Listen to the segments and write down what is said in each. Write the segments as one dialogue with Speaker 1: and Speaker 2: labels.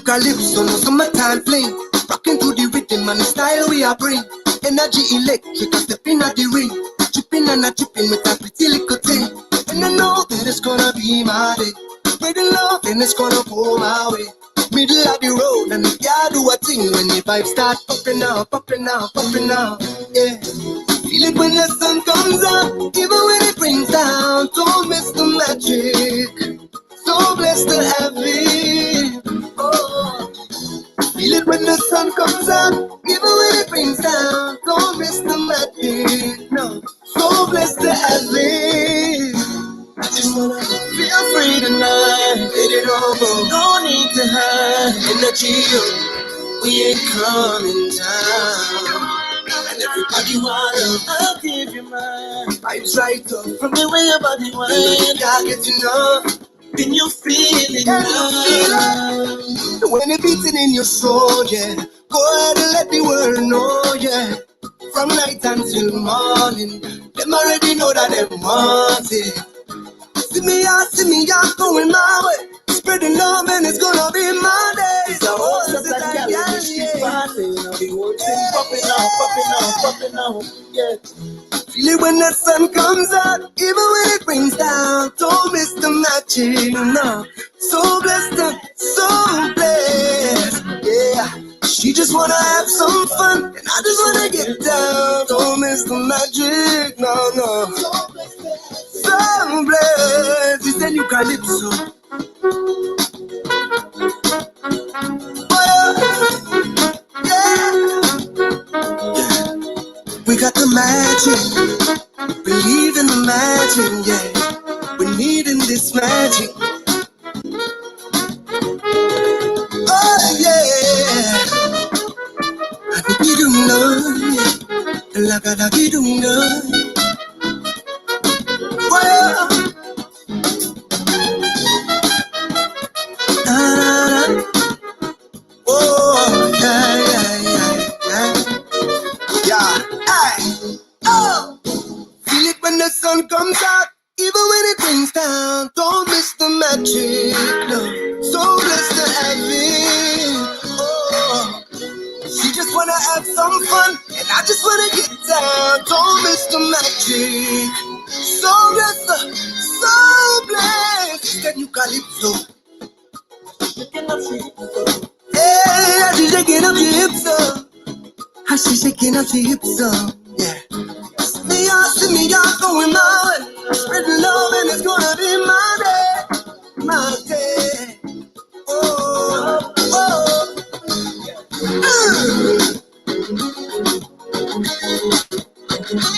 Speaker 1: Calypso, no summertime fling. Rocking to the rhythm and the style we are bring. Energy electric, I step in at the ring. Tripping and a tripping with a pretty little thing. And I know that it's gonna be my day. Spreading love and it's gonna go my way. Middle of the road and if you do a thing when the vibes start popping out, popping out, popping out. Yeah. Feel it when the sun comes out, even when it brings down. Don't miss the magic. So blessed to have it. Oh, feel it when the sun comes out, even when it rains down. Don't miss the magic. No, so blessed to have it. I just wanna feel free tonight. Let it all go. No need to hide. Energy, we ain't coming down. And everybody wanna, I'll give you mine. Vibes right up from the way your body went. Can't get enough. Then you feel it now. When it beating in your soul, yeah. Go ahead and let the world know, yeah. From night until morning, them already know that they want it. See me out, going my way. Spreading love and it's gonna be my day. It's a whole set of guys, yeah. The whole thing popping out, popping out, popping out, yeah. Feel it when the sun comes out, even when it rains down. Don't miss the magic, no. So blessed, so blessed, yeah. She just wanna have some fun, and I just wanna get down. Don't miss the magic, no, no. So blessed, it's a new calypso. We got the magic, believe in the magic, yeah. We're needing this magic. Oh yeah, I think we do know, yeah. Like I we do know. Well, oh yeah. Oh, feel it when the sun comes out, even when it rains down. Don't miss the magic, no. So blessed to have it. Oh, she just wanna have some fun, and I just wanna get down. Don't miss the magic. So blessed, so blessed. That you calypso. Hey, she's shaking up your hips up. How she shaking up your hips up, yeah. See me out, going my way. Spreading love and it's gonna be my day, my day. Oh, oh.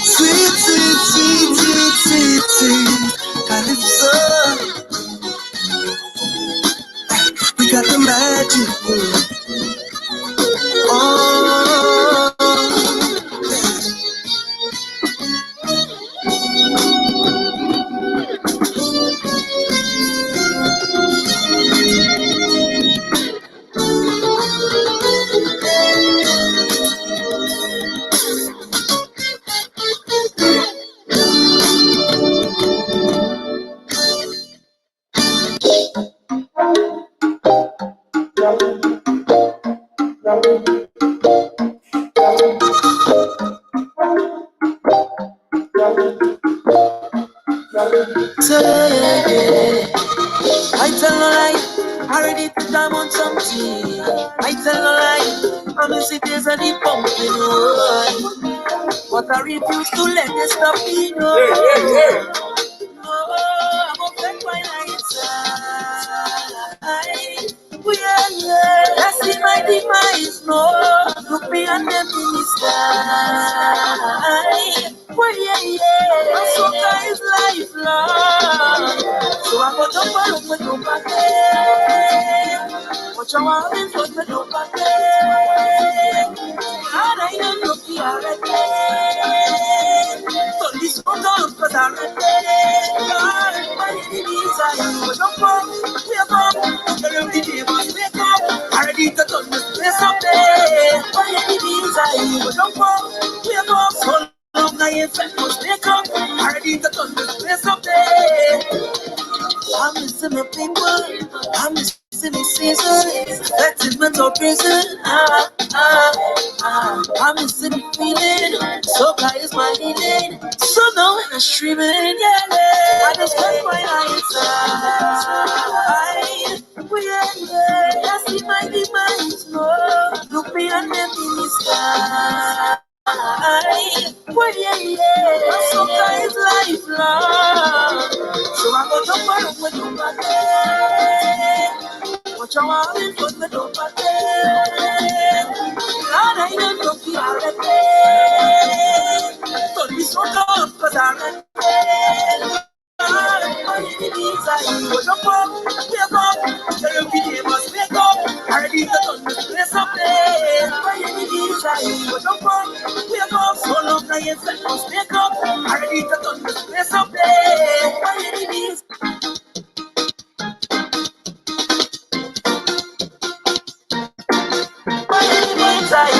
Speaker 1: Sweet, sweet, sweet, sweet, sweet, sweet calypso. We got the magic. Oh. So yeah, I tell no lie, I already put them on something. I tell no lie, I'm in cities and the pumping on. But I refuse to let it stop me, no. No, I'm gonna take my life. Yeah, I see my demise, no. Look me and them in the sky. My soca is lifelong. So I go jump and look me jump again. What you want me to me jump again. And I am looking again. So this one don't look cause I'm ready. My enemies are you. Jump up, wake up. Tell them the neighbors wake up. I'm ready to turn this place up there. My enemies are you. Jump up, wake up. So long I ain't felt no wake up. I'm ready to turn this place up there. I'm missing my people. I'm missing the season. That's in mental prison. I'm missing the feeling. So God is my healing. So now when I'm streaming, I just put my eyes on. I see my demise. Look me and them in the sky. So God is lifelong. So I'm gonna jump around with you back there. Watch your arm and put me down back there. Lord, I don't know if you are ready. Don't be so dumb, cause I'm ready. My enemies are you. Jump up, wake up. Tell them the neighbors wake up. I'm ready to turn this place up there. My enemies are you. Jump up, wake up. So long I ain't felt no wake up. I'm ready to turn this place up there. My enemies. My enemies are you.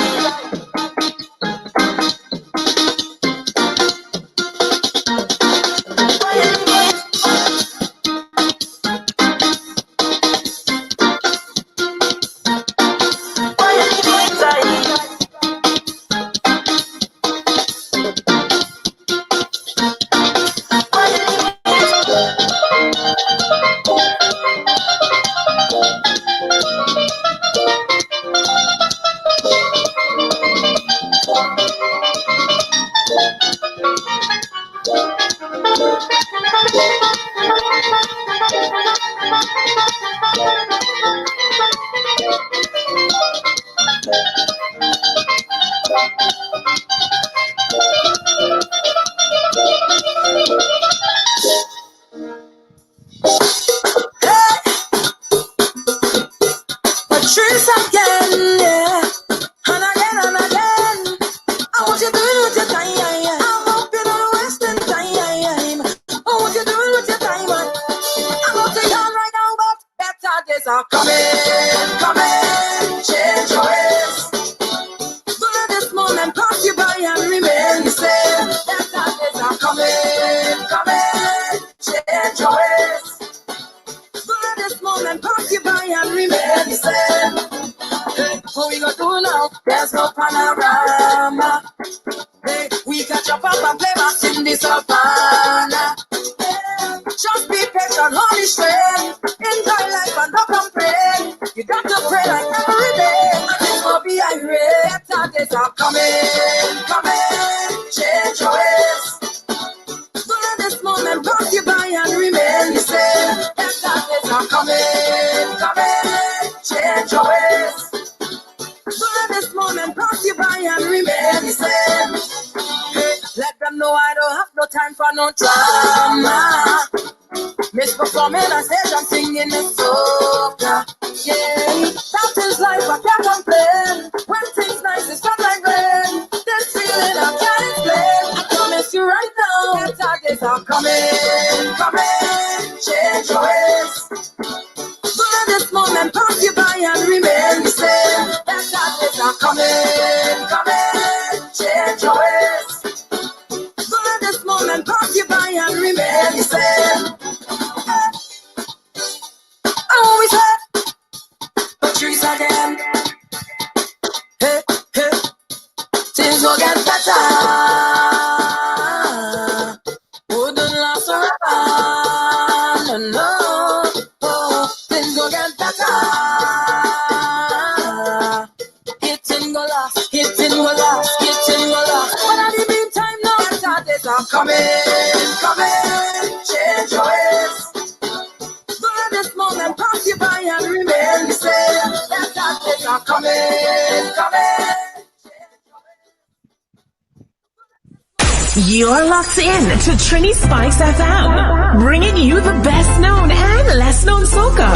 Speaker 2: You're locked in to Trini Spikes FM, bringing you the best known and less known soca,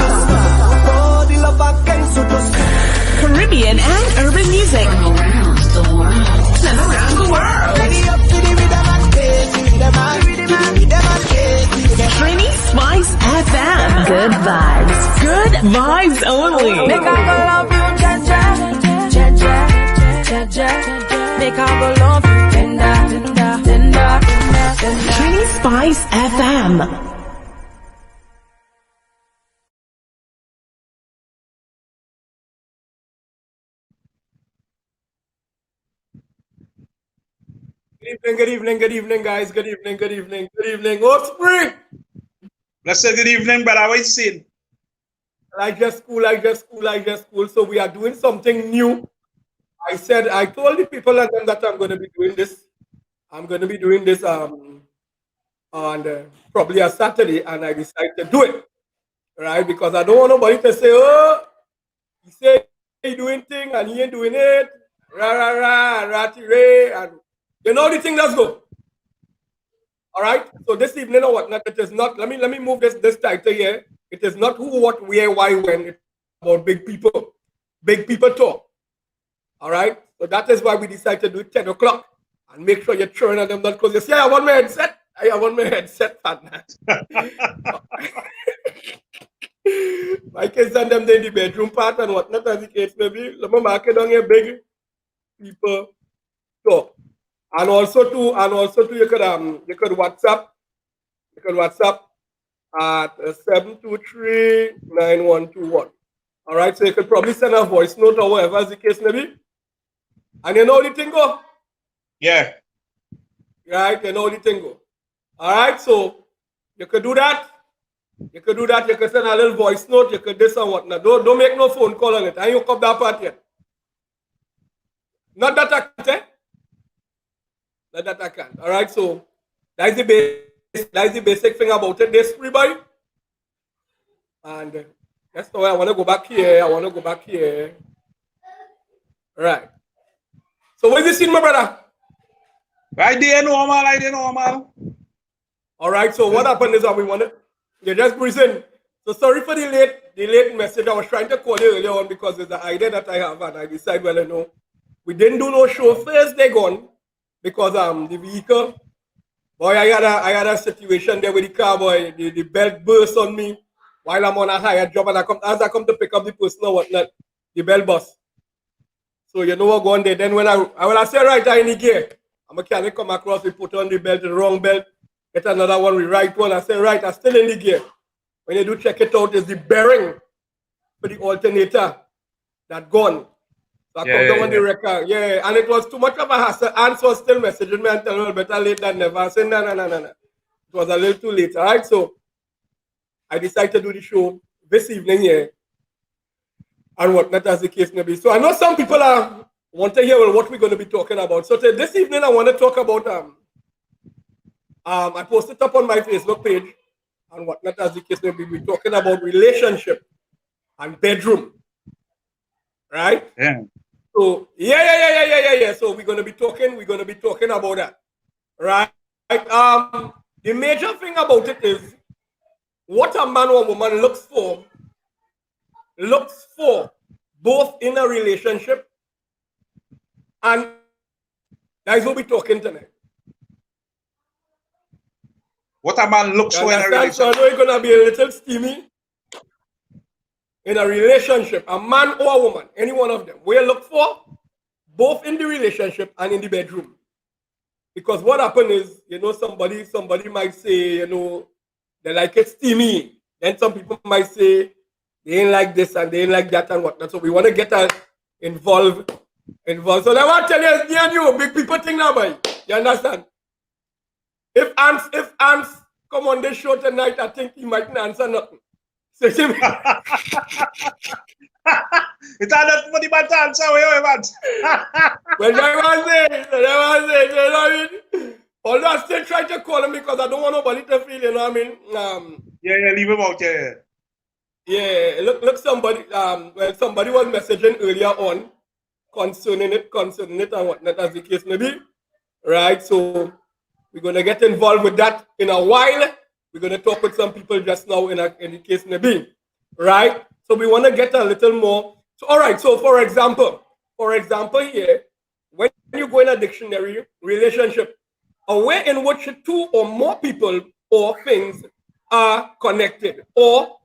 Speaker 2: Caribbean and urban music from around the world. And around the world. Vibes only.
Speaker 3: Make I go love you, Jaja, Jaja, Jaja. Make I go love you, tender, tender, tender, tender.
Speaker 2: Trini Spice FM.
Speaker 4: Good evening, guys. Good evening. Oh, spring!
Speaker 5: Blessed good evening, brother. What you saying?
Speaker 4: Like just school. So we are doing something new. I told the people and them that I'm going to be doing this. I'm going to be doing this on probably a Saturday, and I decided to do it, right? Because I don't want nobody to say, oh, he said he doing thing and he ain't doing it. Ratty ray, and you know the thing. Let's go. All right. So this evening or whatnot, it is not. Let me move this title here. It is not who, what, where, why, when. It's about big people. Big people talk. All right. So that is why we decided to do it 10 o'clock and make sure you're throwing at them. Not because you say I want my headset. I want my headset. My kids and them in the bedroom part and whatnot as the case may be. Let me mark it on here. Big people talk. And also too, you could WhatsApp. You could WhatsApp at 723-9121. All right, so you could probably send a voice note or whatever as the case may be. And you know the thing go?
Speaker 5: Yeah.
Speaker 4: Right, you know the thing go. All right, so you could do that. You could send a little voice note. You could this and whatnot. Don't make no phone call on it. I ain't hook up that part yet. Not that I can't, eh? Not that I can't. All right, so that's the basic thing about it. This free boy. And that's the way I want to go back here. Right. So what is this in, my brother?
Speaker 5: Right there, normal.
Speaker 4: All right, so what happened is that we wanted, you just present. So sorry for the late message. I was trying to call you earlier on because there's an idea that I have and I decided, well, you know, we didn't do no show Thursday gone because the vehicle, boy, I had a situation there with the car, boy, the belt burst on me while I'm on a higher job and as I come to pick up the person or whatnot, the belt burst. So you know what going there. Then when I say right, I in the gear. I'm a mechanic come across, we put on the belt, the wrong belt, get another one, we right one. I say right, I'm still in the gear. When you do check it out, it's the bearing for the alternator that gone. So I come down on the record. Yeah, and it was too much of a hassle. Ants was still messaging me and telling me better late than never. I said no. It was a little too late. All right, so I decided to do the show this evening here. And whatnot as the case may be. So I know some people want to hear what we're going to be talking about. So this evening I want to talk about I posted up on my Facebook page and whatnot as the case may be. We're talking about relationship and bedroom, right?
Speaker 5: Yeah.
Speaker 4: So yeah. So we're going to be talking about that, right? The major thing about it is what a man or woman looks for both in a relationship, and that's what we're talking tonight.
Speaker 5: What a man looks for in a relationship.
Speaker 4: So I know it's gonna be a little steamy in a relationship, a man or a woman, any one of them. We look for both in the relationship and in the bedroom. Because what happened is, you know, somebody might say, you know, they like it steamy. Then some people might say they ain't like this and they ain't like that and whatnot. So we want to get involved. So I want to tell you, me and you, big people think now, boy. You understand? If ants come on this show tonight, I think he mightn't answer nothing. So,
Speaker 5: It's not for the man to answer, man.
Speaker 4: well, I was saying, you know what I mean? Although I still try to call him because I don't want nobody to feel, you know what I mean?
Speaker 5: Yeah, leave him out, yeah.
Speaker 4: Yeah, look, somebody was messaging earlier on concerning it and whatnot as the case may be, right? So we're gonna get involved with that in a while. We're gonna talk with some people just now in the case may be, right? So we want to get a little more. So all right. So for example here, when you go in a dictionary, relationship, a way in which two or more people or things are connected, or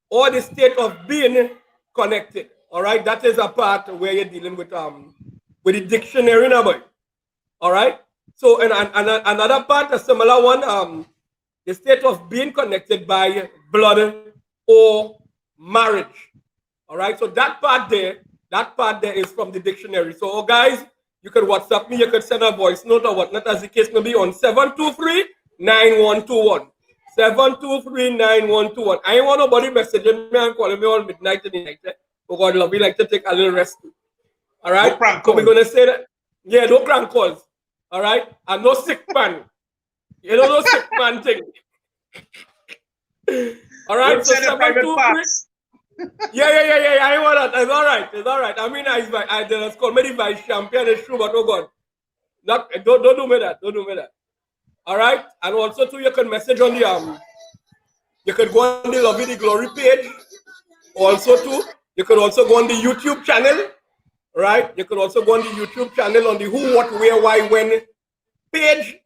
Speaker 4: or the state of being connected. All right, that is a part where you're dealing with the dictionary number. All right. So and another part, a similar one, the state of being connected by blood or marriage. All right. So that part there is from the dictionary. So guys, you can WhatsApp me, you can send a voice note or whatnot, as the case may be, on 723-9121. 723-9121. I ain't want nobody messaging me and calling me all midnight in the night. Oh God, love, we like to take a little rest too. All right?
Speaker 5: No prank
Speaker 4: so we're
Speaker 5: calls.
Speaker 4: going to say that. Yeah, no prank calls. All right? And no sick man. You know, no sick man thing. All right?
Speaker 5: Don't
Speaker 4: So
Speaker 5: send a private
Speaker 4: 723.
Speaker 5: parts.
Speaker 4: Yeah. I want that. It's all right. It's all right. I mean, I just call me the vice champion. It's true, but oh God. Don't do me that. Don't do me that. All right? And also, too, you can message on the, you could go on the Lovey the Glory page. Also, too, you could also go on the YouTube channel, right? You could also go on the YouTube channel on the Who, What, Where, Why, When page,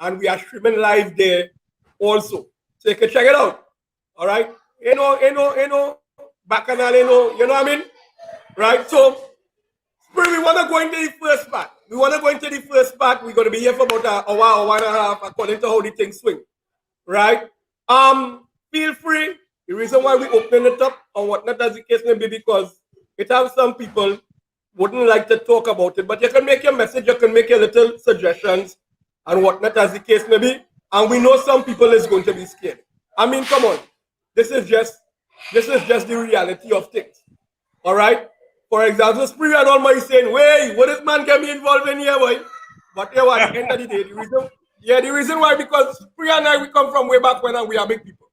Speaker 4: and we are streaming live there also. So you can check it out. All right? You know, bacchanal, you know what I mean? Right? So, we want to go into the first part. We're going to be here for about an hour and a half, according to how the things swing. Right? Feel free. The reason why we open it up or whatnot, as the case may be, because it has some people wouldn't like to talk about it, but you can make your message, you can make your little suggestions and whatnot, as the case may be. And we know some people is going to be scared. I mean, come on. This is just the reality of things. All right? For example, Spree and all my saying, wait, what is man can be involved in here, boy? But yeah, at the end of the day, the reason why, because Spree and I, we come from way back when and we are big people.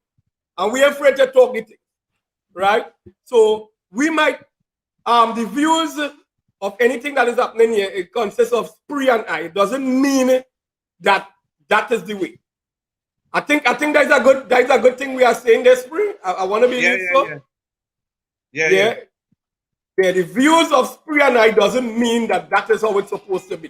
Speaker 4: And we are afraid to talk the thing. Right? So we might, the views of anything that is happening here, it consists of Spree and I. It doesn't mean that is the way. I think that is a good thing we are saying there, Spree. I want to be
Speaker 5: Yeah.
Speaker 4: The views of Spree and I doesn't mean that is how it's supposed to be,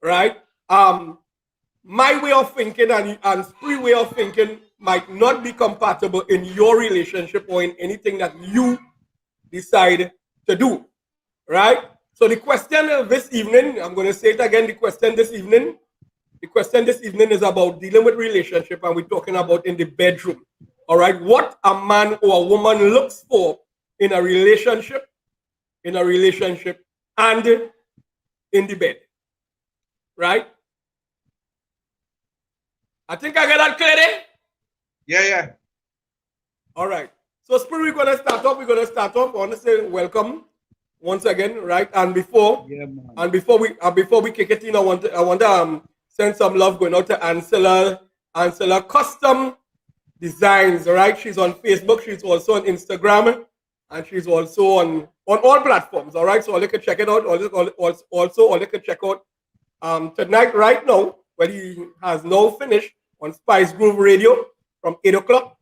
Speaker 4: right? My way of thinking and Spree way of thinking might not be compatible in your relationship or in anything that you decide to do, right? So the question this evening, I'm going to say it again, the question this evening is about dealing with relationship, and we're talking about in the bedroom, all right? What a man or a woman looks for in a relationship, and in the bed, right? I think I got that clear there?
Speaker 5: Yeah.
Speaker 4: All right. So, Spree, we're going to start off. I want to say welcome once again, right? And before we kick it in, I want to send some love going out to Ansela Custom Designs, right? She's on Facebook. She's also on Instagram. And she's also on all platforms, all right? So all you can check it out. Also, all you can check out tonight, right now, when he has now finished on Spice Groove Radio from 8 o'clock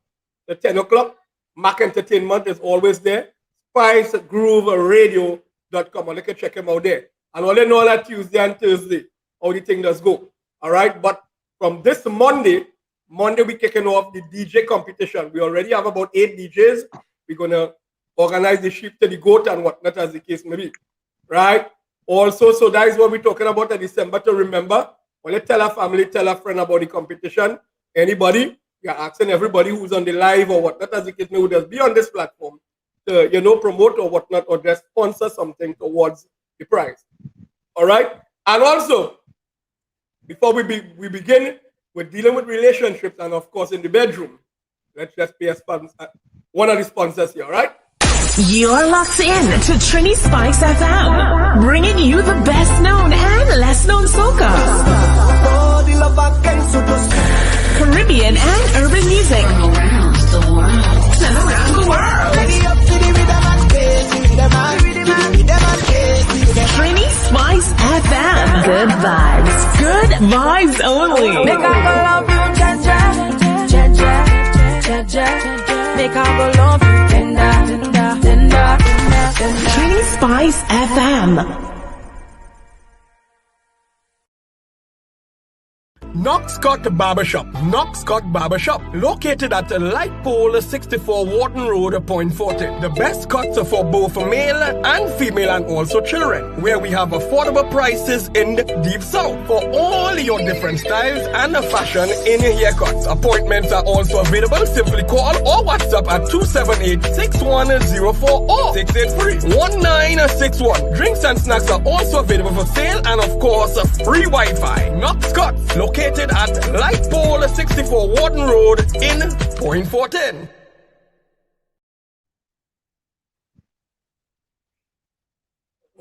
Speaker 4: to 10 o'clock. Mac Entertainment is always there. SpiceGrooveRadio.com. All you can check him out there. And all you know that Tuesday and Thursday, how the thing does go. All right? But from this Monday, we're kicking off the DJ competition. We already have about 8 DJs. We're going to organize the sheep to the goat and whatnot, as the case may be, right? Also, so that is what we're talking about in December to remember. When you tell a family, tell a friend about the competition, anybody, you're asking everybody who's on the live or whatnot, as the case may, who does be on this platform to, promote or whatnot, or just sponsor something towards the prize. All right? And also, before we begin with dealing with relationships and, of course, in the bedroom, let's just pay one of the sponsors here, all right?
Speaker 2: You're locked in to Trini Spice FM, bringing you the best known and less known soca, Caribbean and urban music around the world. Trini Spice FM, good vibes only.
Speaker 3: Make I go love you, ja. Make I go love you, tender.
Speaker 2: Trini Spice FM.
Speaker 4: Knoxcott Barbershop. Knoxcott Barbershop, located at Light Pole 64 Wharton Road, Point Fortin. The best cuts are for both male and female and also children, where we have affordable prices in the Deep South for all your different styles and fashion in your haircuts. Appointments are also available. Simply call or WhatsApp at 278-6104 or 683-1961. Drinks and snacks are also available for sale and of course free Wi-Fi. Knoxcott, located at Light Pole 64 Wharton Road in Point Fortin.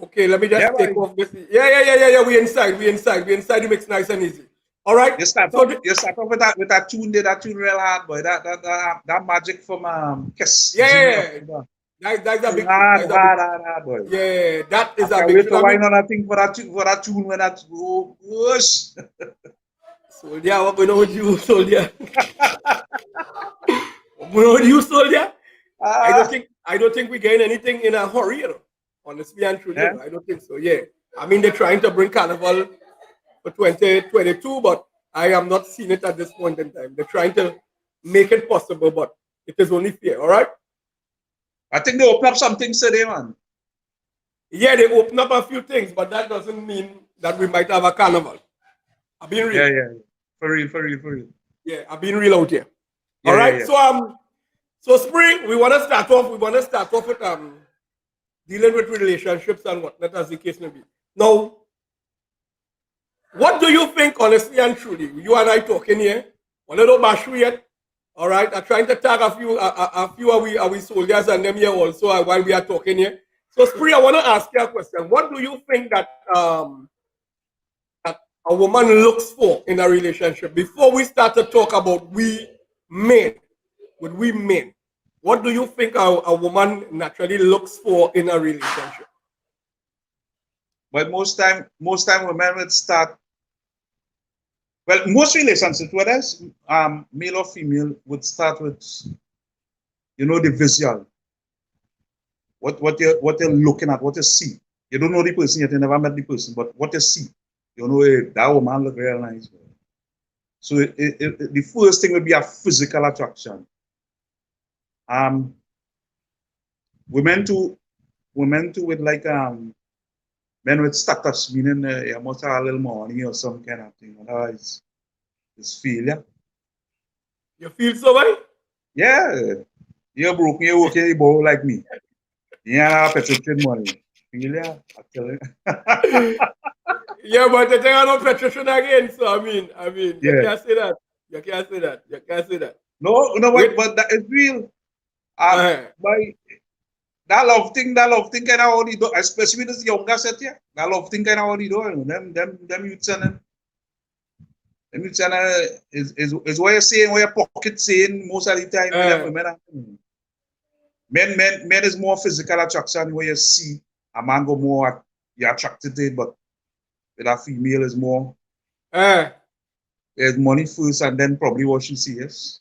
Speaker 4: Okay, let me just take off this. Yeah. We inside. The mix nice and easy. All right.
Speaker 5: You start off with that tune there, that tune real hard, boy. That magic from Kiss.
Speaker 4: Yeah. That's a big
Speaker 5: hard, boy.
Speaker 4: Yeah, that is a
Speaker 5: big
Speaker 4: big
Speaker 5: tune. Why not? I think for that tune when that whoosh.
Speaker 4: Soldier, what going on with you, soldier? What going on with you, soldier? I don't think we gain anything in a hurry, you know. Honestly and truly, I don't think so. Yeah, I mean they're trying to bring Carnival for 2022, but I am not seeing it at this point in time. They're trying to make it possible, but it is only fair. All right.
Speaker 5: I think they open up some things today, man.
Speaker 4: Yeah, they open up a few things, but that doesn't mean that we might have a Carnival. I've been real.
Speaker 5: Yeah. For real.
Speaker 4: Yeah, I've been real out here. All right. Yeah. So spring, we want to start off with dealing with relationships and whatnot, as the case may be. Now, what do you think, honestly and truly? You and I talking here. One of those bash yet. All right. I'm trying to tag a few are we soldiers and them here also while we are talking here. So Spring, I want to ask you a question. What do you think that that a woman looks for in a relationship? Before we start to talk about we men, what do you think a woman naturally looks for in a relationship?
Speaker 5: But most time women would start. Well, most relationships, whether it's male or female, would start with, the visual. What you're looking at, what you see. You don't know the person yet, you never met the person, but what you see, hey, that woman look real nice. So the first thing would be a physical attraction. Women too with like men with status, meaning you must have a little money or some kind of thing. Otherwise, it's failure.
Speaker 4: You feel so, right?
Speaker 5: Yeah. You're broke, you're working, you borrow like me. You have petrol money. Failure, I tell you.
Speaker 4: Yeah, but the thing I know petrol again, so I mean, you can't say that. You can't say that.
Speaker 5: No, but that is real. That love thing kind of only do, especially this younger set here. That love thing kind of only do. Them youths and is what you're saying, what your pocket saying most of the time. Men is more physical attraction where you see a man go more you're attracted to it, but with a female is more there's money first and then probably what she sees.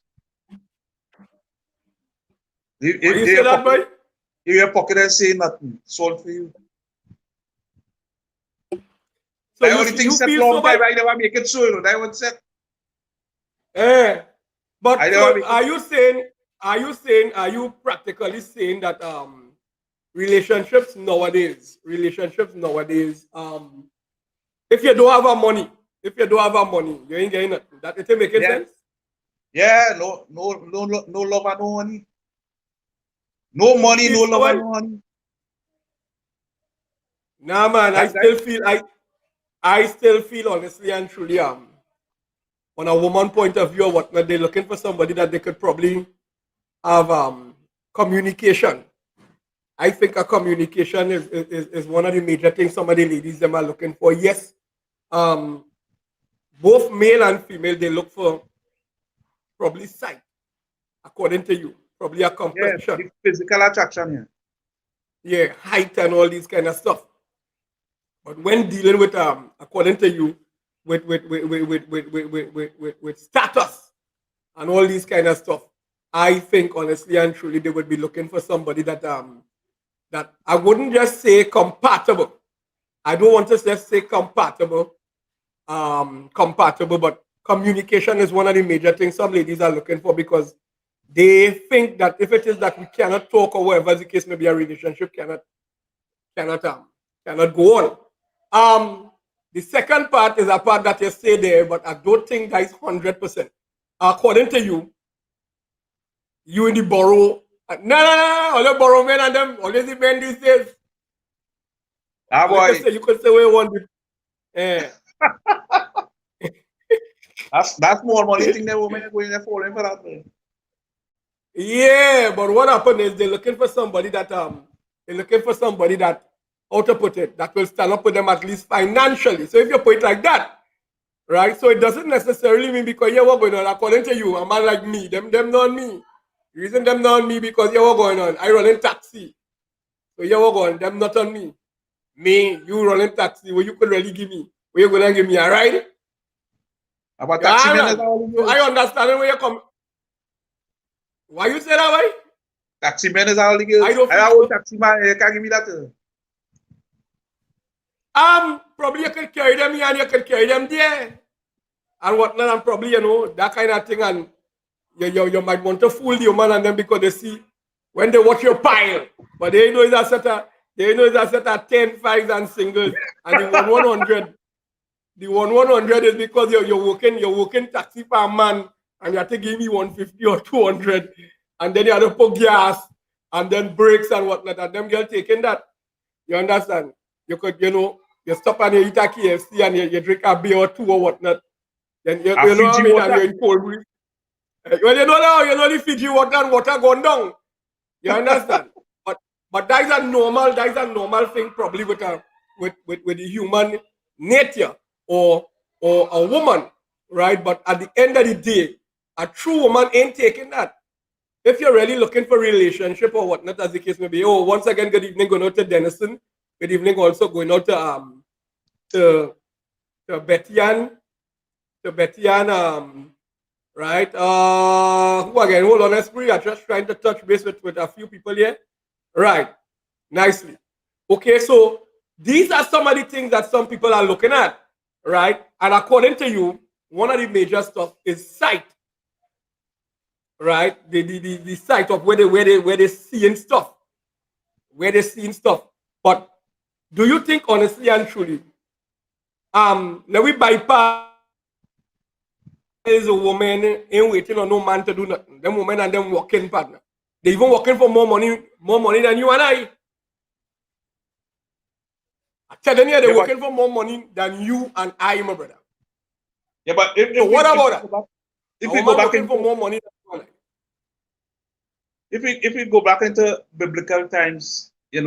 Speaker 5: If your pocket is saying nothing, sold for you. So the only thing set long time, I never make it so, that would set.
Speaker 4: But so are you practically saying that relationships nowadays, if you don't have money, you ain't getting nothing. That it making sense?
Speaker 5: Yeah, no love and no money. No money, no love and no money.
Speaker 4: Nah, man, I still feel honestly and truly on a woman point of view or whatnot, they're looking for somebody that they could probably have communication. I think a communication is one of the major things some of the ladies them are looking for. Yes, both male and female, they look for probably sight, according to you. Probably a complexion.
Speaker 5: Yeah, physical attraction,
Speaker 4: yeah, height and all these kind of stuff. But when dealing with according to you, with status and all these kind of stuff, I think honestly and truly they would be looking for somebody that that I wouldn't just say compatible. I don't want to just say compatible, but communication is one of the major things some ladies are looking for, because they think that if it is that we cannot talk or whatever the case may be, a relationship cannot cannot go on. The second part is a part that you say there, but I don't think that is 100%. According to you, you in the borrow. No, all the borrow men and them, always the men these days.
Speaker 5: Ah, boy.
Speaker 4: You could say we want it. Eh.
Speaker 5: That's more money thing that women are going there falling for that. Man.
Speaker 4: Yeah, but what happened is they're looking for somebody that how to put it, that will stand up with them at least financially. So if you put it like that, right? So it doesn't necessarily mean because you were going on, according to you, a man like me, them not me. The reason them not on me because you were going on, I run in taxi. So you were going, them not on me. Me, you running taxi, where you could really give me, where you gonna give me a ride?
Speaker 5: About taxi men,
Speaker 4: so I understand where you come. Why you say that way?
Speaker 5: Taxi man is all the girls. I own taxi man, you can't give me that.
Speaker 4: Probably you can carry them here and you can carry them there. And whatnot, and probably, that kind of thing. And you might want to fool the woman and them because they see when they watch your pile. But they know it's a set of 10, 5s and singles. And the 100. The 100 is because you're working taxi for a man and you have to give me 150 or 200. And then you have to put gas and then brakes and whatnot. And them girls taking that. You understand? You could, you stop and you eat a KFC and you drink a beer or two or whatnot. Then you know what I mean? And you're in cold breeze. Well, you know the Fiji water and water going down. You understand? but that is a normal thing probably with the human nature or a woman, right? But at the end of the day, a true woman ain't taking that. If you're really looking for a relationship or whatnot, as the case may be, once again, good evening, going out to Denison. Good evening, also going out to Bettian, right? Who again? Hold on, Esprit. I'm just trying to touch base with a few people here. Right. Nicely. Okay, so these are some of the things that some people are looking at, right? And according to you, one of the major stuff is sight. Right? The sight of where they seeing stuff. Where they seeing stuff. But do you think honestly and truly, let we bypass is a woman ain't waiting on no man to do nothing. Them women and them working partner. They even working for more money than you and I. I'm telling you, they're working for more money than you and I, my brother.
Speaker 5: Yeah, but
Speaker 4: if we go back for more money than you and I.
Speaker 5: If we go back into biblical times, the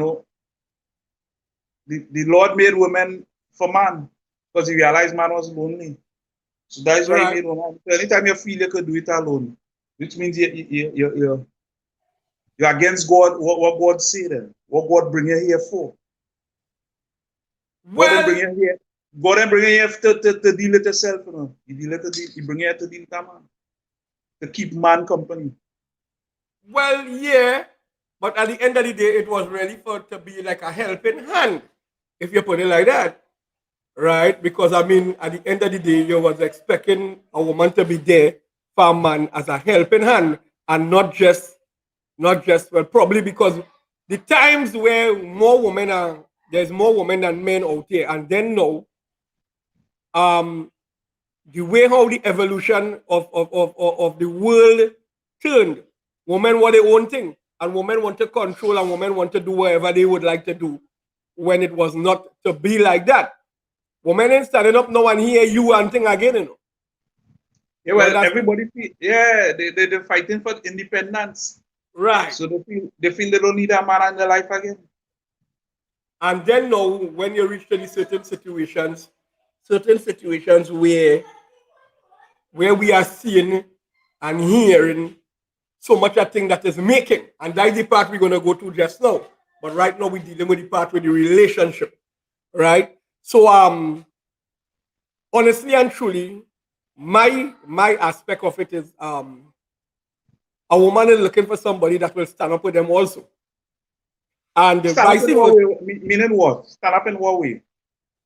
Speaker 5: Lord made women for man because he realized man was lonely. So that is why he made women. So anytime you feel you could do it alone, which means you're against God, what God said then, what God bring you here for. God didn't bring you here. God didn't bring you here to deal with yourself. He bring you here to deal with that man. To keep man company.
Speaker 4: Well, yeah, but at the end of the day, it was really to be like a helping hand, if you put it like that, right? Because I mean, at the end of the day, you was expecting a woman to be there for a man as a helping hand, and not just well, probably because the times where there's more women than men out there, and then now, the way how the evolution of the world turned. Women want their own thing, and women want to control, and women want to do whatever they would like to do when it was not to be like that. Women ain't standing up now and hear you and thing again,
Speaker 5: Yeah, well, everybody they're fighting for independence.
Speaker 4: Right.
Speaker 5: So they feel they don't need a man in their life again.
Speaker 4: And then now, when you reach to certain situations where we are seeing and hearing so much a thing that is making, and that's the part we're going to go to just now. But right now we're dealing with the part with the relationship, right? So honestly and truly, my aspect of it is a woman is looking for somebody that will stand up with them also. And vice versa.
Speaker 5: Meaning what? Stand up in what way?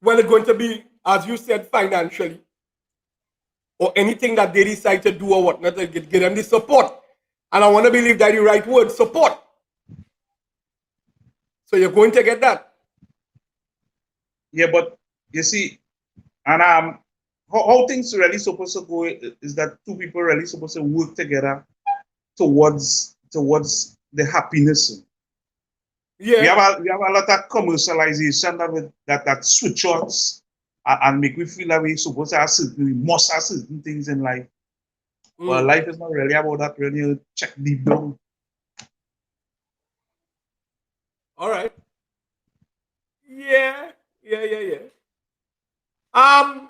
Speaker 4: Well, it's going to be, as you said, financially. or anything that they decide to do or whatnot, to give them the support. And I want to believe that the right word, support. So you're going to get that.
Speaker 5: Yeah, but you see, and how things really supposed to go is that two people really supposed to work together towards the happiness.
Speaker 4: Yeah.
Speaker 5: We have a lot of commercialization that switch us and make we feel that we supposed to have we must have certain things in life. But life is not really about that. Really check deep down.
Speaker 4: All right. Yeah. I'm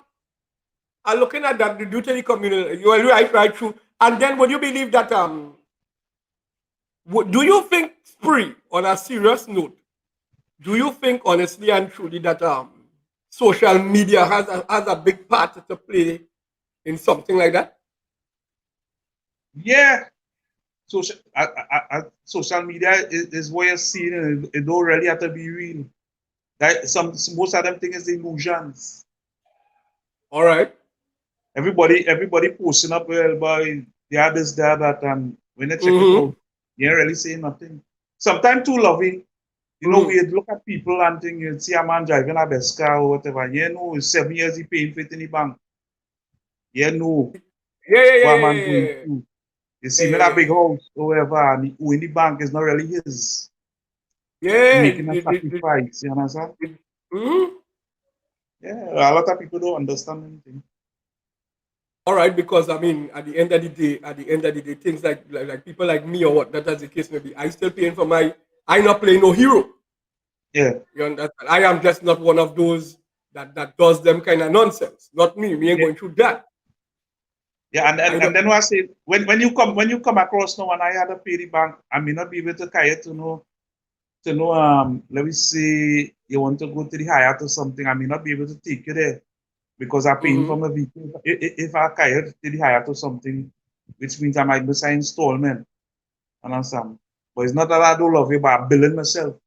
Speaker 4: looking at that, the due to the community. You are right through. And then would you believe that do you think, Spree, on a serious note, do you think honestly and truly that social media has a big part to play in something like that?
Speaker 5: Yeah. Social media is what you're seeing, and it don't really have to be real. That most of them think is illusions.
Speaker 4: All right.
Speaker 5: Everybody posting up, well, boy, they are this, they are that, and when they check it out, you ain't really saying nothing. Sometimes too loving. You know, we look at people and think, you see a man driving a best car or whatever. You know, 7 years he paying for it in the bank. You know what a man going through. You see him in a big house or whatever, and who in the bank is not really his.
Speaker 4: Yeah.
Speaker 5: Making a sacrifice, you understand? Yeah, a lot of people don't understand anything.
Speaker 4: All right, because I mean, at the end of the day, things like people like me or what, that as the case may be, I still paying for I not playing no hero.
Speaker 5: Yeah.
Speaker 4: You understand? I am just not one of those that does them kind of nonsense. Not me. We ain't going through that.
Speaker 5: Yeah, and then what I say, when you come across no one, I had to pay the bank, I may not be able to carry to know, let me say you want to go to the Hyatt or something, I may not be able to take you there because I'm paying for my vehicle. If I carry to the Hyatt or something, which means I might be saying installment. Understand? But it's not that I don't love you, but I'm billing myself.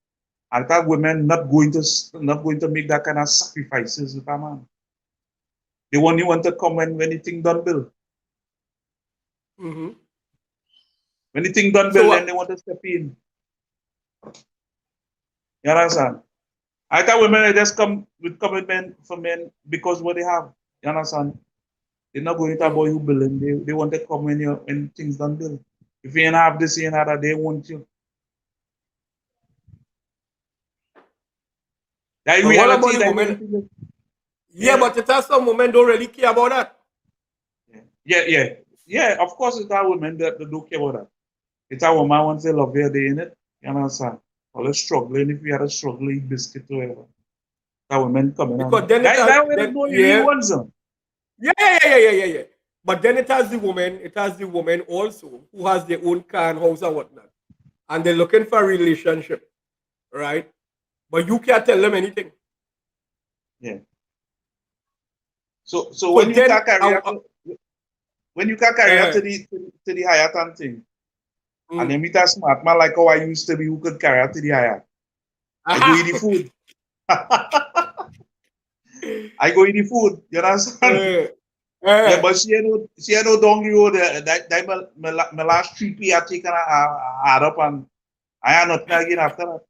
Speaker 5: And that women not going to make that kind of sacrifices with a man. They only want to come when anything done bill. When anything done bill, then they want to step in. You understand? I thought women just come with commitment for men because what they have. You understand? They're not going to about you billing. They want to come when things done bill. If you ain't have this, you ain't have that, they want you. That
Speaker 4: But
Speaker 5: reality,
Speaker 4: what about the women? Yeah, but it has some women don't really care about that.
Speaker 5: Yeah. Of course, it's our women that don't care about that. It's our woman wants to love their day in it. You understand? All the struggling, if we had a struggling biscuit or whatever. That women coming on.
Speaker 4: Because then
Speaker 5: that way no real ones.
Speaker 4: Yeah. But then it has the woman also who has their own car and house and whatnot. And they're looking for a relationship. Right? But you can't tell them anything.
Speaker 5: Yeah. So when you can carry out to the Hyatt and thing, and then meet a smart man like how I used to be who could carry out to the Hyatt. I go eat the food. I go eat the food, you understand? Yeah, but she had no donkey road. That my last trip I taken hard up and I had nothing again after that.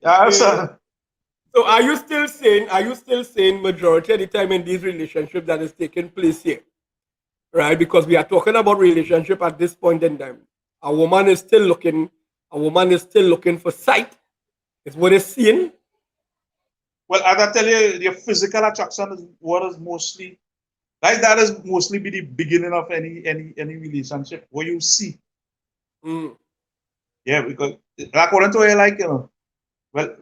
Speaker 5: Yeah, sir.
Speaker 4: So are you still saying majority of the time in these relationships that is taking place here? Right? Because we are talking about relationship at this point in time. A woman is still looking for sight. Is what it's seeing.
Speaker 5: Well, as I tell you, your physical attraction is what is mostly that is mostly be the beginning of any relationship. What you see. Yeah, because according to what you like, you know. Well,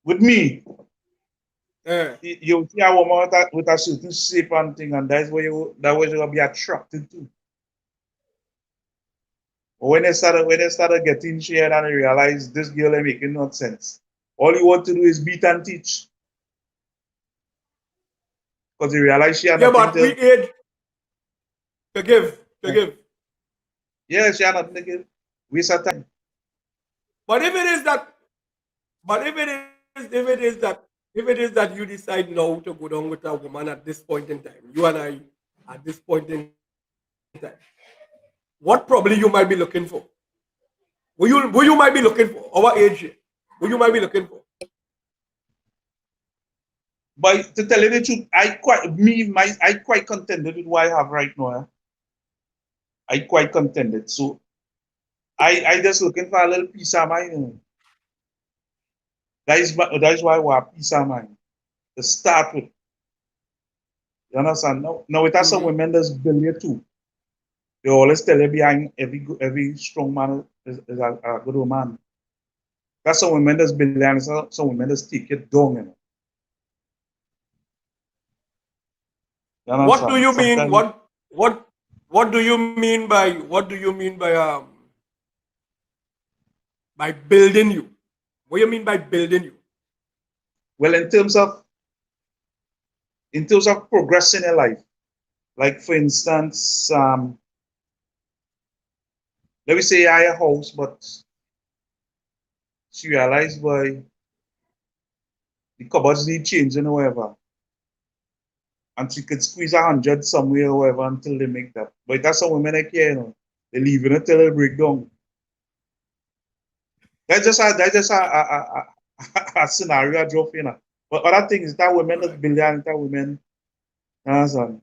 Speaker 5: with me, you see a woman with a certain shape and thing, and that's where you will be attracted to. But when they started getting shared and they realize this girl ain't making no sense, all you want to do is beat and teach. Because you realize she had nothing
Speaker 4: but we age to give.
Speaker 5: Yeah, she had nothing to give. Waste of time.
Speaker 4: But if it is that if it is that you decide now to go down with a woman at this point in time, you and I at this point in time, what probably you might be looking for? Who you might be looking for? Our age here. Who you might be looking for?
Speaker 5: But to tell you the truth, I quite contented with what I have right now. I quite contented. So I just looking for a little peace of mind. You know. That is why I want peace of mind. To start with. You understand? Now it has some women that's brilliant too. They always tell you behind every strong man is a good woman. That's some women that's brilliant, some women that's take it down, you know. You
Speaker 4: What do
Speaker 5: understand?
Speaker 4: you mean?
Speaker 5: Sometimes,
Speaker 4: What do you mean by building you? What do you mean by building you?
Speaker 5: well, in terms of progressing in life, like for instance, let me say I have a house, but she realized by the cupboards need changing or whatever. And she could squeeze 100 somewhere or whatever until they make that. But that's some women I care, you know. They leave it until they break down. That's just a scenario I draw for, you know. But other things, that women is brilliant, that women, you understand?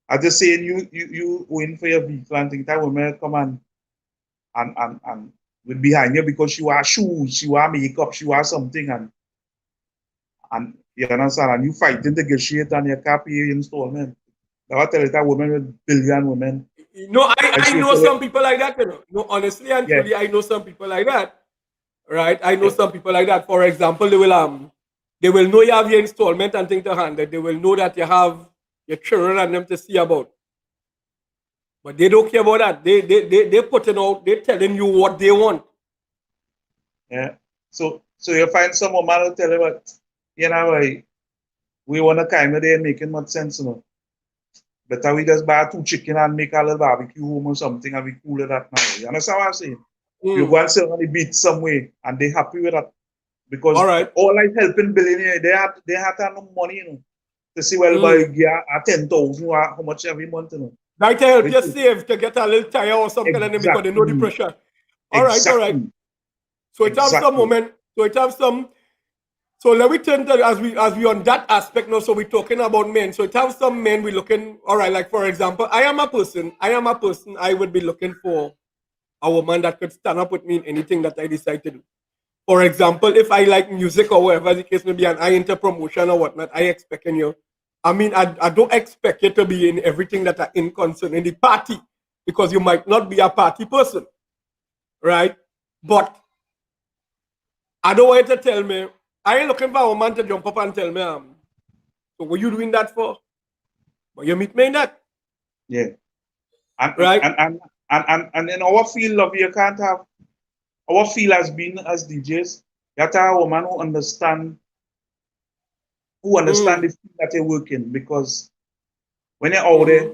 Speaker 5: I just saying you win for your vehicle and think that woman come and with behind you because she wear shoes, she wear makeup, she wear something and you understand, and you fighting to negotiate and you can't pay your installment. Now I tell you that women with billion women.
Speaker 4: No,
Speaker 5: And
Speaker 4: I
Speaker 5: she
Speaker 4: know
Speaker 5: tell you,
Speaker 4: some people like that, you know. No, honestly and
Speaker 5: yeah,
Speaker 4: truly, I know some people like that. Right? I know
Speaker 5: yeah,
Speaker 4: some people like that. For example, they will know you have your installment and thing to handle. They will know that you have your children and them to see about. But they don't care about that. They putting out, they telling you what they want.
Speaker 5: yeah. So you find some woman who tell you what, you know, like, we want to kind of there making much sense, you know. Better we just buy 2 chicken and make a little barbecue home or something and we cool it that now. You understand what I'm saying? You
Speaker 4: Mm.
Speaker 5: go and sell on the beach some way and they happy with that. Because
Speaker 4: All right.
Speaker 5: all like helping billionaire, they have to have no money, you know, to see well by
Speaker 4: Mm.
Speaker 5: yeah, 10,000 how much every month, you know.
Speaker 4: That help
Speaker 5: They
Speaker 4: you
Speaker 5: say,
Speaker 4: save to get a little tire or something and then because they know the
Speaker 5: exactly,
Speaker 4: pressure. All right, all right.
Speaker 5: exactly,
Speaker 4: So it have some
Speaker 5: exactly.
Speaker 4: moment. So it have some. So let me turn to as we on that aspect now. So we're talking about men. So it have some men we looking. All right, like for example, I am a person. I would be looking for a woman that could stand up with me in anything that I decide to do. For example, if I like music or whatever the case may be, and I enter promotion or whatnot, I expect in you. I mean, I don't expect you to be in everything that are in concern in the party because you might not be a party person, right? But I don't want you to tell me, I ain't looking for a woman to jump up and tell me, so what you doing that for? But you meet me in that,
Speaker 5: Yeah. And and,
Speaker 4: right?
Speaker 5: and, and, and in our field of you can't have our field has been as DJs, you have to have a woman who understand
Speaker 4: Mm,
Speaker 5: the field that you're working because when you're out there,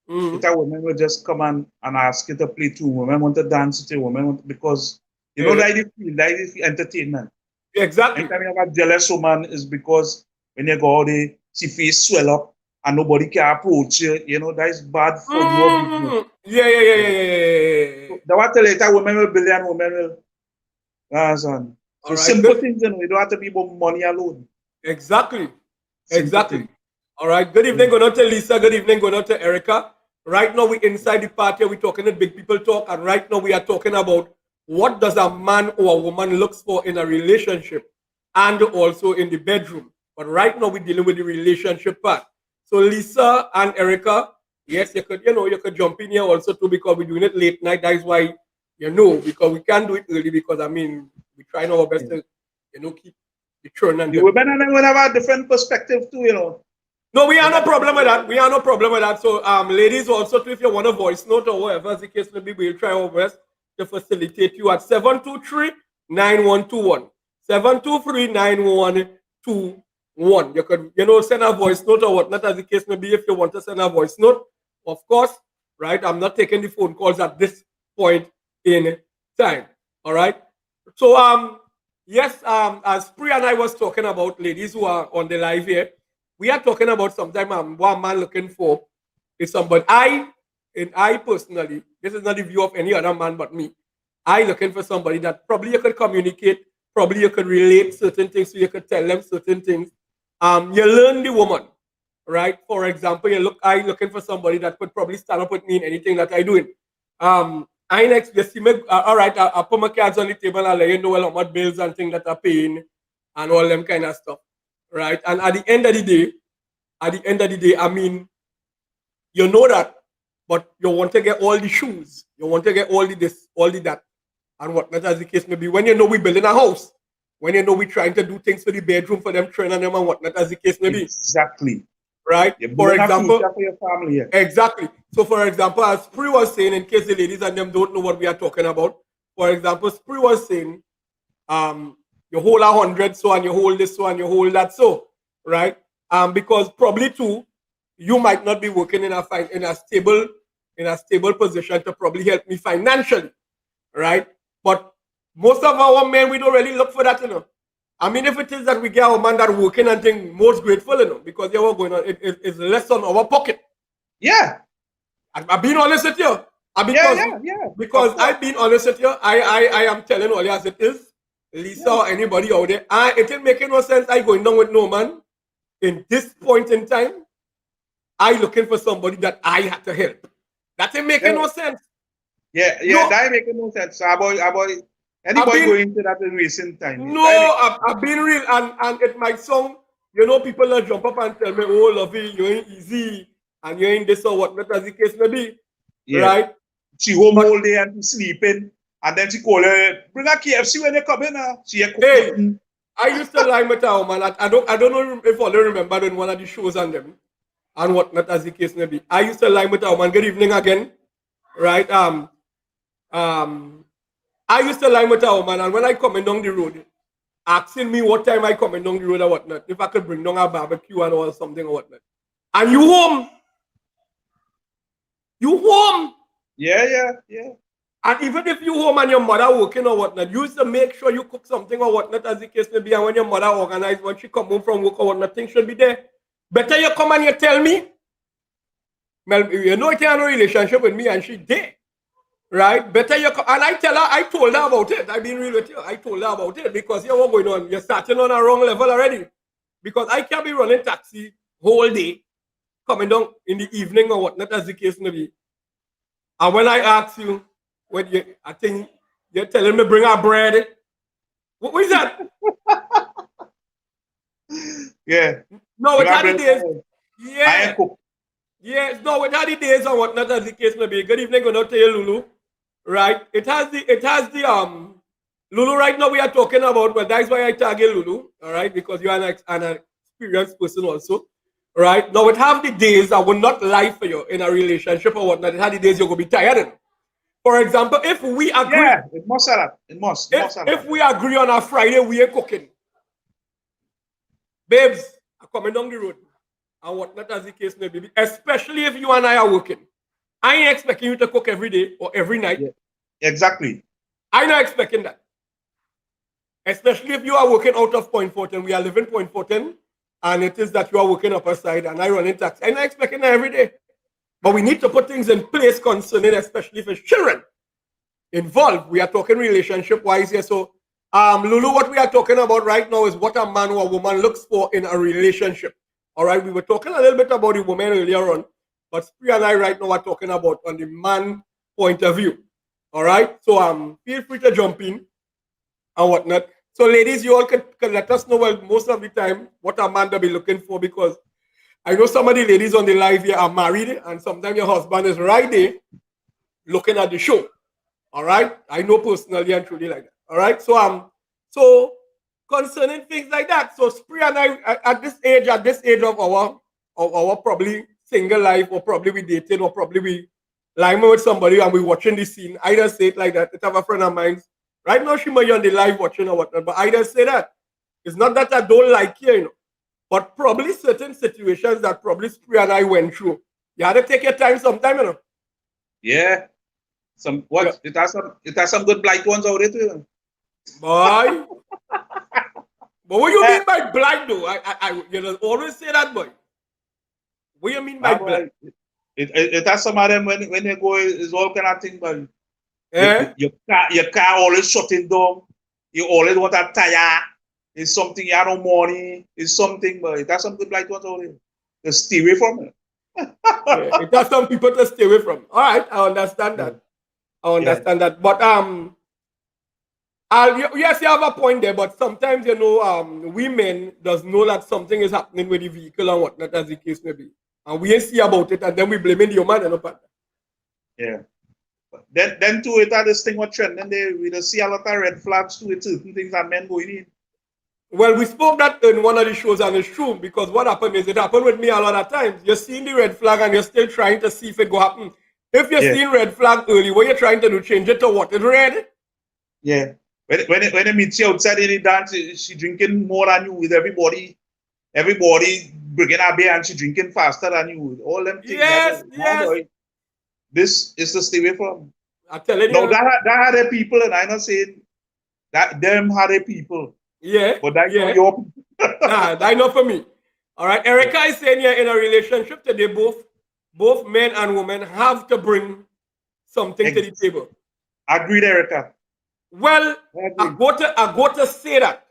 Speaker 4: mm, mm,
Speaker 5: that woman will just come and ask you to play too. Women want to dance with you, women want because you know
Speaker 4: yeah,
Speaker 5: that is the entertainment.
Speaker 4: exactly.
Speaker 5: Anytime you have a jealous woman is because when you go out there, she face swell up and nobody can approach you. You know, that is bad for your business.
Speaker 4: Mm, yeah, yeah, yeah,
Speaker 5: Yeah.
Speaker 4: yeah, yeah, yeah, yeah, yeah.
Speaker 5: So the what later women will billion women will understand.
Speaker 4: All
Speaker 5: So
Speaker 4: right,
Speaker 5: simple
Speaker 4: good.
Speaker 5: things, you know, you don't have to be about money alone.
Speaker 4: Exactly.
Speaker 5: Simple
Speaker 4: Exactly.
Speaker 5: things.
Speaker 4: All right. Good
Speaker 5: Yeah.
Speaker 4: evening, going on to Lisa. Good evening, going on to Erica. Right now, we inside the party. We're talking at Big People Talk. And right now, we are talking about what does a man or a woman looks for in a relationship and also in the bedroom. But right now, we're dealing with the relationship part. So Lisa and Erica, yes, you could jump in here also too because we're doing it late night. That is why, because we can't do it early because, I mean, we're trying our best
Speaker 5: Yeah.
Speaker 4: to, keep the churn and
Speaker 5: The
Speaker 4: them.
Speaker 5: women and them will have a different perspective too, you know.
Speaker 4: No, we
Speaker 5: They
Speaker 4: have no
Speaker 5: got
Speaker 4: problem with
Speaker 5: different
Speaker 4: that. We have no problem with that. So, ladies, also, too, if you want a voice note or whatever the case may be, we'll try our best to facilitate you at 723-9121. 723-9121. You could, send a voice note or whatnot as the case may be if you want to send a voice note. Of course, right? I'm not taking the phone calls at this point in time. All right. So, Yes, as Pri and I was talking about ladies who are on the live here, we are talking about sometimes what a man looking for is somebody. I personally, this is not the view of any other man but me. I looking for somebody that probably you could communicate, probably you could relate certain things, so you could tell them certain things. You learn the woman, right? For example, I looking for somebody that could probably stand up with me in anything that I doing. I next you see me, all right, I put my cards on the table and let you know how much bills and things that are paying and all them kind of stuff. Right. And at the end of the day, I mean, you know that, but you want to get all the shoes, you want to get all the this, all the that, and whatnot as the case may be. When you know we building a house, when you know we trying to do things for the bedroom for them, training them and whatnot as the case may be.
Speaker 5: Exactly.
Speaker 4: Right?
Speaker 5: You're
Speaker 4: For
Speaker 5: building a
Speaker 4: example,
Speaker 5: future for your family. Yeah.
Speaker 4: exactly. So, for example, as Spree was saying, in case the ladies and them don't know what we are talking about, for example, Spree was saying, you hold 100 so and you hold this so and you hold that so, right? Because probably too, you might not be working in a stable position to probably help me financially, right? But most of our men, we don't really look for that, you know. I mean, if it is that we get our man that working and think most grateful, you know, because they were going on, it's less on our pocket.
Speaker 5: Yeah.
Speaker 4: I've been honest with you. Because I've been honest with you, I am telling all you as it is. Lisa or anybody out there, it ain't making no sense. I going down with no man. In this point in time, I looking for somebody that I had to help. That ain't making no sense.
Speaker 5: Yeah,
Speaker 4: No.
Speaker 5: that ain't making no sense. Anybody going into that in recent time?
Speaker 4: No, I've been real, and it might sound, you know, people that jump up and tell me, oh, lovey, you ain't easy, and you ain't this or whatnot, as the case may be. Yeah. Right?
Speaker 5: She home all day and sleeping, and then she call her, bring a KFC when they come in.
Speaker 4: Hey, I used to lie with her, man. I don't know if all remember in one of the shows on them and whatnot, as the case may be. I used to lie with her, man. Good evening again. Right? I used to lie with her, man, and when I coming down the road, asking me what time I coming down the road or whatnot, if I could bring down a barbecue and or something or whatnot. And you home. You home.
Speaker 5: Yeah.
Speaker 4: And even if you home and your mother working or whatnot, you used to make sure you cook something or whatnot, as the case may be. And when your mother organized, when she come home from work or whatnot, things should be there. Better you come and you tell me. Well, you know, you have a relationship with me and she did. Right? Better you come. And I told her about it. I've been real with you. I told her about it because you know what's going on. You're starting on a wrong level already. Because I can't be running taxi whole day, coming down in the evening or whatnot, as the case may be. And when I ask you, I think you're telling me bring our bread. What is that?
Speaker 5: Yeah.
Speaker 4: No, it had the days.
Speaker 5: Yeah.
Speaker 4: Yes, no, it had the days or whatnot, as the case may be. Good evening, going out to you, Lulu. Right? It has the Lulu right now we are talking about, but that's why I target Lulu, all right, because you are an experienced person also. Right? Now it have the days I will not lie for you in a relationship or whatnot. It have the days you're gonna be tired. For example, if we agree,
Speaker 5: yeah, it must have that. It must.
Speaker 4: If we agree on a Friday, we ain't cooking. Babes, I'm coming down the road. And whatnot as the case may be. Especially if you and I are working. I ain't expecting you to cook every day or every night.
Speaker 5: Yeah. Exactly.
Speaker 4: I'm not expecting that. Especially if you are working out of Point Fortin. We are living Point Fortin. And it is that you are working upper side and I run in taxi. I'm not expecting that every day. But we need to put things in place concerning, especially if it's children involved. We are talking relationship-wise here. So, Lulu, what we are talking about right now is what a man or a woman looks for in a relationship. All right, we were talking a little bit about the woman earlier on, but Spree and I right now are talking about on the man point of view. All right, so feel free to jump in and whatnot. So, ladies, you all can let us know, well, most of the time what a man will be looking for, because I know some of the ladies on the live here are married, and sometimes your husband is right there looking at the show. All right, I know personally and truly like that. All right, so concerning things like that, so Spree and I at this age of our probably single life, or probably we dating, or probably we lying with somebody and we watching the scene. I just say it like that. It's have a friend of mine. Right now she might be on the live watching or whatnot, but I just say that. It's not that I don't like you, you know, but probably certain situations that probably Spree and I went through. You had to take your time sometime, you know.
Speaker 5: Yeah. It has some good blight ones out there too.
Speaker 4: Boy. But what you mean by blind though? You know, always say that, boy. What you mean by blind?
Speaker 5: It has some of them when they go, it's all kind of thing, but
Speaker 4: Eh?
Speaker 5: your car always shutting down. You always want a tire. It's something you have no money. It's something, but it has something like what all there. Just stay away from it.
Speaker 4: Yeah, it has some people to stay away from. All right, I understand that. I understand that. But yes, you have a point there. But sometimes you know, women does know that something is happening with the vehicle and whatnot, as the case may be, and we ain't see about it, and then we blaming the woman and partner.
Speaker 5: Yeah. Then too, it had this thing what trend, and we just see a lot of red flags to it, certain things that men going in.
Speaker 4: Well, we spoke that in one of the shows, and it's true because what happened is it happened with me a lot of times. You're seeing the red flag and you're still trying to see if it go happen. If you're seeing red flag early, what you're trying to do, change it to what is red.
Speaker 5: Yeah. When it meets you outside in the dance, she drinking more than you with everybody. Everybody bringing a beer and she drinking faster than you. All them things.
Speaker 4: Yes.
Speaker 5: Boy, this is to stay away from.
Speaker 4: I'm telling you.
Speaker 5: No, that had their people, and I'm not saying that them had their people.
Speaker 4: Yeah.
Speaker 5: But that's not your people.
Speaker 4: Nah, that's not for me. All right. Erica is saying here in a relationship today, both men and women have to bring something to the table.
Speaker 5: Agreed, Erica.
Speaker 4: Well, I go to say that,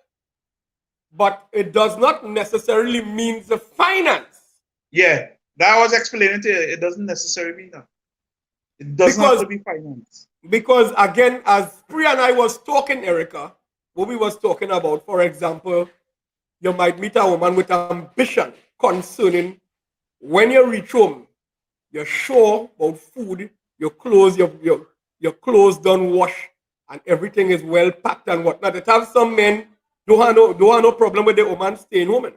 Speaker 4: but it does not necessarily mean the finance.
Speaker 5: Yeah, that was explaining to you. It doesn't necessarily mean that. It doesn't have to be finance.
Speaker 4: Because again, as Pri and I was talking, Erica, what we was talking about, for example, you might meet a woman with ambition concerning when you reach home, you're sure about food, your clothes, your clothes done wash, and everything is well packed and whatnot. It have some men don't have no problem with the woman staying home.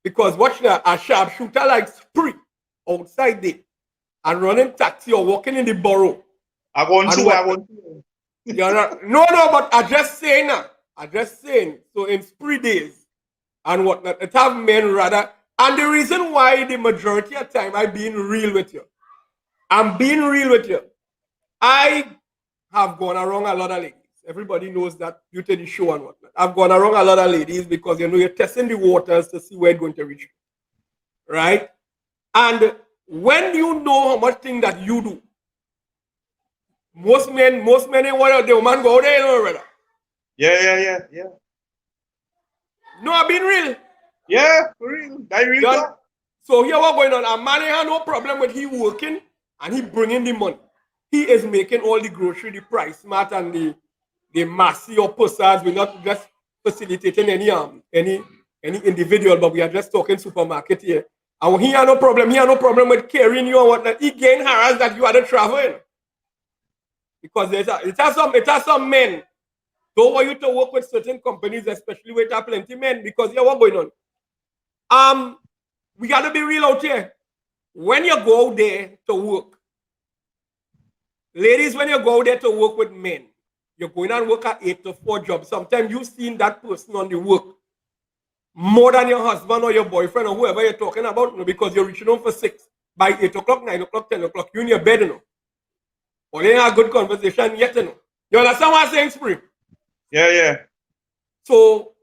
Speaker 4: Because watch now, a sharpshooter like Spree outside there and running taxi or walking in the borough.
Speaker 5: I want to.
Speaker 4: No, but I just saying now. So in Spree days and whatnot, it have men rather. And the reason why the majority of time I'm being real with you. I have gone around a lot of ladies. Everybody knows that due to the show and whatnot. I've gone around a lot of ladies because you know you're testing the waters to see where it's going to reach. Right? And when you know how much thing that you do, most men ain't want the woman go there, you know, brother.
Speaker 5: Yeah.
Speaker 4: No, I've been real.
Speaker 5: Yeah, for real. That real.
Speaker 4: So here what going on? A man ain't have no problem with he working and he bringing the money. He is making all the grocery, the price smart and the massy or pussas. We're not just facilitating any individual, but we are just talking supermarket here. And he had no problem. He had no problem with carrying you and whatnot. He gain harassed that you had to travel. Because it has some men don't want you to work with certain companies, especially with plenty men, because yeah, what's going on? We gotta be real out here. When you go there to work, ladies, when you go there to work with men, you're going and work at 8 to 4 jobs. Sometimes you've seen that person on the work more than your husband or your boyfriend or whoever you're talking about, you know, because you're reaching home for 6. By 8 o'clock, 9 o'clock, 10 o'clock, you're in your bed, you know. Or they have a good conversation yet, you know. You understand what I'm saying, Spring?
Speaker 5: Yeah.
Speaker 4: So,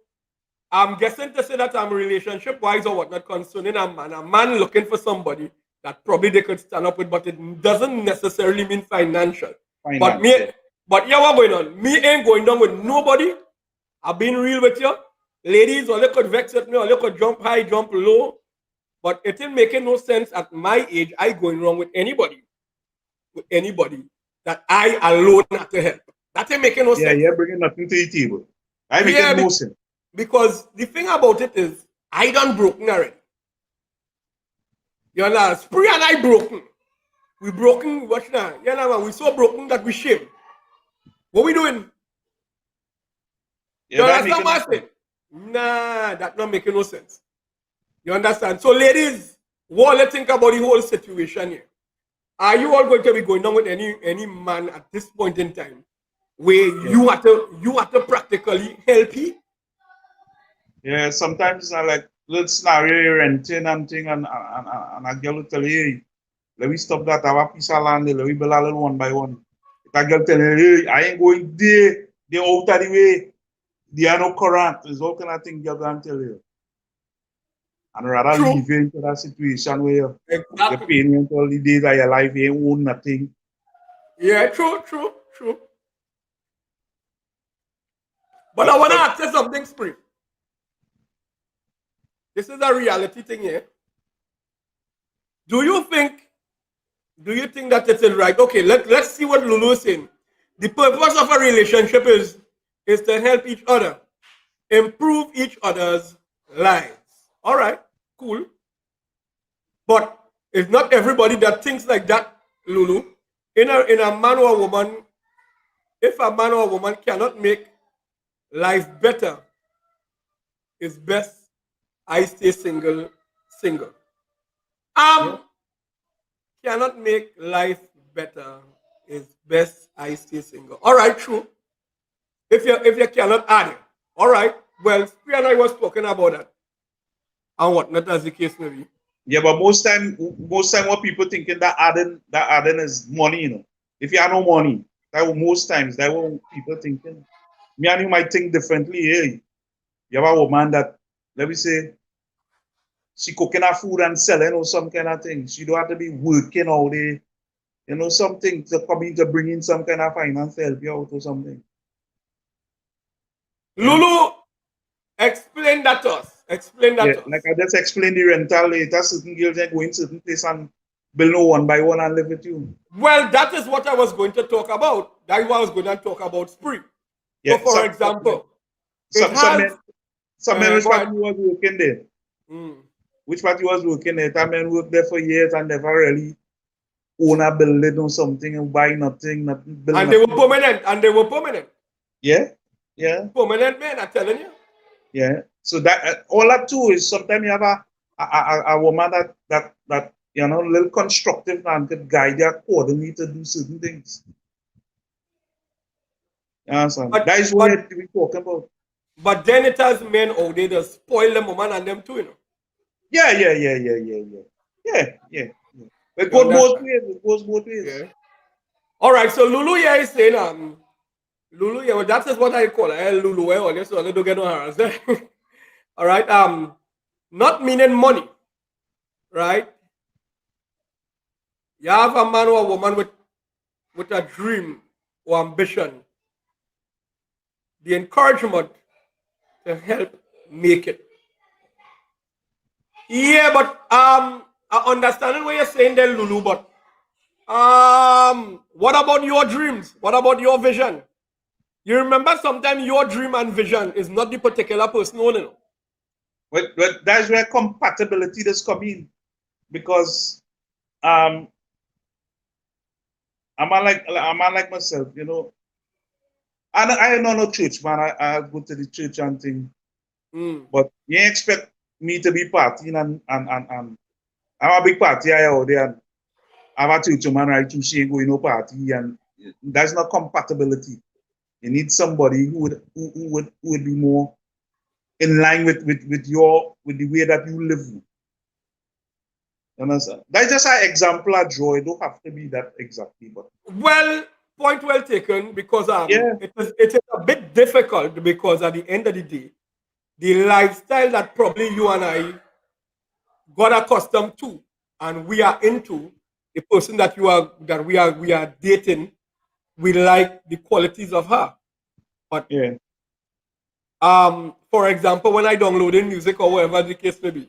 Speaker 4: I'm guessing to say that I'm relationship-wise or whatnot concerning a man looking for somebody that probably they could stand up with, but it doesn't necessarily mean financial. But yeah, what going on? Me ain't going down with nobody. I've been real with you. Ladies, or they could vex at me, or they could jump high, jump low. But it ain't making no sense at my age, I going wrong with anybody that I alone have to help. That ain't making no sense.
Speaker 5: Yeah, you're bringing nothing to the table. I make it no sense.
Speaker 4: Because the thing about it is, I done broken already. You know, Spree and I broken. We broken, watch now. You know, we so broken that we shame. What we doing?
Speaker 5: Yeah,
Speaker 4: you understand what I said? Nah, that not making no sense. You understand? So, ladies, what you think about the whole situation here? Are you all going to be going on with any man at this point in time where you have to practically help him?
Speaker 5: Yeah, sometimes I like little scenario renting and thing, and a girl will tell you, hey, let me stop that. I have a piece of land, let me build a little one by one. That girl tell you, hey, I ain't going there. They're out of the way. They are no current. There's all kind of things you're going to tell you. And rather
Speaker 4: True.
Speaker 5: leave you into that situation where you're
Speaker 4: Exactly.
Speaker 5: paying until all the days of your life, you ain't own nothing.
Speaker 4: Yeah, true. But I want to ask you something, Spree. This is a reality thing here. Do you think that it's right? Okay, let's see what Lulu is saying. The purpose of a relationship is to help each other, improve each other's lives. All right, cool. But it's not everybody that thinks like that, Lulu. In a man or a woman, if a man or a woman cannot make life better, it's best I stay single.
Speaker 5: Yeah.
Speaker 4: Cannot make life better, it's best I stay single. All right, true. If you cannot add it, all right. Well, Spree and I was talking about that, and whatnot as the case may be.
Speaker 5: Yeah, but most time what people thinking that adding is money, you know. If you have no money, most times that what people thinking. Me and you might think differently. Hey, you have a woman that, let me say, she cooking her food and selling or some kind of thing. She don't have to be working all day, you know, something to come in to bring in some kind of finance to help you out or something. Yeah.
Speaker 4: Lulu, explain that to us. Explain that
Speaker 5: Yeah,
Speaker 4: to us.
Speaker 5: like I just explained the rental later, certain girls that go in certain place and build no one by one and live with you.
Speaker 4: Well, that is what I was going to talk about. That is what I was going to talk about, Spree.
Speaker 5: Yeah,
Speaker 4: So, for example,
Speaker 5: some men which
Speaker 4: go
Speaker 5: party
Speaker 4: ahead.
Speaker 5: was working there.
Speaker 4: Mm.
Speaker 5: Which party was working there? That man worked there for years and never really own a building or something and buy nothing, build
Speaker 4: And they were
Speaker 5: nothing.
Speaker 4: permanent.
Speaker 5: Yeah, yeah,
Speaker 4: Permanent men, I'm telling you.
Speaker 5: yeah. So that all that too is sometimes you have a woman that you know, a little constructive and could guide you accordingly to do certain things. You understand?
Speaker 4: But
Speaker 5: That is
Speaker 4: but
Speaker 5: what we talking about.
Speaker 4: but then it has men out there that spoil them woman and them too, you know.
Speaker 5: Yeah. It
Speaker 4: You
Speaker 5: goes both
Speaker 4: understand?
Speaker 5: ways. It goes both ways.
Speaker 4: Yeah. All right, so Lulu here is saying Lulu, yeah, well, that is what I call her. Lulu, all this, so I don't get no harass. All right, not meaning money, right? You have a man or a woman with a dream or ambition, the encouragement to help make it. Yeah, but I understand what you're saying there, Lulu, but what about your dreams? What about your vision? You remember sometimes your dream and vision is not the particular person owning it.
Speaker 5: But that's where compatibility does come in. Because I'm a man like myself, you know. I know no church, man. I go to the church and thing. But you ain't expect me to be partying and I'm a big party out there and I have a church man right to she ain't going no party and that's not compatibility. You need somebody who would be more in line with the way that you live. You understand? That's just an example I draw. It don't have to be that exactly, but
Speaker 4: Well, point well taken, because
Speaker 5: yeah,
Speaker 4: it is a bit difficult, because at the end of the day, the lifestyle that probably you and I got accustomed to and we are into, the person that we are dating, we like the qualities of her. But
Speaker 5: yeah,
Speaker 4: for example, when I downloading music or whatever the case may be,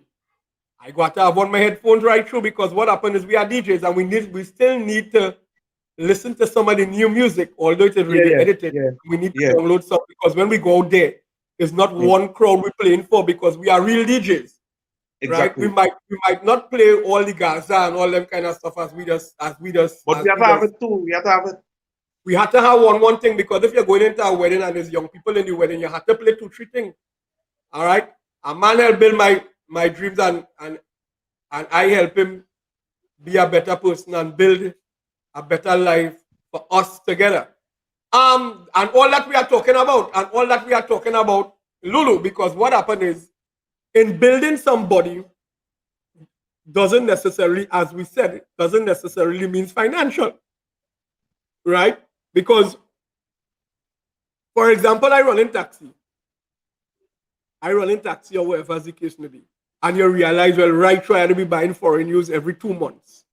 Speaker 4: I got to have on my headphones right through, because what happened is we are DJs and we still need to listen to some of the new music, although it is
Speaker 5: yeah,
Speaker 4: really
Speaker 5: yeah,
Speaker 4: edited.
Speaker 5: yeah,
Speaker 4: We need to
Speaker 5: yeah,
Speaker 4: download some, because when we go out there, it's not
Speaker 5: yeah,
Speaker 4: one crowd we're playing for, because we are real DJs, right? We
Speaker 5: exactly.
Speaker 4: might not play all the Gaza and all them kind of stuff as
Speaker 5: But we have to have it too. We have to have it.
Speaker 4: we had to have one thing, because if you're going into a wedding and there's young people in the wedding, you have to play 2-3 things. All right. A man help build my dreams, and I help him be a better person and build a better life for us together. And all that we are talking about, Lulu, because what happened is, in building somebody doesn't necessarily, as we said, doesn't necessarily mean financial, right? Because For example, I run in taxi or whatever the case may be. And you realize, well, right, trying to be buying foreign use every 2 months.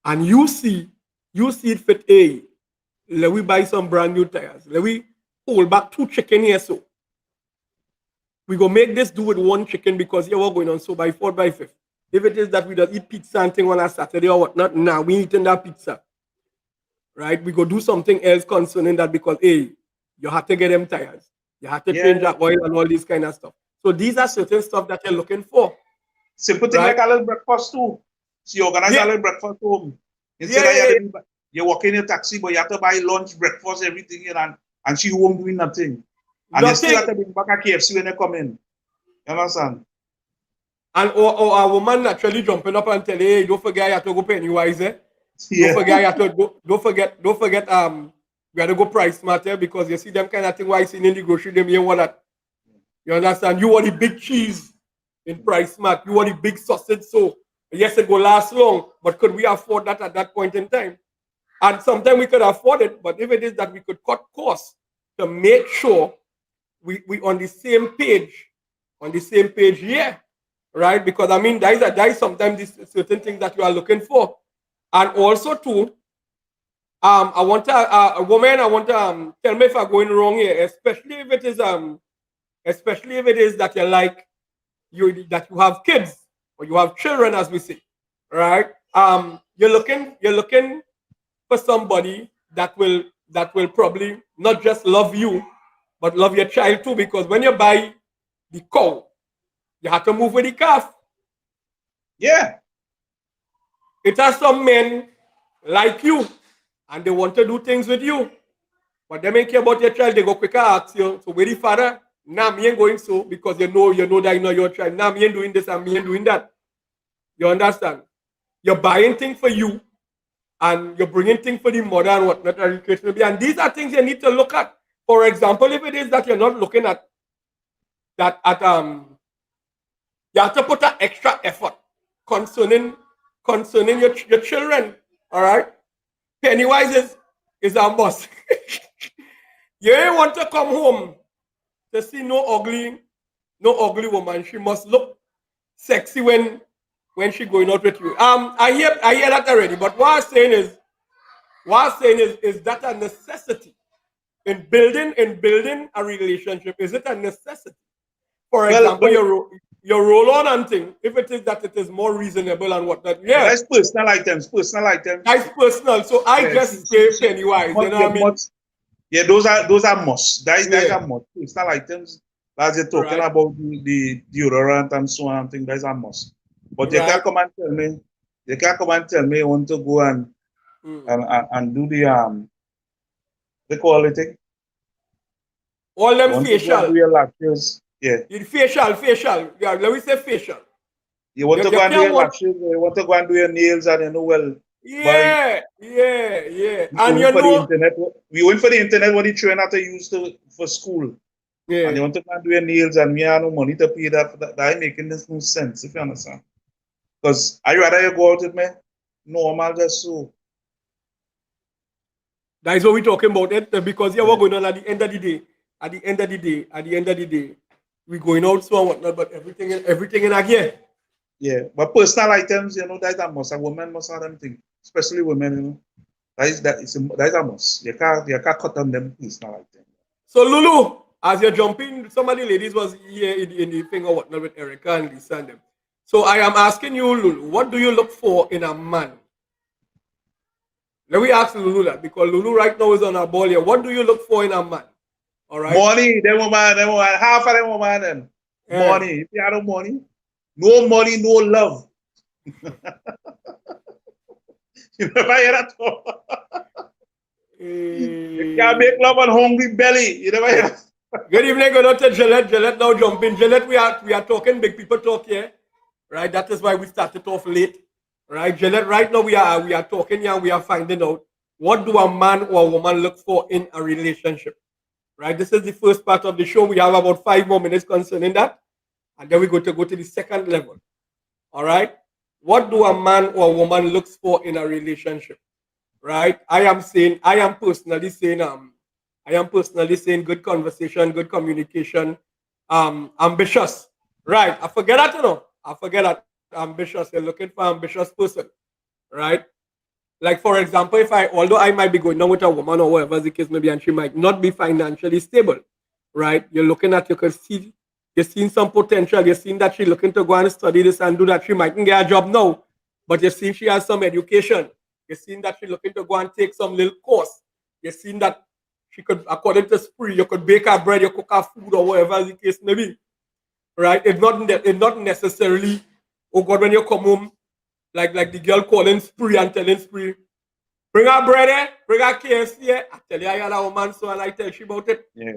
Speaker 4: And you see it fit, hey, let we buy some brand new tires. Let we hold back 2 chicken here so. We go make this do with 1 chicken because here we're going on so by 4th, by 5th. If it is that we don't eat pizza and thing on a Saturday or whatnot, now we eating that pizza. Right? We go do something else concerning that because, hey, you have to get them tires. You have to change that oil and all this kind of stuff. So these are certain stuff that you're looking for.
Speaker 5: Simple thing like a little breakfast too. So you organize a little breakfast home. Instead of you walk in your taxi, but you have to buy lunch, breakfast, everything, and she home doing nothing. And you still have to bring back a KFC when they come in. You understand?
Speaker 4: And or a woman naturally jumping up and telling, hey, don't forget you have to go Pennywise, eh?
Speaker 5: Yeah.
Speaker 4: Don't forget you have to don't forget we have to go Price Smart, eh? Because you see them kind of thing why you see in the grocery them you want that. You understand? You want the big cheese in Price Smart, you want the big sausage, so yes, it will last long, but could we afford that at that point in time? And sometimes we could afford it, but if it is that we could cut costs to make sure we on the same page, yeah, right? Because I mean, there is sometimes these certain things that you are looking for, and also too, I want to a woman. I want to tell me if I'm going wrong here, especially if it is that you like that you have kids or you have children, as we say, right? You're looking for somebody that will probably not just love you, but love your child too. Because when you buy the cow, you have to move with the calf.
Speaker 5: Yeah.
Speaker 4: It has some men like you, and they want to do things with you, but they don't care about your child. They go quicker ask you, so where the father? Nah, me ain't going so because you know that you know your child. Nah, me ain't doing this and me ain't doing that. You understand? You're buying things for you, and you're bringing things for the mother and whatnot. And these are things you need to look at. For example, if it is that you're not looking at that you have to put an extra effort concerning your children. All right, Pennywise is a must. You ain't want to come home to see no ugly woman. She must look sexy when she going out with you. I hear that already. But what I'm saying is that a necessity in building a relationship? Is it a necessity? For example, your roll on and thing. If it is that it is more reasonable and whatnot, yeah.
Speaker 5: That's personal items.
Speaker 4: That's personal. So I just say Pennywise. You know what I mean?
Speaker 5: Yeah, those are must. That is a must. Personal items. As you're talking about the deodorant and so on, I think that's a must. But you can't come and tell me you want to go and do the they call it thing.
Speaker 4: All them facial.
Speaker 5: Do your lashes. Yeah.
Speaker 4: Facial. Yeah, let me say facial.
Speaker 5: You want to go and do your lashes, you want to go and do your nails, and you know, well.
Speaker 4: Yeah. And you know,
Speaker 5: we went for the internet what the trainer to use for school.
Speaker 4: Yeah.
Speaker 5: And you want to go and do your nails, and we have no money to pay that. That ain't making this no sense, if you understand. Because I rather you go out with me normal just so.
Speaker 4: That is what we're talking about it because we're going on at the end of the day. We're going out so and whatnot, but everything in a gear.
Speaker 5: Yeah, but personal items, you know, that's a must. A woman must have them things, especially women, you know. That is a must. You can't cut on them personal items.
Speaker 4: So Lulu, as you're jumping, some of the ladies was here in the thing or whatnot with Erica and Lisa and them. So I am asking you, Lulu, what do you look for in a man? Let me ask Lulu that because Lulu right now is on our ball here. What do you look for in a man? All right.
Speaker 5: Money, them woman, half of them woman, them. Yeah. Money. If you have no money, no love. You never hear that talk. You can't make love on hungry belly. You never hear that.
Speaker 4: Good evening, good to Gillette. Gillette now jumping. Gillette, we are talking big people talk here. Right? That is why we started off late. Right, Gillette, right now we are talking here and we are finding out what do a man or a woman look for in a relationship. Right, this is the first part of the show. We have about 5 more minutes concerning that, and then we're going to go to the second level. All right, what do a man or a woman looks for in a relationship? Right, I am personally saying I am personally saying good conversation, good communication, ambitious. Right. I forget that, I forget that ambitious. You're looking for ambitious person. Right. Like for example, although I might be going on with a woman or whatever the case may be, and she might not be financially stable, right? You're looking at, you're seeing some potential. You're seeing that she's looking to go and study this and do that. She mightn't get a job now, but you're seeing she has some education. You're seeing that she's looking to go and take some little course. You're seeing that she could, according to Spree, you could bake her bread, you cook her food, or whatever the case may be, right? It's not necessarily, oh God, when you come home, like the girl calling Spree and telling Spree, bring her bread here, bring her KFC here. I tell you, I got a woman, so and I tell she about it.
Speaker 5: Yeah.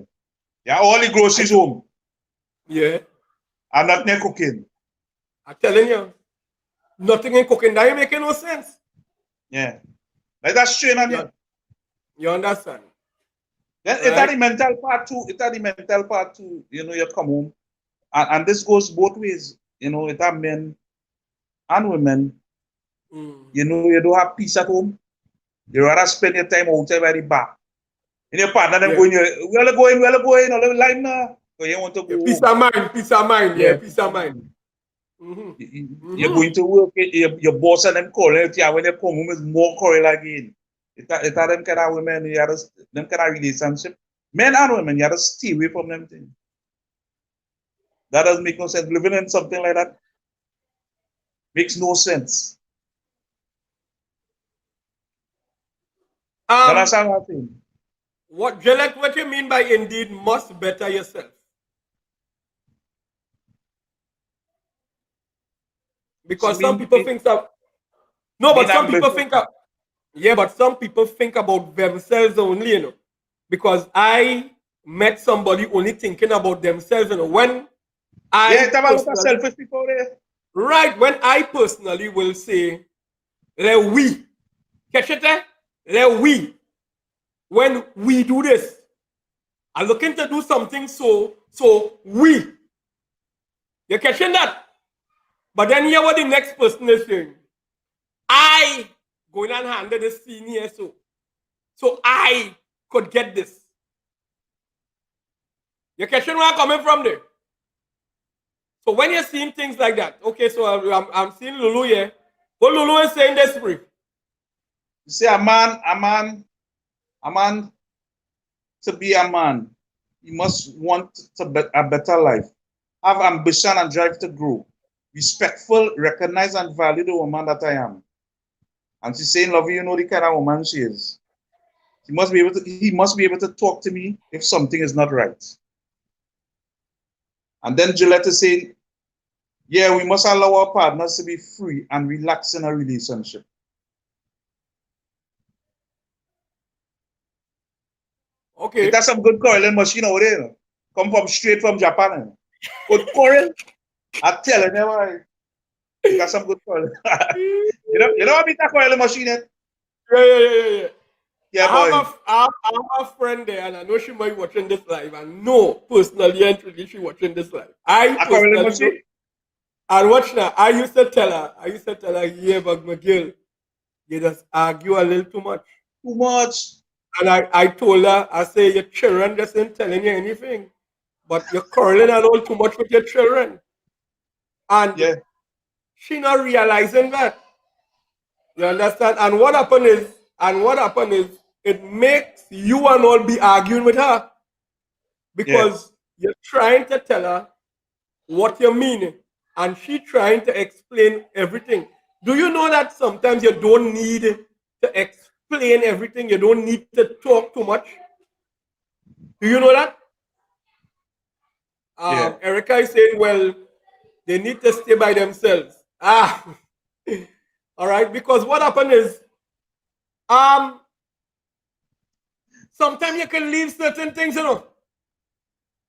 Speaker 5: Yeah, all the groceries home.
Speaker 4: Yeah.
Speaker 5: And nothing cooking.
Speaker 4: I'm telling you, nothing in cooking. That ain't making no sense.
Speaker 5: Yeah. Like that's strain on you.
Speaker 4: You understand?
Speaker 5: Then it's the mental part too. It's the mental part too. You come home. And this goes both ways. It's a men and women. You don't have peace at home. You rather spend your time outside by the bar. And your partner them going, where are going, line now. So you want to go
Speaker 4: peace of mind, peace of mind, peace of mind.
Speaker 5: You're going to work, your boss and them calling you when they come home is more quarrel again. It's them kind of women, them kind of relationship. Men and women, you have to stay away from them things. That doesn't make no sense. Living in something like that makes no sense. You understand what I'm saying?
Speaker 4: What you mean by indeed must better yourself? Because some people think that but some people think but some people think about themselves only, because I met somebody only thinking about themselves, when I
Speaker 5: selfish people there.
Speaker 4: Right, when I personally will say, we catch it there? When we do this, I'm looking to do something, so we. You're catching that? But then hear what the next person is saying. I going and handle this scene here, so I could get this. You're catching where I'm coming from there? So when you're seeing things like that, okay, so I'm seeing Lulu here. What Lulu is saying this brief.
Speaker 5: You see, a man to be a man, he must want a better life, have ambition and drive to grow, respectful, recognize and value the woman that I am. And she's saying, Lovey, the kind of woman she is. He must be able to talk to me if something is not right. And then Gillette is saying, yeah, we must allow our partners to be free and relax in a relationship.
Speaker 4: Okay.
Speaker 5: That's some good coiling machine over there. Come straight from Japan. Good coil. I tell you, never. That's some good coiling. you know what I mean? That coiling machine?
Speaker 4: Yeah.
Speaker 5: Yeah,
Speaker 4: I have a friend there, and I know she might be watching this live. And no, personally and truly, she watching this live. I personally know. And watch now. I used to tell her, yeah, but my girl, you just argue a little too much.
Speaker 5: Too much.
Speaker 4: And I told her, I say, your children just ain't telling you anything, but you're quarreling a little too much with your children. And she not realizing that. You understand? And what happened is, it makes you and all be arguing with her. Because you're trying to tell her what you mean. And she trying to explain everything. Do you know that sometimes you don't need to explain everything? You don't need to talk too much. Do you know that? Erica is saying, well, they need to stay by themselves. All right, because what happened is, sometimes you can leave certain things,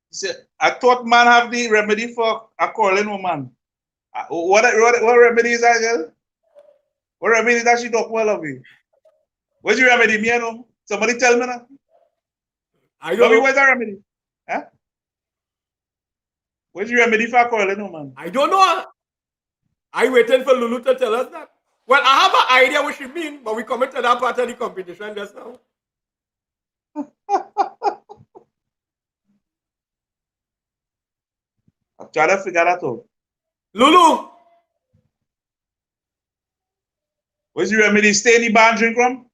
Speaker 5: See, I thought man have the remedy for a quarreling woman. What remedy is that, girl? What remedy that she talk well of you? What's your remedy, me, Somebody tell me now.
Speaker 4: I don't know.
Speaker 5: What's the remedy? Huh? What's your remedy for a quarreling woman?
Speaker 4: I don't know. I waiting for Lulu to tell us that. Well, I have an idea what she mean, but we coming to that part of the competition just now.
Speaker 5: I'm trying to figure that out.
Speaker 4: Lulu,
Speaker 5: What's the remedy? Stay in the bar and drink rum?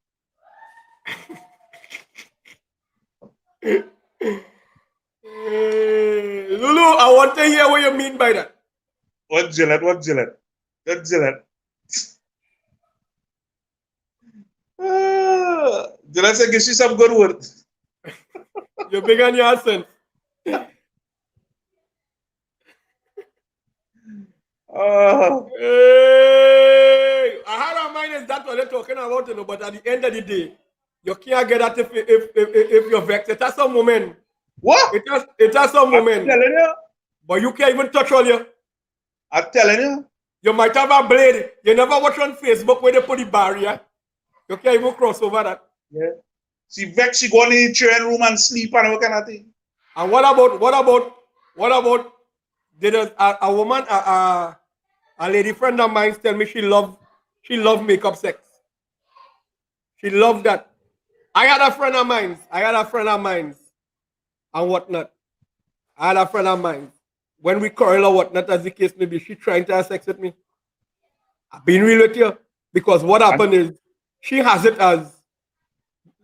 Speaker 4: Lulu, I want to hear what you mean by that.
Speaker 5: What Gillette? What Gillette? What Gillette? Gillette said, give you some good words.
Speaker 4: You're big on your accent. Hey, I had a mind is that what they're talking about, you know, but at the end of the day, you can't get that if you're vexed. It has some women.
Speaker 5: What?
Speaker 4: It has some
Speaker 5: I'm
Speaker 4: women.
Speaker 5: telling you.
Speaker 4: But you can't even touch all you.
Speaker 5: I'm telling you.
Speaker 4: You might have a blade. You never watch on Facebook where they put the barrier. You can't even cross over that.
Speaker 5: Yeah. She vex, she go in the train room and sleep and all kind of thing.
Speaker 4: And what about did a woman, a lady friend of mine tell me she loved makeup sex. She loved that. I had a friend of mine and whatnot. I had a friend of mine. When we quarrel or whatnot, as the case may be, she trying to have sex with me. I've been real with you. Because what happened is she has it as,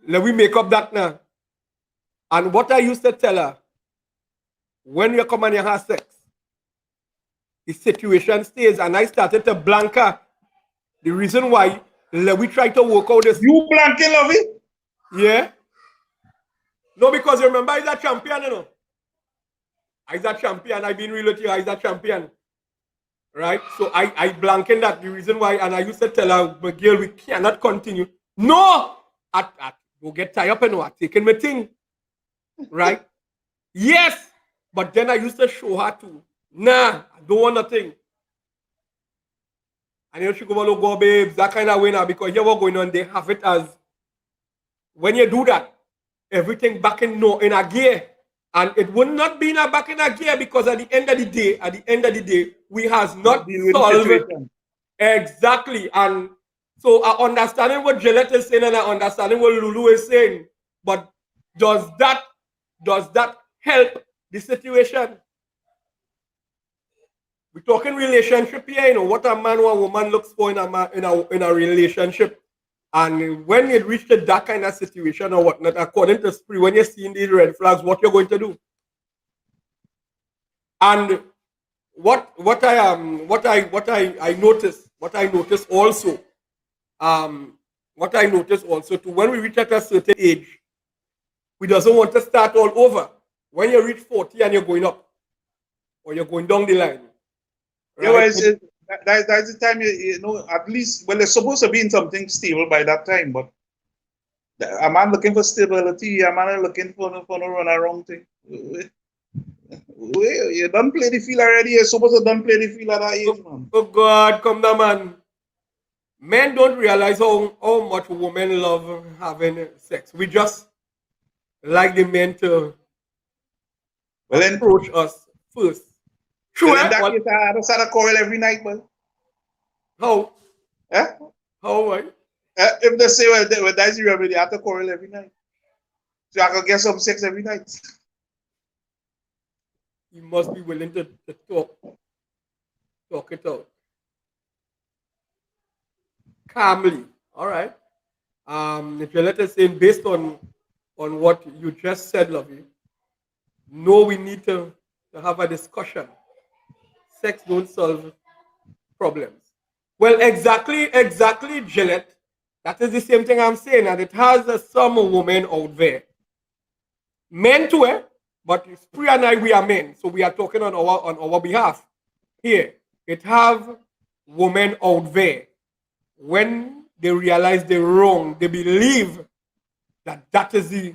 Speaker 4: let me make up that now. And what I used to tell her, when you come and you have sex, the situation stays. And I started to blank her. The reason why, let we try to work out this.
Speaker 5: You blanking, Lovey?
Speaker 4: Yeah. No, because you remember he's a champion, you know. He's a champion. I've been real with you. He's a champion. Right? So I blanking that. The reason why, and I used to tell her, but girl, we cannot continue. No! Go get tied up and what? Taking my thing. Right? Yes! But then I used to show her too. Nah, I don't want nothing. And then she go, look, go, babes, that kind of way now, because here what's going on, they have it as, when you do that, everything back in a gear. And it would not be back in a gear because at the end of the day, we has not solved it. Exactly. And so I understanding what Gillette is saying and I understanding what Lulu is saying. But does that help the situation? We're talking relationship here, you know, what a man or a woman looks for in a relationship. And when it reaches that kind of situation or whatnot, according to Spree, when you're seeing these red flags, what you're going to do? And what I noticed also too, when we reach at a certain age, we doesn't want to start all over. When you reach 40 and you're going up, or you're going down the line.
Speaker 5: Right? Yeah, that's the time you know, at least, well, they're supposed to be in something stable by that time, but a man looking for stability, a man looking for no run around thing. You done play the field already, you're supposed to done play the field at that age, man.
Speaker 4: Oh God, come down, man. Men don't realize how much women love having sex. We just like the men to approach us first.
Speaker 5: True, in that case, I don't start a quarrel every night, man.
Speaker 4: How?
Speaker 5: Eh?
Speaker 4: How, right?
Speaker 5: If they say, well, that's the remedy, I have to quarrel every night. So I can get some sex every night.
Speaker 4: You must be willing to talk it out. Calmly. All right. If you're let's say based on what you just said, Lovey, no, we need to have a discussion. Sex don't solve problems. Well, exactly, Gillette. That is the same thing I'm saying, and it has some women out there. Men too, but Spree and I, we are men, so we are talking on our behalf. Here, it have women out there. When they realize they're wrong, they believe that is the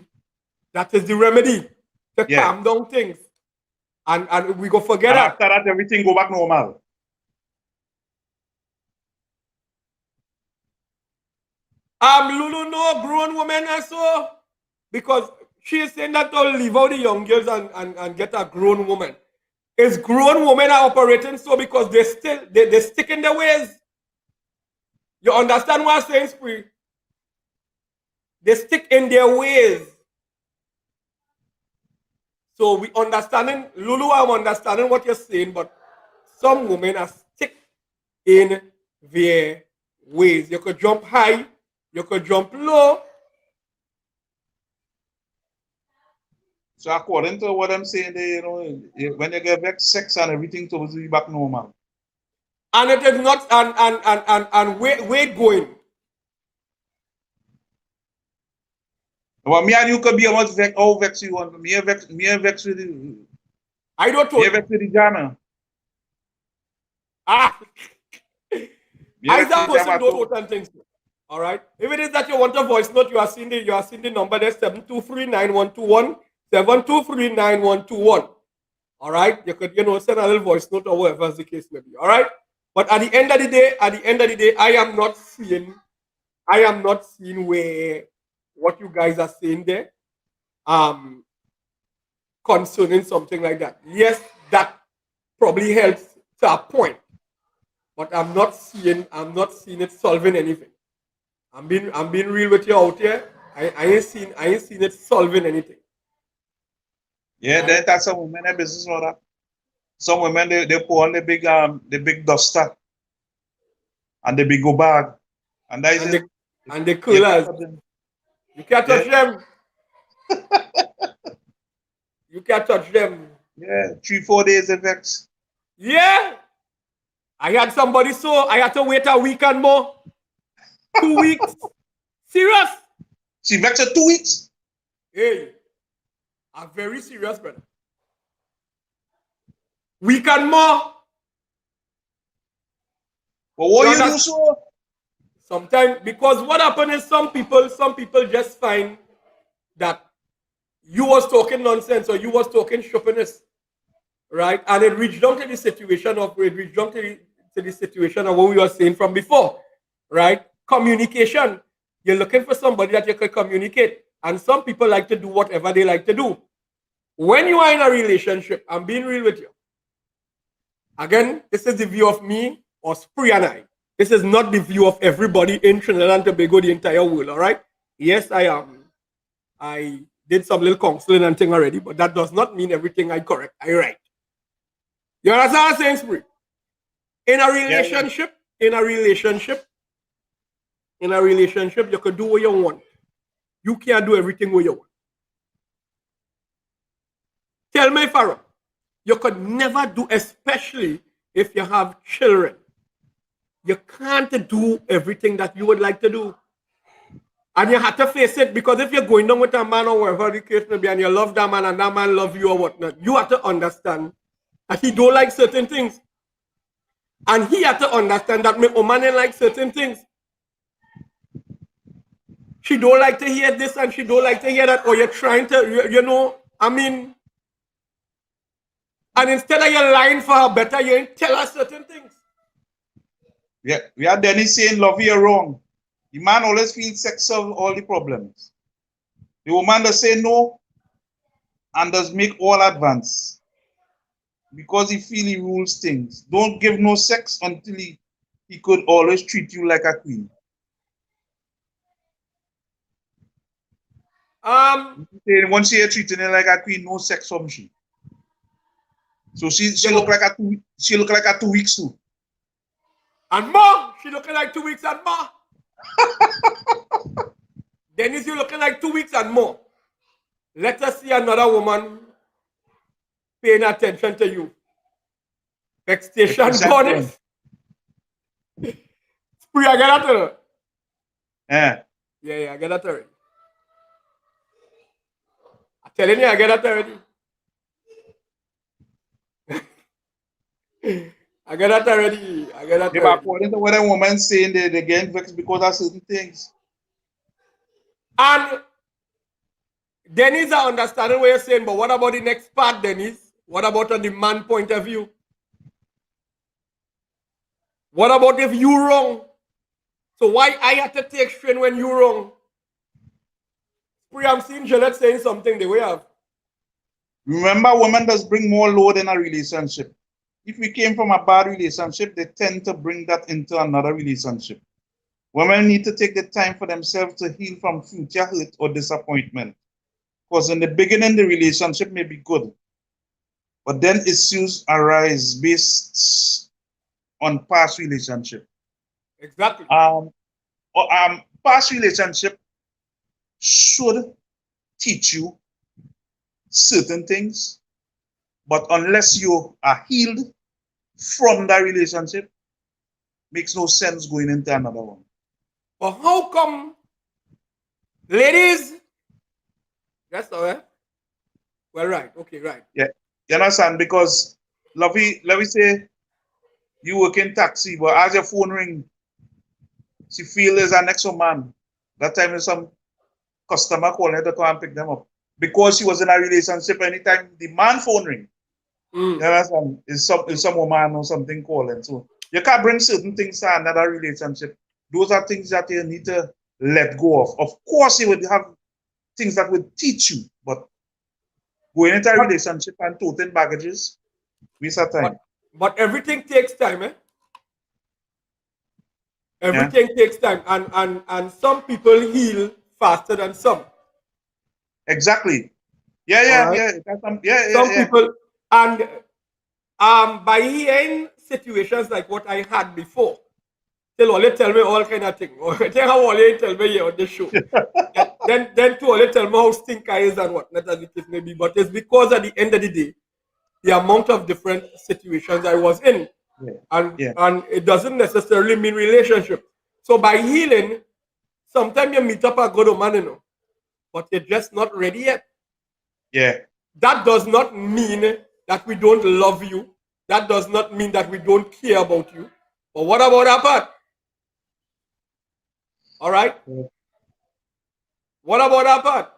Speaker 4: remedy to calm down things. And we go forget
Speaker 5: and
Speaker 4: that.
Speaker 5: After that, everything go back normal.
Speaker 4: Lulu, no grown women and so, because she is saying that to leave out the young girls and get a grown woman. Is grown women are operating so because they stick in their ways. You understand what I'm saying, Spree? They stick in their ways. So we understanding, Lulu, I'm understanding what you're saying, but some women are stick in their ways. You could jump high, you could jump low.
Speaker 5: So according to what I'm saying, they, when you get vexed, sex and everything supposed to be back normal.
Speaker 4: And it is not and weight going.
Speaker 5: Well, me and you could be about vex, how vex you want. Me vex with the,
Speaker 4: I don't
Speaker 5: me
Speaker 4: know.
Speaker 5: vex with the jammer.
Speaker 4: Ah,
Speaker 5: Me
Speaker 4: I
Speaker 5: vex
Speaker 4: that
Speaker 5: with the
Speaker 4: person
Speaker 5: jammer
Speaker 4: don't
Speaker 5: too.
Speaker 4: know things. All right. If it is that you want a voice note, you are seeing the number there 7239121 7239121. All right. You could send a little voice note or whatever the case may be. All right. But at the end of the day, I am not seeing where what you guys are saying there concerning something like that. Yes, that probably helps to a point, but I'm not seeing it solving anything. I'm being real with you out here. I ain't seen it solving anything.
Speaker 5: Yeah,
Speaker 4: Right?
Speaker 5: then that's some women in business or that. Some women they put on the big duster and the big go bag. And that is
Speaker 4: And
Speaker 5: it.
Speaker 4: the
Speaker 5: You can't
Speaker 4: coolers,
Speaker 5: touch them.
Speaker 4: you can't
Speaker 5: Yeah,
Speaker 4: touch them. You can't touch them.
Speaker 5: yeah. 3-4 days they vex.
Speaker 4: Yeah. I had somebody so I had to wait a week and more. 2 weeks. Serious?
Speaker 5: She vexed for 2 weeks.
Speaker 4: Hey, I'm very serious, brother. Week and more.
Speaker 5: But what you do
Speaker 4: understand?
Speaker 5: so?
Speaker 4: Sometimes because what happened is some people just find that you was talking nonsense or you was talking shoppiness, right? And it reached down to the situation of what we were saying from before, right? Communication. You're looking for somebody that you can communicate. And some people like to do whatever they like to do. When you are in a relationship, I'm being real with you. Again, this is the view of me or Spree and I. This is not the view of everybody in Trinidad and Tobago, the entire world, all right? Yes, I am. I did some little counseling and thing already, but that does not mean everything I correct, I right. You understand what I'm saying, Spree? In a relationship, you can do what you want. You can't do everything what you want. Tell me, Farah, you could never do, especially if you have children. You can't do everything that you would like to do. And you have to face it, because if you're going down with a man or whatever the case may be, and you love that man and that man love you or whatnot, you have to understand that he don't like certain things. And he had to understand that my woman didn't like certain things. She don't like to hear this and she don't like to hear that, or you're trying to, and instead of you lying for her better, you ain't tell her certain things.
Speaker 5: Yeah, we are Dennis saying lovey or wrong. The man always feels sex solve all the problems. The woman does say no and does make all advance. Because he feel he rules things. Don't give no sex until he could always treat you like a queen. Once she treating her like a queen, no sex from she. So she look like a 2 weeks too.
Speaker 4: And more, she looking like 2 weeks and more. Dennis, you looking like 2 weeks and more. Let us see another woman paying attention to you. Station bonus. Spree, I get that to her.
Speaker 5: Yeah.
Speaker 4: Yeah, I get that already. I'm telling you, I get that already. I get that already.
Speaker 5: Yeah, but according to what a woman's saying, they get vexed because of certain things.
Speaker 4: And Dennis, I understand what you're saying, but what about the next part, Dennis? What about on the man point of view? What about if you wrong? So why I have to take strain when you wrong? Spree, I'm seeing Jeanette saying something the way I've.
Speaker 5: Remember, women does bring more load in a relationship. If we came from a bad relationship, they tend to bring that into another relationship. Women need to take the time for themselves to heal from future hurt or disappointment. Because in the beginning, the relationship may be good, but then issues arise based on past relationship.
Speaker 4: Exactly.
Speaker 5: Past relationship should teach you certain things, but unless you are healed from that relationship, makes no sense going into another one.
Speaker 4: But how come, ladies? That's all right. Well, right. Okay, right.
Speaker 5: Yeah, you understand? Because Lovey say you work in taxi, but as your phone ring, she feel there's an extra man. That time is some customer calling her to come and pick them up. Because she was in a relationship, anytime the man phone ring, you understand, is some woman or something calling. So you can't bring certain things to another relationship. Those are things that you need to let go of. Of course, you would have things that would teach you, but going into a relationship and toting baggages, waste of time.
Speaker 4: But everything takes time, eh? Everything takes time, and some people heal faster than some.
Speaker 5: Exactly. Yeah.
Speaker 4: Some people, and by hearing situations like what I had before, they'll only tell me all kind of things. Tell how only tell me here on the show. then to only tell me how stink I is and what not as it may be. But it's because at the end of the day, the amount of different situations I was in. And it doesn't necessarily mean relationship. So by healing, sometimes you meet up a good man, you know, but you're just not ready yet.
Speaker 5: Yeah.
Speaker 4: That does not mean that we don't love you. That does not mean that we don't care about you. But what about that part? All right? What about that part?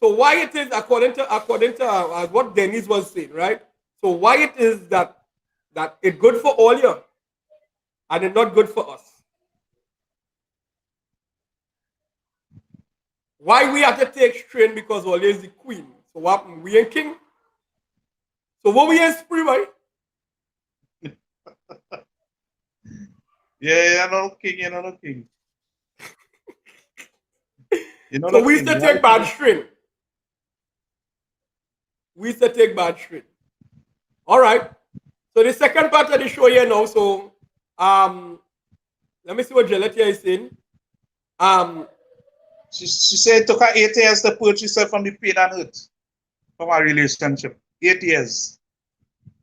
Speaker 4: So why it is according to what Denise was saying, right? So why it is that it's good for all you and it's not good for us? Why we have to take strain because Ole is the queen? So what we ain't king? So what we ain't spree, right?
Speaker 5: Yeah, you're not king, you're not a king.
Speaker 4: So we used to take bad strain. We used to take bad strain. All right. So the second part of the show here now. So let me see what Gillette is saying.
Speaker 5: She said it took her 8 years to purchase her from the pain and hurt from our relationship. 8 years.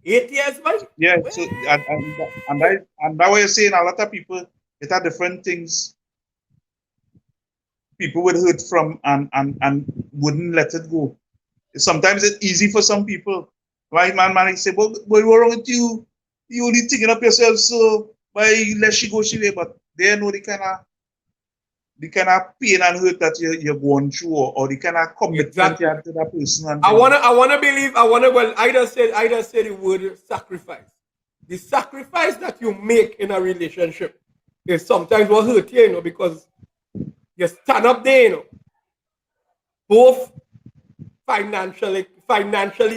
Speaker 4: 8 years, man?
Speaker 5: Yeah. So and that way you're saying a lot of people, it are different things people would hurt from and wouldn't let it go. Sometimes it's easy for some people. Right, man, he say, but what's wrong with you? You only thinking up yourself, so why let she go she way? But they know the kind of pain and hurt that you're going through, or the kind of commitment you have to that person. And
Speaker 4: I wanna believe. Well, I just said the word sacrifice. The sacrifice that you make in a relationship is sometimes what hurt you, you know, because you stand up there, you know, both financially,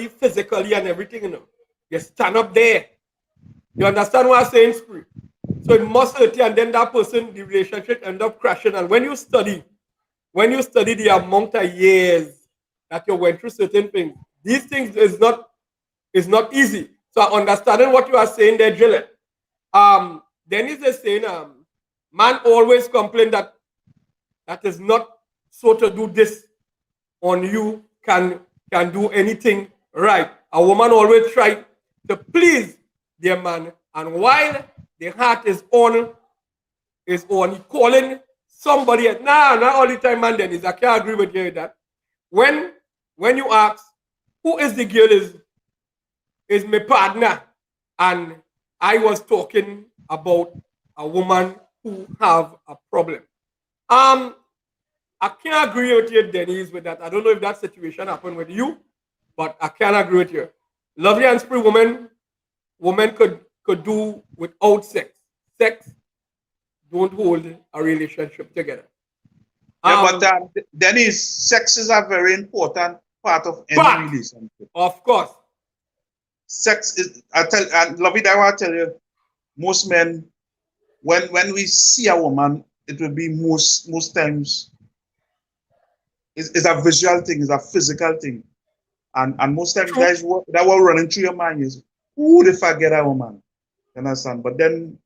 Speaker 4: physically, and everything, you know. You stand up there. You understand what I'm saying, Spree? So it must hurt you, and then that person, the relationship end up crashing. And when you study the amount of years that you went through certain things, these things is not easy. So understanding what you are saying there, Gillette. Dennis is saying, man always complain that is not so to do this on you can do anything right. A woman always try to please their man, and while the heart is on calling somebody else. Nah, not all the time, man. Dennis, I can't agree with you with that. When you ask who is the girl is my partner, and I was talking about a woman who have a problem. I can't agree with you, Denise, with that. I don't know if that situation happened with you, but I can't agree with you. Lovely and spree woman could do without sex. Sex don't hold a relationship together.
Speaker 5: Yeah, but Denise, sex is a very important part of any relationship.
Speaker 4: Of course.
Speaker 5: Sex is, Lovey, I want to tell you, most men, when we see a woman, it will be most times is a visual thing, is a physical thing. And most times,
Speaker 4: True.
Speaker 5: guys, that were running through your mind is, who the fuck get that woman? You understand? But then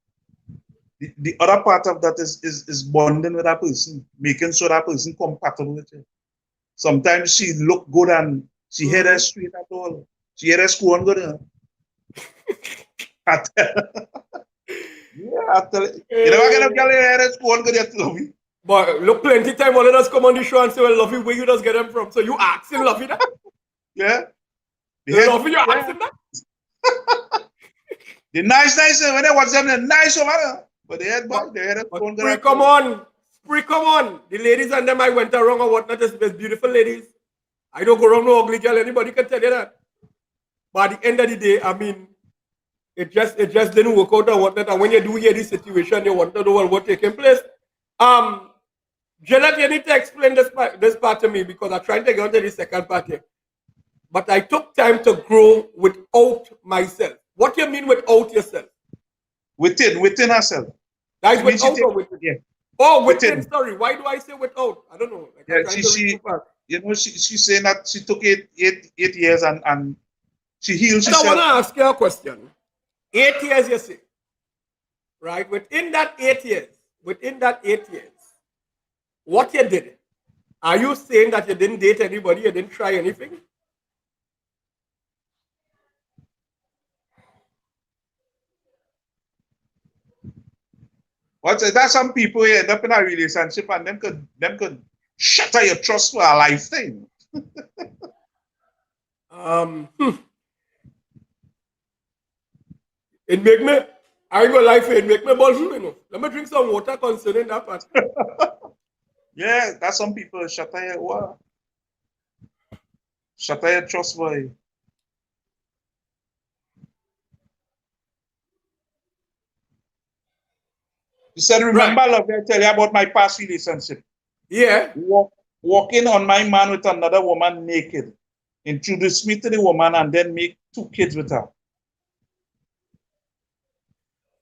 Speaker 5: the other part of that is bonding with that person, making sure that person compatible with you. Sometimes she look good and she head her straight at all. She head her school and good. I tell, yeah, I tell you. You never get a girl in head her school and good, you love me.
Speaker 4: But look, plenty time all of us come on the show and say, well, Lovey, where you just get them from? So you asking Lovey that?
Speaker 5: Yeah. The head,
Speaker 4: Lovey, you
Speaker 5: yeah.
Speaker 4: asking that?
Speaker 5: The nice, when they watch them, they're nice over there. But the head boy, the head
Speaker 4: Spree, come on. Spree, come on. The ladies and them I went around or whatnot, there's beautiful ladies. I don't go around no ugly girl. Anybody can tell you that. But at the end of the day, I mean, it just didn't work out or whatnot. And when you do hear this situation, you want to know what taking place. Janet, you need to explain this part to me because I'm trying to get onto the second part here. But I took time to grow without myself. What do you mean without yourself?
Speaker 5: Within herself.
Speaker 4: That is without or within?
Speaker 5: Yeah.
Speaker 4: Oh, within. Sorry. Why do I say without? I don't know. Like
Speaker 5: yeah, she's saying that she took eight years and she healed herself.
Speaker 4: I want to ask you a question. 8 years, you say. Right? Within that 8 years, what you did? Are you saying that you didn't date anybody, you didn't try anything?
Speaker 5: But there's some people who end up in a relationship and them could shatter your trust for a lifetime.
Speaker 4: It make me, I ain't gonna lie for you, it make me bullshit, you know. Let me drink some water concerning that part.
Speaker 5: Yeah, that's some people shatter your what? Shatter your trust for you. You said, remember, right. Love, I tell you about my past relationship.
Speaker 4: Yeah.
Speaker 5: Walking on my man with another woman naked. Introduce me to the woman and then make 2 kids with her.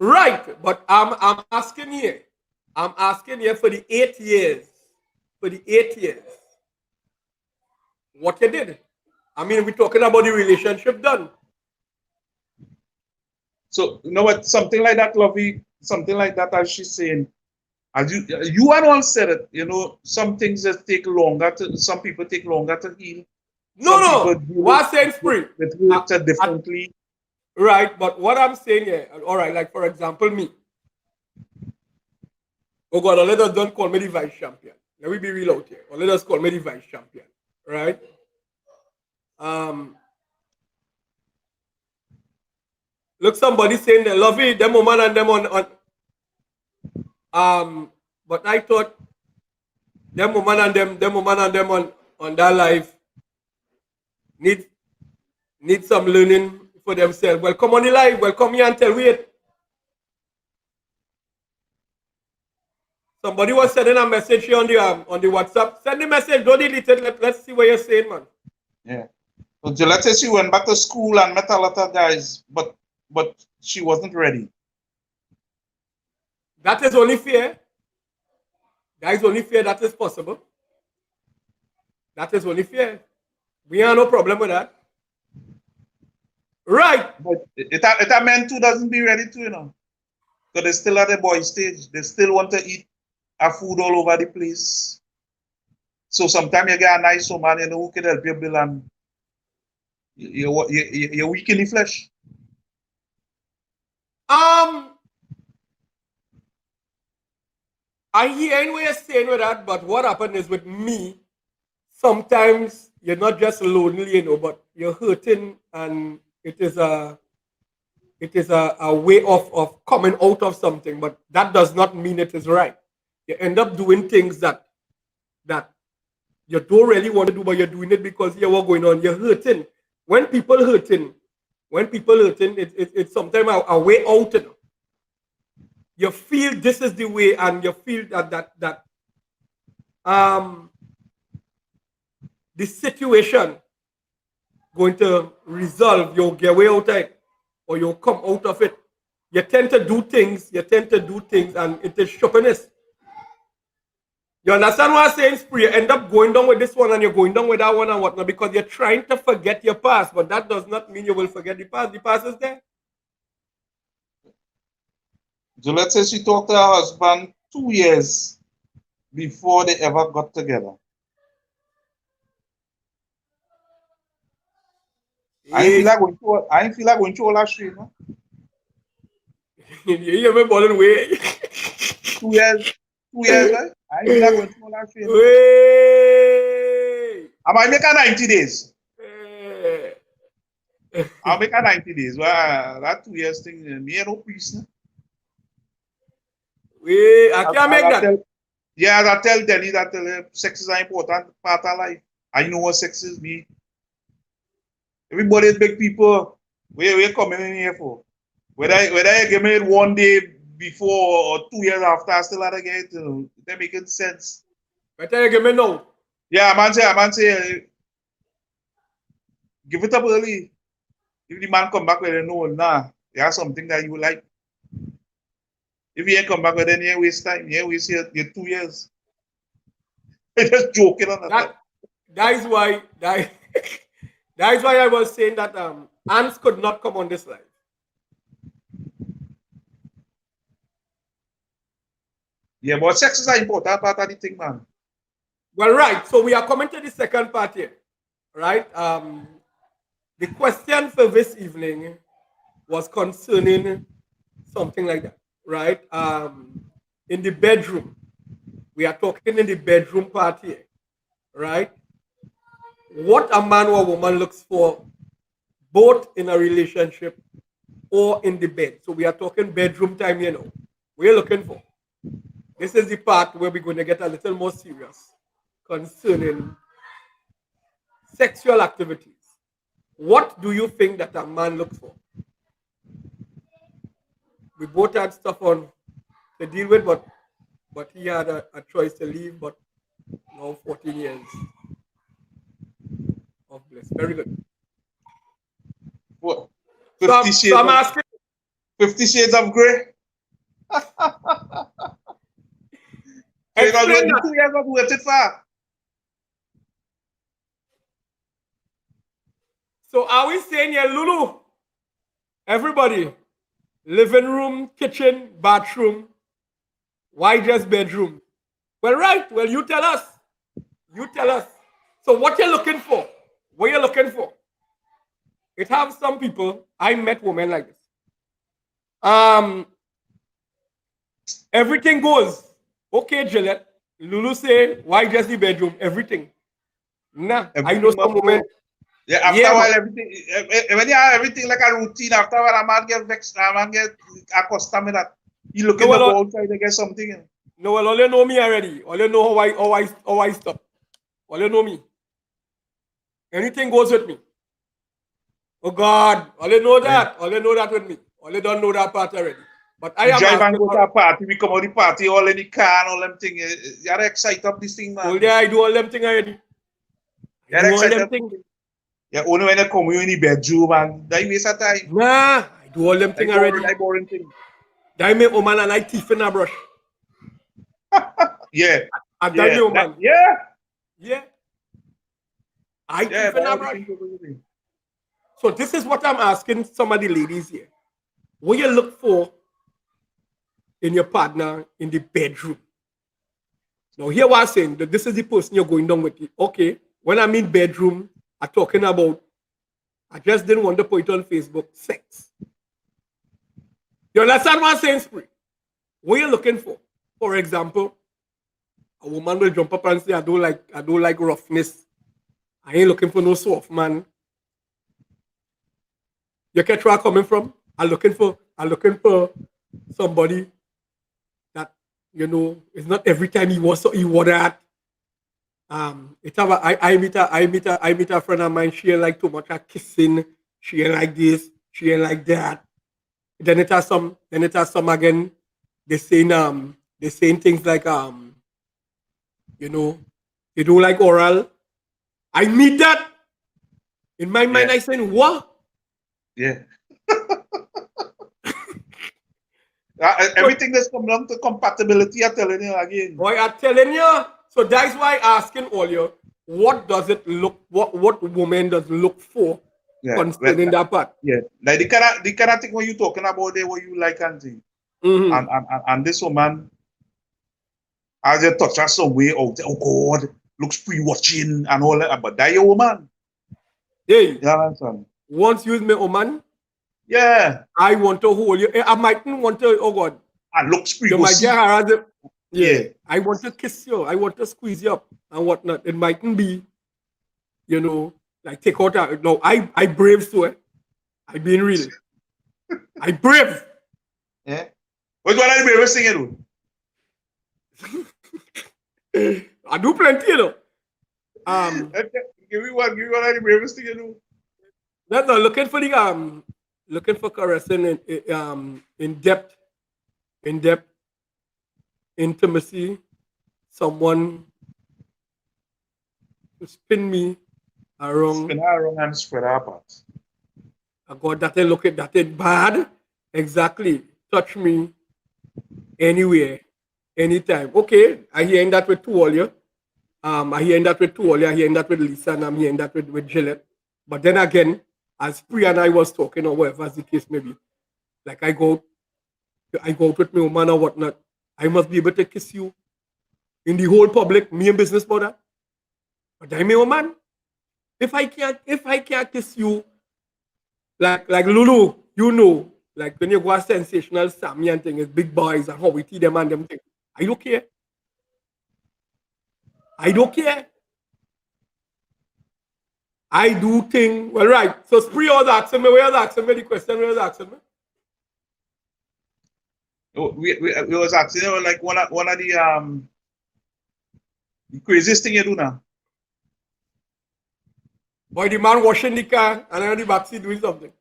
Speaker 4: Right, but I'm asking you. I'm asking you for the 8 years. For the 8 years. What you did. I mean, we're talking about the relationship done.
Speaker 5: So, you know what? Something like that, Lovey. Something like that, as she's saying, as you and all said it, you know, some things just take longer some people take longer to heal.
Speaker 4: No. What saying Spree?
Speaker 5: Differently.
Speaker 4: Right, but what I'm saying here, all right, like for example, me. Oh God, let us don't call me the vice champion. Let me be real out here. Or let us call me the vice champion. Right? Look, somebody saying they love it, them woman and them on but I thought them woman and them on that life need some learning for themselves. Well, come on the live. Well, come here and tell me it. Somebody was sending a message here on the WhatsApp. Send the message. Don't delete it. Let's see what you're saying, man.
Speaker 5: Yeah. So Gillette says she went back to school and met a lot of guys, but she wasn't ready.
Speaker 4: That is only fair. That is only fair. That is possible. That is only fair. We have no problem with that. Right.
Speaker 5: But it a man too doesn't be ready to, you know. Because they still at the boy stage. They still want to eat a food all over the place. So sometimes you get a nice woman, you know, who can help you build and you're weak in the flesh.
Speaker 4: I hear what you're saying with that, but what happened is with me, sometimes you're not just lonely, you know, but you're hurting, and it is a way of coming out of something, but that does not mean it is right. You end up doing things that you don't really want to do, but you're doing it because you're what's going on. You're hurting. When people hurting, it's sometimes a way out. You know? You feel this is the way, and you feel that the situation going to resolve. You'll get way out of it, or you'll come out of it. You tend to do things, and it is sharpness. You understand what I'm saying, Spree? You end up going down with this one and you're going down with that one and whatnot because you're trying to forget your past, but that does not mean you will forget the past. The past is there.
Speaker 5: So let's say she talked to her husband 2 years before they ever got together. I ain't feel like going through all that shit, no?
Speaker 4: You ever balling way?
Speaker 5: 2 years, right? I ain't feel like going through all that shit. No?
Speaker 4: Way.
Speaker 5: I might make her 90 days.
Speaker 4: Eh.
Speaker 5: I'll make her 90 days. Well, that 2 years thing, me ain't no peace, no?
Speaker 4: Way. I can't make that.
Speaker 5: As I tell Denny that sex is an important part of life. I know what sex is, me. Everybody is big people. Where we coming in here for? Whether you give me it 1 day before or 2 years after, I still have to get it. That making sense.
Speaker 4: Better you give me now.
Speaker 5: Yeah, man say, give it up early. If the man come back with it, no, nah, there's something that you like. If he ain't come back with it, then you waste time. You waste your 2 years. You're just joking on that.
Speaker 4: That is why I was saying that ants could not come on this live.
Speaker 5: Yeah, but sex is an important part of the thing, man.
Speaker 4: Well, right. So we are coming to the second part here, right? The question for this evening was concerning something like that, right? In the bedroom. We are talking in the bedroom part here, right? What a man or a woman looks for, both in a relationship or in the bed. So we are talking bedroom time, you know. We're looking for. This is the part where we're going to get a little more serious concerning sexual activities. What do you think that a man looks for? We both had stuff on to deal with, but he had a choice to leave, but now 14 years of bliss. Very good.
Speaker 5: What?
Speaker 4: So I'm asking.
Speaker 5: 50 Shades of Grey?
Speaker 4: Explain that.
Speaker 5: 2 years of worth it for.
Speaker 4: So are we saying here, Lulu? Everybody, living room, kitchen, bathroom. Why just bedroom? Well, right. Well, you tell us. You tell us. So what you're looking for? What you're looking for? It have some people. I met women like this. Everything goes. Okay, Gillette. Lulu say, why just the bedroom? Everything. Nah, I know some women.
Speaker 5: Yeah, after a while, everything. When you have everything like a routine, after a while, a man get vexed. A man get accustomed to that. You look in the ball, try to get something.
Speaker 4: No, well, all you know me already. All you know how I stop. All you know me. Anything goes with me. Oh God, all you know that. Yeah. All you know that with me. All you don't know that part already. But I am
Speaker 5: drive and go to a party, we come out the party, all in the car and all them things. You're excited up this thing, man.
Speaker 4: Oh yeah, I do all them things already.
Speaker 5: You're excited. Yeah, only when you come in the bedroom and that waste of time.
Speaker 4: Nah, I do all them things already.
Speaker 5: That boring thing.
Speaker 4: That make woman and I teeth in a brush.
Speaker 5: Yeah.
Speaker 4: I tell you, man.
Speaker 5: Yeah.
Speaker 4: Yeah. I teeth in a brush. So this is what I'm asking some of the ladies here. What you look for in your partner in the bedroom? Now here what I'm saying, that this is the person you're going down with. Okay, when I mean bedroom, I'm talking about, I just didn't want to put it on Facebook, sex. You understand what I'm saying, Spree? What you're looking for? For example, a woman will jump up and say, I don't like roughness. I ain't looking for no soft man. You catch where I'm coming from? I'm looking for somebody that, you know, it's not every time you want that. I meet a friend of mine, she ain't like too much kissing, she ain't like this, she ain't like that. Then it has some again, they saying things like you know, they don't like oral. I meet that. In my mind, I saying, what?
Speaker 5: Yeah. Everything that's come down to compatibility, I'm telling you again.
Speaker 4: Boy, I'm telling you. So that's why asking all you, what does it look, what woman does look for
Speaker 5: Yeah,
Speaker 4: concerning that part?
Speaker 5: yeah. Like the kind of thing when you talking about there, what you like and thing.
Speaker 4: Mm-hmm.
Speaker 5: And this woman, I just touch her some way. Oh God, looks pre-watching and all that. But that your woman.
Speaker 4: Hey,
Speaker 5: You understand?
Speaker 4: once you use me, woman,
Speaker 5: Yeah.
Speaker 4: I want to hold you. I mightn't want to, oh God,
Speaker 5: And looks pre
Speaker 4: you
Speaker 5: go
Speaker 4: might
Speaker 5: see.
Speaker 4: get harassed. Yeah,
Speaker 5: Yeah.
Speaker 4: I want to kiss you. I want to squeeze you up and whatnot. It mightn't be, you know, like take out a, no, I brave so I being real. I brave.
Speaker 5: Yeah. What one of the bravest thing you do?
Speaker 4: I do plenty, you know.
Speaker 5: Give me one of the bravest thing you do.
Speaker 4: That's not looking for the looking for caressing in depth, intimacy, someone to spin me around.
Speaker 5: Spin her around and spread her apart.
Speaker 4: I got that look at that it bad. Exactly. Touch me anywhere, anytime. Okay, I hearing that with two all you. I hearing that with two all you. I hearing that with Lisa and I'm hearing that with Gillette. But then again, as Priya and I was talking or whatever as the case may be, like I go out with my woman or whatnot, I must be able to kiss you in the whole public, me and business about that. But I'm a woman. If I can't kiss you like Lulu, you know, like when you go a sensational Sammy and thing, it's big boys and how we see them and them thing. I don't care. I don't care. I do thing well, right. So Spree was asking me, where was asking me the question, where was asking me?
Speaker 5: We was asking you like one of the craziest thing you do now.
Speaker 4: Boy, the man washing the car and I'm in the backseat doing something.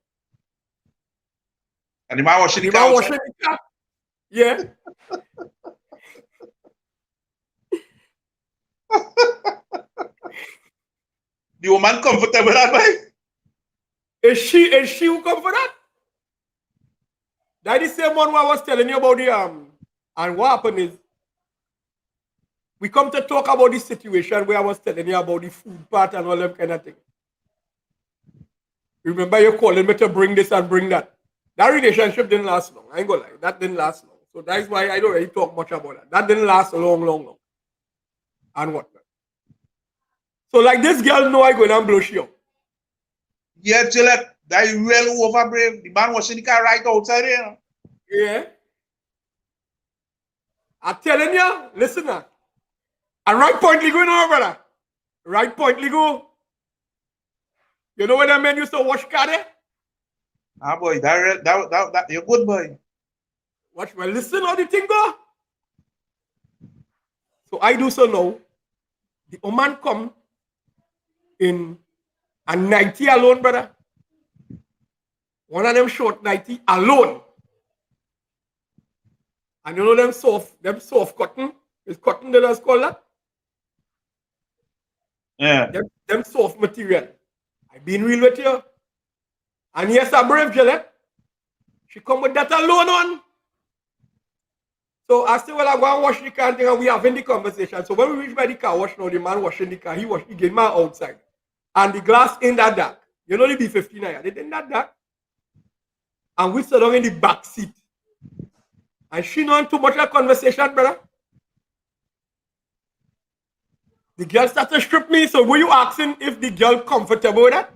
Speaker 5: And the man washing
Speaker 4: The
Speaker 5: the
Speaker 4: man
Speaker 5: car.
Speaker 4: washing the car. Yeah.
Speaker 5: The woman comfortable that way.
Speaker 4: Is she who come for that? That is the same one who I was telling you about the and what happened is we come to talk about the situation where I was telling you about the food part and all that kind of thing. Remember you calling me to bring this and bring that. That relationship didn't last long. I ain't gonna lie. That didn't last long. So that's why I don't really talk much about that. That didn't last long. And whatnot. So like this girl know I go and blow she up.
Speaker 5: Yeah, Gillette, that is well over brave. The man washing the car right outside there.
Speaker 4: Yeah. I'm telling you, listen now. And right point Ligo now, brother. Right point Ligo. You know when that man used to wash car there?
Speaker 5: Ah boy, that you're good boy.
Speaker 4: Watch well, listen how the thing go. So I do so now. The woman come in a 90 alone, brother. One of them short 90 alone. And you know them soft cotton? Is cotton that is called that?
Speaker 5: Yeah.
Speaker 4: Them soft material. I been real with you. And yes, a brave Gillette. She come with that alone on. So I say, well, I go and wash the car and we having the conversation. So when we reach by the car wash now, the man washing the car, he get my outside. And the glass in that dark. You know the B59, they in that dark. And we sit down in the back seat. And she not too much of conversation, brother. The girl started to strip me. So were you asking if the girl comfortable with that?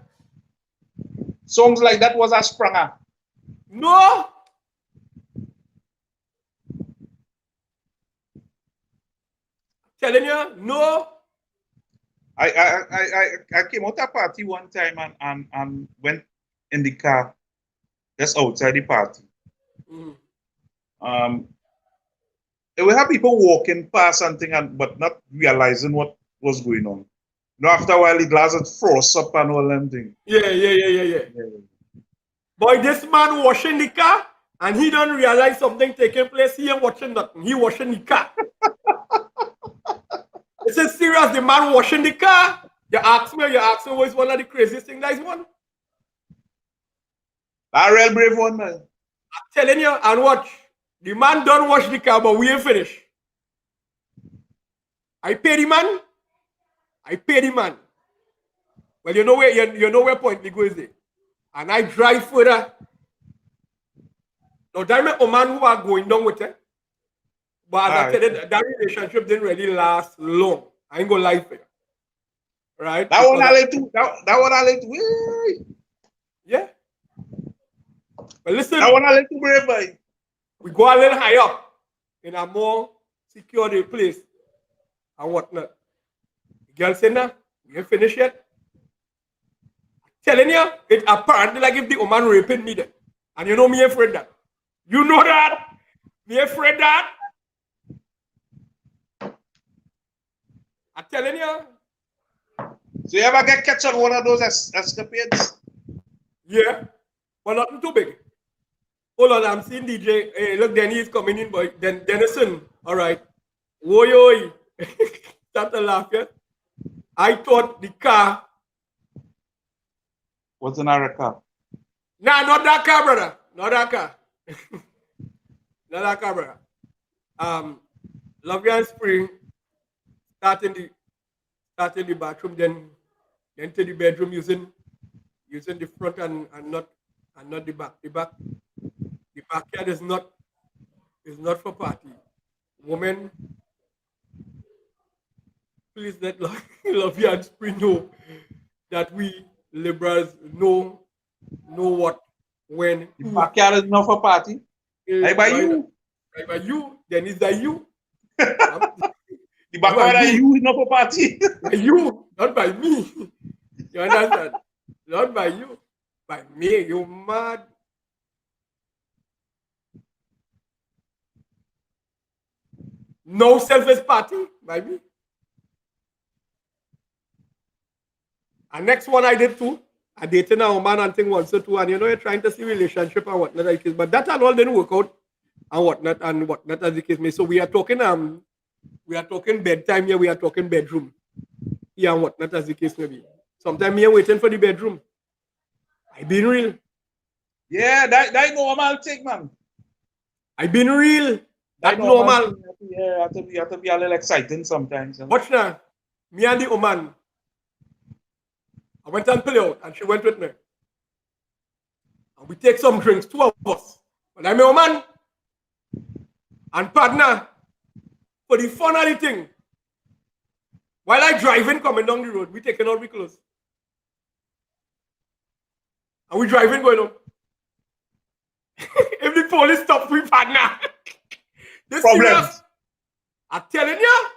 Speaker 5: Songs like that was a spranger.
Speaker 4: No. Telling you, no.
Speaker 5: I came out a party one time and went in the car just outside the party. There were people walking past something but not realizing what was going on. You know, after a while the glass had froze up and all them things.
Speaker 4: Yeah. Boy, this man washing the car and he don't realize something taking place. He ain't watching nothing. He washing the car. This is serious. The man washing the car. You ask me what is one of the craziest things that is one?
Speaker 5: A real brave one, man.
Speaker 4: I'm telling you, and watch. The man don't wash the car, but we ain't finished. I pay the man. I pay the man. Well, you know where Point Vigo is there. And I drive further. Now, there are men who are going down with it. But as I tell you, that relationship didn't really last long. I ain't gonna lie for you. Right?
Speaker 5: That one I let too. That one I let too.
Speaker 4: Yeah. But listen.
Speaker 5: That one I let too, brave boy.
Speaker 4: We go a little higher up in a more secure place and whatnot. The girl said, "Nah, we ain't finished yet." I'm telling you, it apparently like if the woman raping me then. And you know me afraid that. You know that? Me afraid that? I'm telling you.
Speaker 5: So you ever get catch on one of those escapades?
Speaker 4: Yeah. But nothing too big. Hold on, I'm seeing DJ. Hey, look, Denny is coming in, boy. Denison. All right. Oi, oi. Start to laugh, yeah? I thought the car.
Speaker 5: What's in our car?
Speaker 4: Nah, not that car, brother. Not that car. Not that car, brother. Lovey and Spring start in the bathroom, then to the bedroom using the front and not the back. The backyard is not for party. Women, please let Lovey and Spring know that we liberals know what, when,
Speaker 5: the backyard is not for party. Like by you.
Speaker 4: Like by you, then is that you?
Speaker 5: The backyard is you, not for party.
Speaker 4: By you, not by me. You understand? Not by you. By me, you mad. No selfish party by me. And next one I did too. I dated a woman and thing once or two, and you're trying to see relationship and whatnot like this, but that and all didn't work out and whatnot as the case may. So we are talking bedtime here, we are talking bedroom. Yeah, and whatnot as the case may be. Sometimes we are waiting for the bedroom. I been real.
Speaker 5: Yeah, that normal thing, man.
Speaker 4: I been real. That normal.
Speaker 5: Yeah, you have to be a little exciting sometimes.
Speaker 4: Watch now. Me and the woman. I went and play out, and she went with me. And we take some drinks, two of us. But I'm a woman and partner for the fun of the thing. While I driving coming down the road, we taking out we clothes. And we driving going home. If the police stop, we partner. This serious. I'm telling you.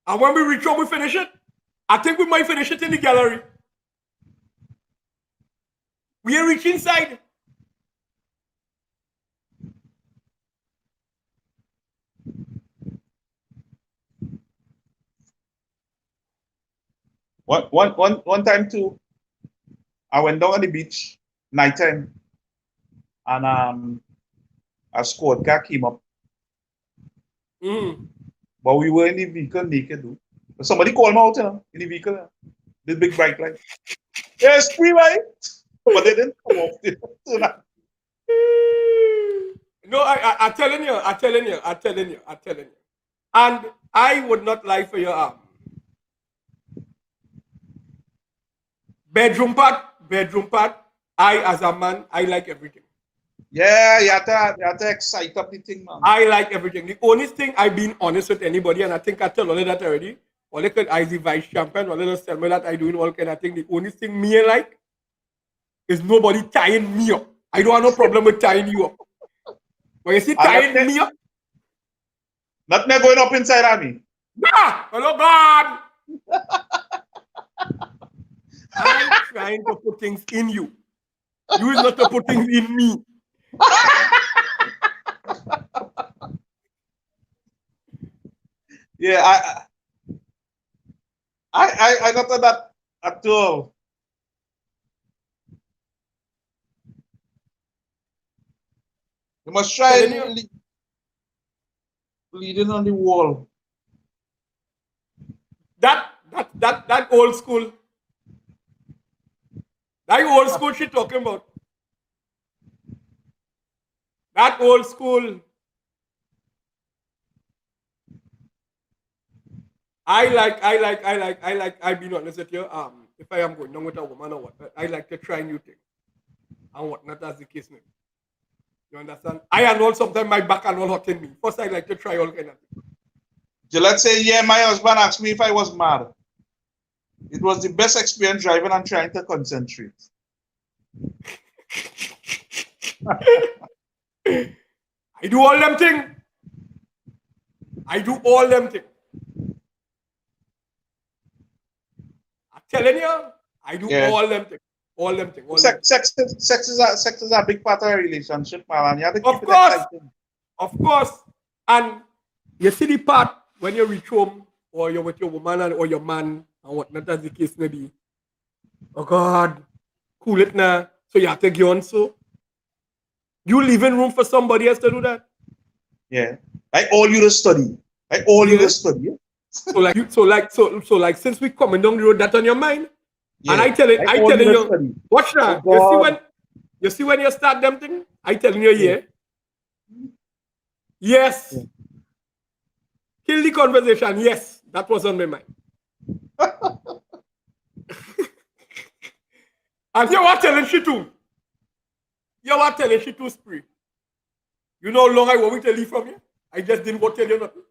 Speaker 4: And when we reach home, we finish it. I think we might finish it in the gallery. We ain't reach inside.
Speaker 5: One time too, I went down on the beach nighttime, and a squad car came up. But we were in the vehicle naked, though. But somebody called me out, in the vehicle. This big bright light. Yes, free right? But they didn't come off.
Speaker 4: No, I'm telling you. And I would not lie for your bedroom part. I, as a man, I like everything.
Speaker 5: Yeah, you have to excite up the thing, man.
Speaker 4: I like everything. The only thing I've been honest with anybody, and I think I tell all of that already, all they could I the vice champion, all of them tell me that I doing all kind of thing. The only thing me I like is nobody tying me up. I don't have no problem with tying you up. But you see tying me up.
Speaker 5: Not me going up inside of me.
Speaker 4: Nah, hello God. I'm trying to put things in you. You is not to put things in me.
Speaker 5: Yeah, I not that at all. You must try leading on the wall.
Speaker 4: That old school. That old school she talking about. That old school. I'll be honest with you. If I am going down with a woman or what, I like to try new things and whatnot as the case may be. You understand? I and all sometimes my back and all hurting me. First, I like to try all kind of things.
Speaker 5: So let's say, yeah, my husband asked me if I was mad. It was the best experience driving and trying to concentrate.
Speaker 4: I do all them things. I do all them things. I'm telling you, I do all them things. All them things.
Speaker 5: Sex is a big part of a relationship, man. And you have to keep
Speaker 4: Of
Speaker 5: it
Speaker 4: course.
Speaker 5: exciting.
Speaker 4: Of course. And you see the part when you reach home or you're with your woman or your man or whatnot as the case may be. Oh God, cool it now. So you have to get on so. You leaving room for somebody else to do that?
Speaker 5: Yeah. Like all you to study. Like all you to study.
Speaker 4: So like since we coming down the road, that on your mind. Yeah. And I telling you,
Speaker 5: study.
Speaker 4: watch now. Oh, you see when you start them thing? I telling you, yeah. Yes. Yeah. Kill the conversation. Yes, that was on my mind. And you are telling she too. You are telling she too spree. You know how long I want to leave from you? I just didn't want to tell you nothing.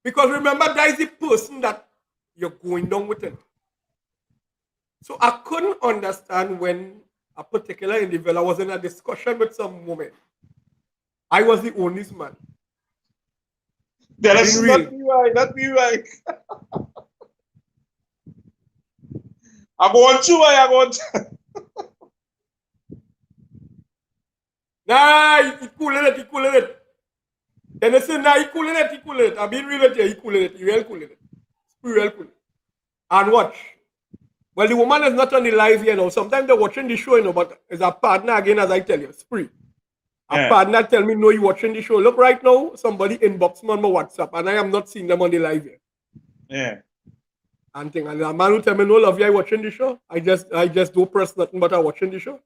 Speaker 4: Because remember, that is the person that you're going down with it. So I couldn't understand when a particular individual was in a discussion with some woman. I was the only man.
Speaker 5: That's not me right. Not me right. I want to. I want.
Speaker 4: Nah, he cooling it. Then they say, nah, he cooling it. I've been real with you, he cooling it. He real cooling it. Real cooling it. And watch. Well, the woman is not on the live, you know. Sometimes they're watching the show, you know, but as a partner, again, as I tell you, spree. A partner tell me, no, you're watching the show. Look, right now, somebody inbox me on my WhatsApp, and I am not seeing them on the live yet.
Speaker 5: Yeah.
Speaker 4: And thing, and the man who tell me, no, love you, I watching the show. I just don't press nothing but I watching the show.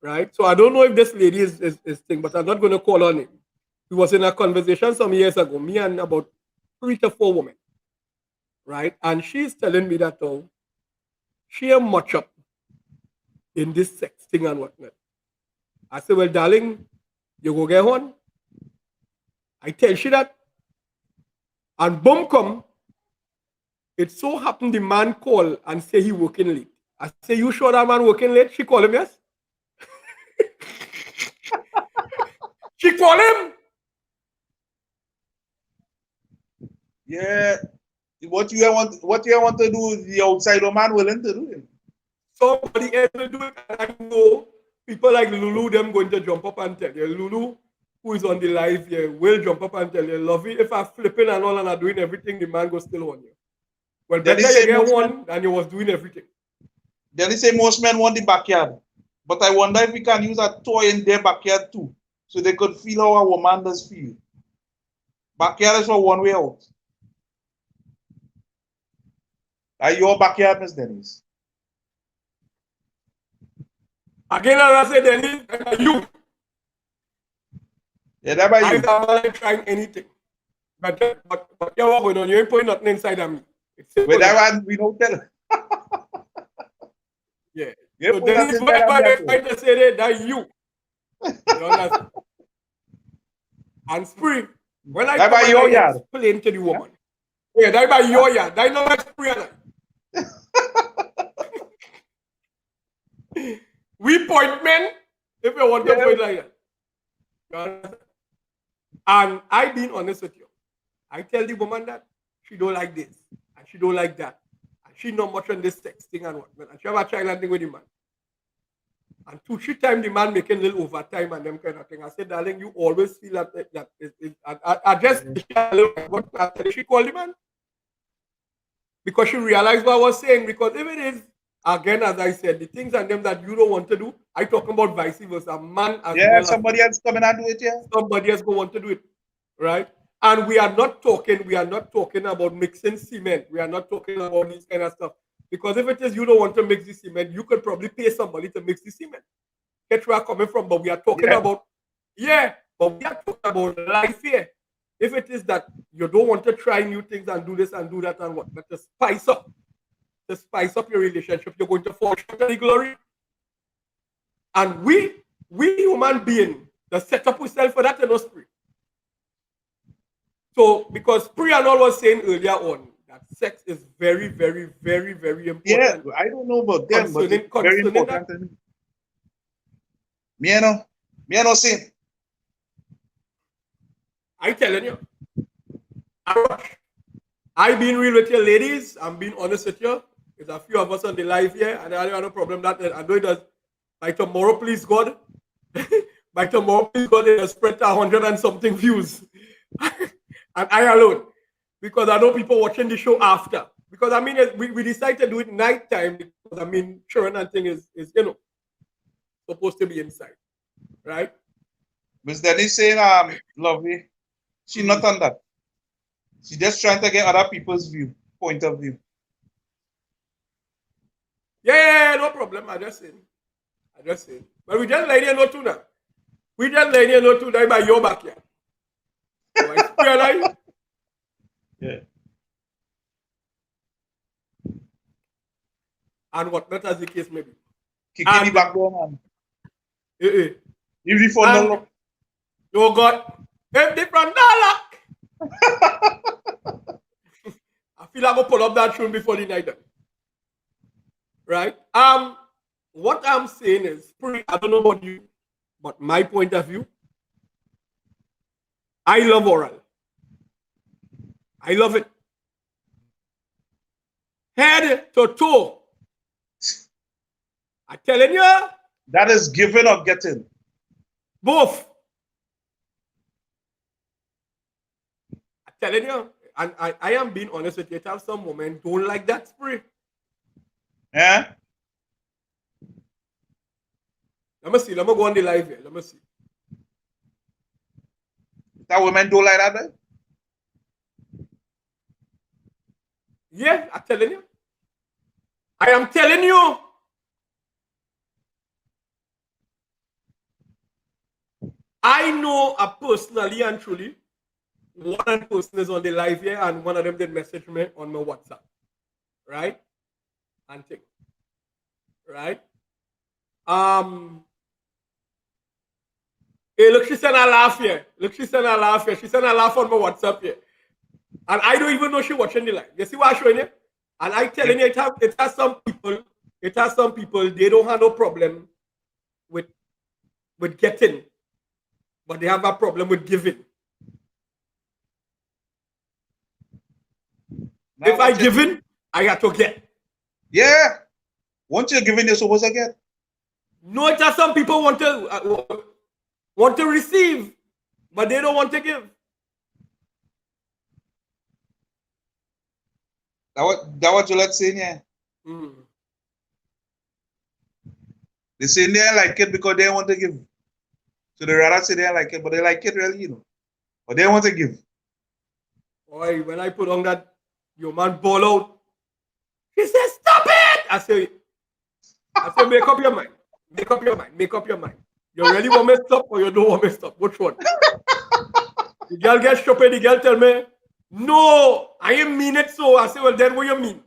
Speaker 4: Right? So I don't know if this lady is thing, but I'm not going to call her name. We was in a conversation some years ago, me and about 3 to 4 women. Right? And she's telling me that she am much up in this sex thing and whatnot. I said, well, darling, you go get one. I tell she that. And boom come. It so happened the man call and say he working late. I say, you sure that man working late? She call him, yes? She call him.
Speaker 5: Yeah. What you want to do, the outside man willing to do it.
Speaker 4: Somebody else will do it. And I know people like Lulu, them going to jump up and tell you. Lulu, who is on the live here, will jump up and tell you, Lovey, if I'm flipping and all and I'm doing everything, the man goes still on you. Well, better you get one than you was doing everything.
Speaker 5: Then they say most men want the backyard. But I wonder if we can use a toy in their backyard too. So they could feel how a woman does feel. Backyard is for one way out. Are your backyard, Miss Denise?
Speaker 4: Again, as I say, Denise, you.
Speaker 5: Yeah, that by you.
Speaker 4: I'm not trying anything. But you're going on. You ain't putting nothing inside of me.
Speaker 5: With that one, we don't tell.
Speaker 4: Yeah. So Denise, whatever they find to say that you. You understand? And spring. When I explain to the woman. Yeah, that by your yard. That not spring. We point men if you want to point like that. And I being honest with you. I tell the woman that she don't like this and she don't like that. And she not much on this sex thing and whatnot. And she have a child and thing with the man. And 2-3 times the man making little overtime and them kind of thing. I said, darling, you always feel that I just what she called the man. Because she realized what I was saying. Because if it is, again, as I said, the things and them that you don't want to do, I talking about vice versa. Man as well
Speaker 5: somebody else coming and do it, yeah.
Speaker 4: Somebody else go want to do it. Right? And we are not talking about mixing cement. We are not talking about this kind of stuff. Because if it is you don't want to mix the cement, you could probably pay somebody to mix the cement. Get where I'm coming from, but we are talking about but we are talking about life here. If it is that you don't want to try new things and do this and do that and what, but to spice up your relationship, you're going to fall short of the glory. And we human being, the set up ourselves for that in us Spree. So because Spree and all was saying earlier on that sex is very, very, very, very important.
Speaker 5: Yeah, I don't know about them, but it's very important to me. Me no say.
Speaker 4: I telling you. I being real with you, ladies. I'm being honest with you. There's a few of us on the live here, and I don't have no problem that I know it does. By tomorrow, please God. By tomorrow, please God, it has spread to 100 and something views. And I alone. Because I know people watching the show after. Because I mean, we decided to do it night time because I mean, Sharon and thing is supposed to be inside. Right?
Speaker 5: Miss Denny saying, lovely. She's not on that. She's just trying to get other people's point of view.
Speaker 4: Yeah, no problem. I just saying. But we just letting you know too now. We just letting you know too now by your backyard. So I swear like,
Speaker 5: yeah.
Speaker 4: And what not as the case may be.
Speaker 5: Kicking the back door, man. If the phone don't lock.
Speaker 4: Oh God. If the front door lock. I feel I'm gonna pull up that tune before the night. Right? What I'm saying is, I don't know about you, but my point of view, I love oral. I love it. Head to toe. I'm telling you.
Speaker 5: That is giving or getting?
Speaker 4: Both. I'm telling you. And I am being honest with you. Have some women don't like that Spree.
Speaker 5: Yeah.
Speaker 4: Let me see. Let me go on the live here. Let me see.
Speaker 5: That women don't like that, then?
Speaker 4: Yeah, I'm telling you. I am telling you. I know personally and truly, one person is on the live here and one of them did message me on my WhatsApp. Right? And thing. Right? Hey, look, she sent a laugh here. She sent a laugh on my WhatsApp here. And I don't even know she watching the live. You see what I'm showing you? And I telling you, it has some people, they don't have no problem with getting, but they have a problem with giving. Now, if I give in, I got to get.
Speaker 5: Yeah. Once you're giving, you're supposed to get.
Speaker 4: No, it has some people want to receive, but they don't want to give.
Speaker 5: That what you let saying, yeah. They say they like it because they want to give. So they rather say they like it, but they like it really, But they want to give.
Speaker 4: Boy, when I put on that, your man ball out. He said, "Stop it!" I say, make up your mind. Make up your mind. You really want me to stop or you don't want me to stop? Which one? The girl gets stupid. The girl tell me, "No, I ain't mean it so." I say, "Well, then what you mean?"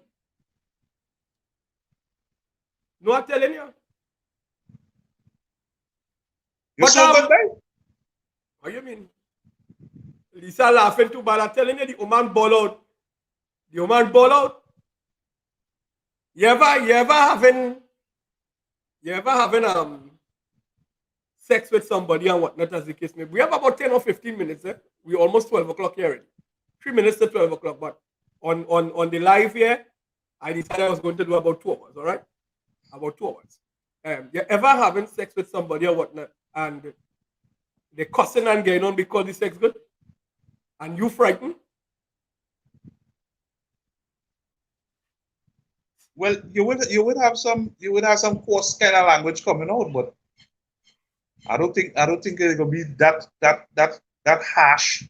Speaker 4: No, I'm telling you.
Speaker 5: You're so good, right?
Speaker 4: What you mean? Lisa laughing too bad. I'm telling you, the woman ball out. The woman ball out. You ever having sex with somebody and whatnot as the case may be? We have about 10 or 15 minutes. We almost 12 o'clock here already. 3 minutes to 12 o'clock. But on the live here, I decided I was going to do about 2 hours, all right? About 2 hours. You ever having sex with somebody or whatnot and they're cussing and getting on because the sex good? And you frightened?
Speaker 5: Well, you would have some coarse kind of language coming out, but I don't think it's gonna be that harsh.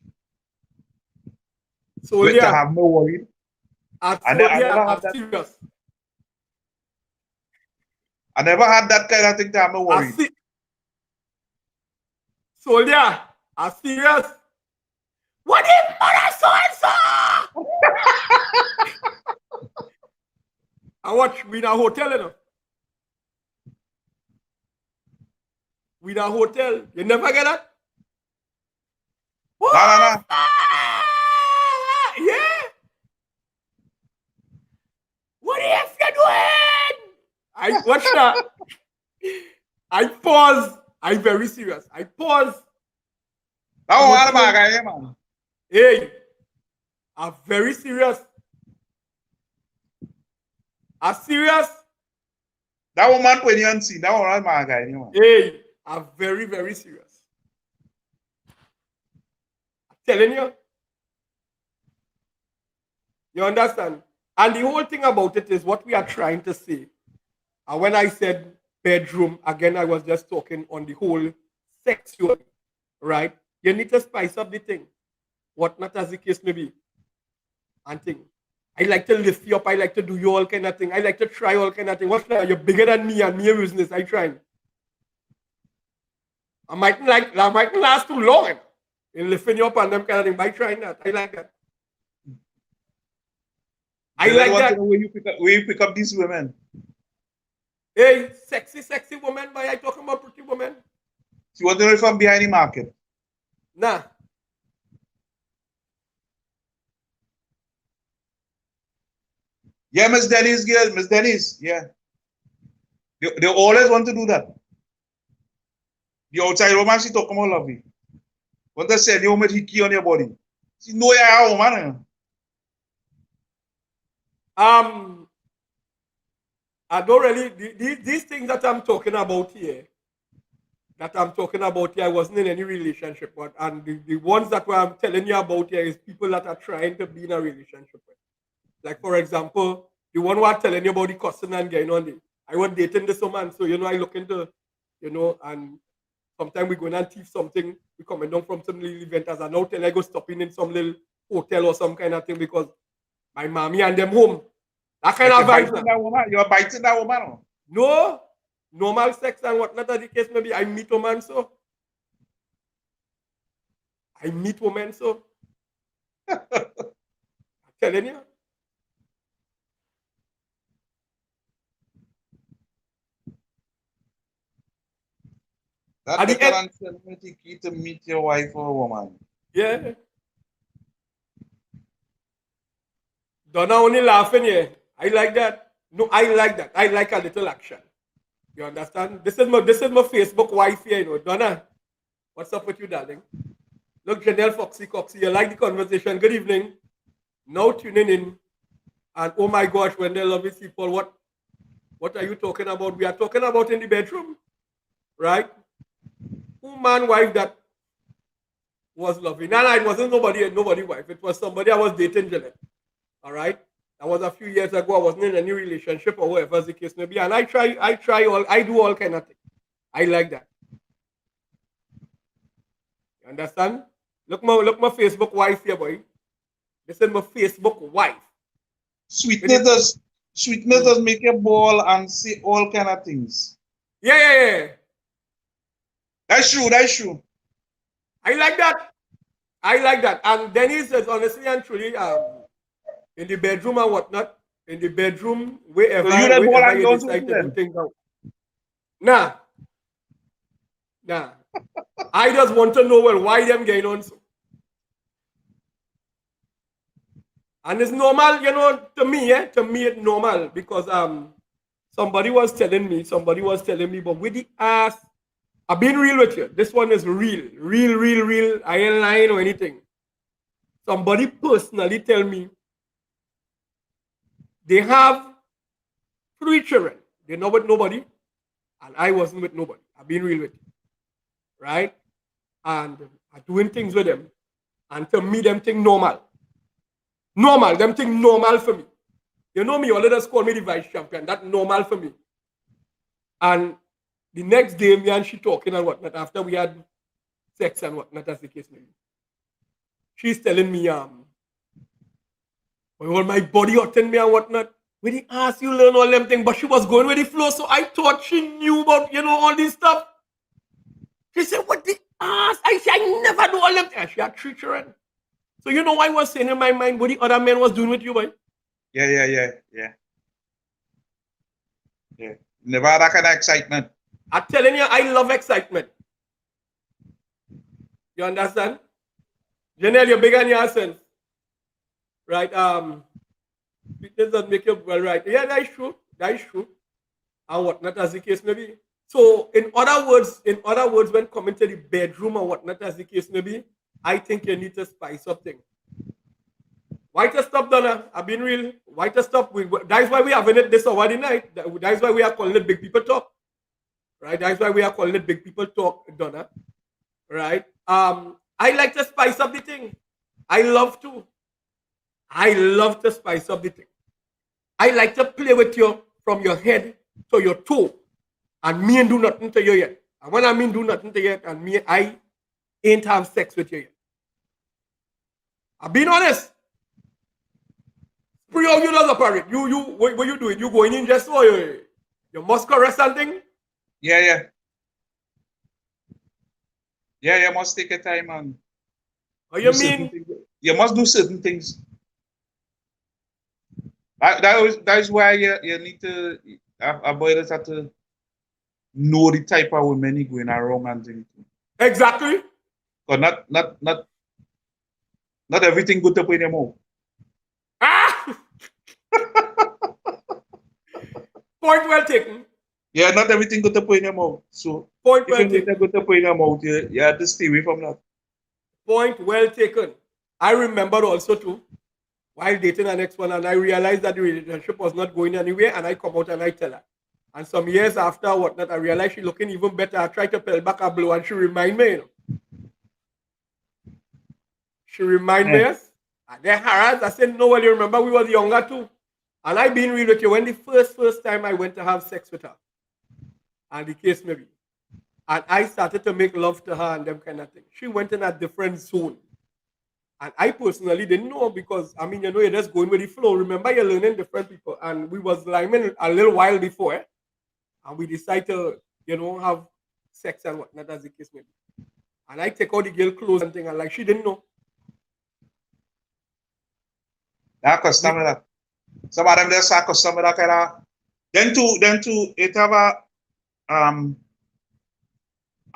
Speaker 4: So
Speaker 5: to have no worry. I never had that kind of thing to have no worry.
Speaker 4: Soldier, I'm serious. What if mother so and I watch, we in a hotel, you know. We in a hotel. You never get that?
Speaker 5: Nah.
Speaker 4: Yeah. What are you doing? I watch that. I pause. I'm very serious. I pause.
Speaker 5: That one man guy, man.
Speaker 4: Hey, I'm very serious. I'm serious.
Speaker 5: That woman when you see that one man guy, man.
Speaker 4: Hey, I'm very, very serious. I'm telling you. You understand? And the whole thing about it is what we are trying to say. And when I said bedroom, again, I was just talking on the whole sexual, right? You need to spice up the thing. What not as the case may be. And thing. I like to lift you up. I like to do you all kind of thing. I like to try all kind of thing. What's that? You're bigger than me and me business. I trying. I mightn't last too long in lifting you up and them kind of thing by trying that. I like that. I like that.
Speaker 5: Where you pick up these women?
Speaker 4: Hey, sexy woman, but I talking about pretty woman.
Speaker 5: You want to know from behind the market?
Speaker 4: Nah.
Speaker 5: Yeah, Miss Dennis, girl, Miss Dennis, yeah. They always want to do that. The outside woman, she talking about lovey. Want to sell you with hickey on your body. She know you're a woman.
Speaker 4: I don't really these things that I'm talking about here. I wasn't in any relationship, but and the ones that I'm telling you about here is people that are trying to be in a relationship with. Like for example, the one who I'm telling you about the cussing and getting on the I was dating this woman, so I look into, and sometimes we go and thief something, we coming down from some little event as I now tell I go stopping in some little hotel or some kind of thing because my mommy and them home. That kind of vibe.
Speaker 5: You're biting that woman.
Speaker 4: No, normal sex and whatnot the case maybe. I meet women so. I'm telling you.
Speaker 5: That's the key to meet your wife or woman.
Speaker 4: Yeah. Donna only laughing here. I like that. No, I like that. I like a little action. You understand? This is my Facebook wife here, Donna, what's up with you, darling? Look, Janelle Foxy Coxy, you like the conversation. Good evening. Now tuning in. And oh my gosh, when they love it, people, what are you talking about? We are talking about in the bedroom, right? Who man wife that was loving? No, it wasn't nobody wife. It was somebody I was dating, Jeanette. All right. That was a few years ago. I wasn't in any relationship or whatever the case may be. And I do all kind of things. I like that. You understand? Look my Facebook wife here, boy. This is my Facebook wife.
Speaker 5: Sweetness does make you ball and say all kind of things.
Speaker 4: Yeah.
Speaker 5: That's true.
Speaker 4: I like that. And Dennis is honestly and truly in the bedroom and whatnot. In the bedroom, wherever,
Speaker 5: so
Speaker 4: you decide to do things out. Nah. I just want to know why them getting on so. And it's normal, to me it's normal because somebody was telling me, but with the ass, I've been real with you. This one is real. I ain't lying or anything. Somebody personally tell me they have 3 children. They're not with nobody, and I wasn't with nobody. I've been real with you. Right? And I'm doing things with them. And to me, them think normal. Them think normal for me. You know me, all of us call me the vice champion. That's normal for me. And the next day, me and she talking and whatnot, after we had sex and whatnot, as the case may be. She's telling me, all my body hurting me and whatnot. When he asked you learn all them things, but she was going with the flow, so I thought she knew about, all this stuff. She said, what the ass? I said, I never do all them things. She had 3 children. So you know what I was saying in my mind what the other man was doing with you, boy?
Speaker 5: Yeah. Never had that kind of excitement.
Speaker 4: I'm telling you, I love excitement. You understand? Janelle, you're bigger than yourself. Right? Fitness doesn't make you well, right? Yeah, that is true. That is true. And whatnot as the case may be. So in other words, when coming to the bedroom or whatnot as the case may be, I think you need to spice up things. Why to stop, Donna? I've been real. Why to stop? That's why we having it this hour the night. That's why we are calling it Big People Talk. Right? That's why we are calling it Big People Talk, Donna. Right? I like to spice up the thing. I love to spice up the thing. I like to play with you from your head to your toe. And me ain't do nothing to you yet. And when I mean do nothing to you yet, and me, I ain't have sex with you yet. I'm being honest. Pre you does a parrot. What you doing? You going in just so you must caress something?
Speaker 5: Yeah, you must take your time and
Speaker 4: What you mean?
Speaker 5: you must do certain things. That is why you need to a boy that have to know the type of women he going around and things.
Speaker 4: Exactly.
Speaker 5: But not everything good to put in your mouth.
Speaker 4: Ah! Point well taken.
Speaker 5: Yeah, not everything good to put in your mouth. So
Speaker 4: Point
Speaker 5: if
Speaker 4: well
Speaker 5: you
Speaker 4: taken.
Speaker 5: good to put in your mouth, you have to stay away from that.
Speaker 4: Point well taken. I remember also too, while dating an ex-one, and I realized that the relationship was not going anywhere, and I come out and I tell her. And some years after whatnot, I realized she looking even better. I tried to peel back a blow, and she remind me, you know. She remind me, yes. And then harassed. I said, no, well, you remember we was younger too. And I been real with you. When the first time I went to have sex with her, and the case maybe, and I started to make love to her and them kind of thing, she went in a different zone. And I personally didn't know because, I mean, you know, you're just going with the flow. Remember, you're learning different people. And we was liming a little while before, and we decided to, you know, have sex and whatnot as the case may be. And I take out the girl clothes and thing, and like, she didn't know.
Speaker 5: That custom that. Some of them just are custom that kind of. Then too, it have a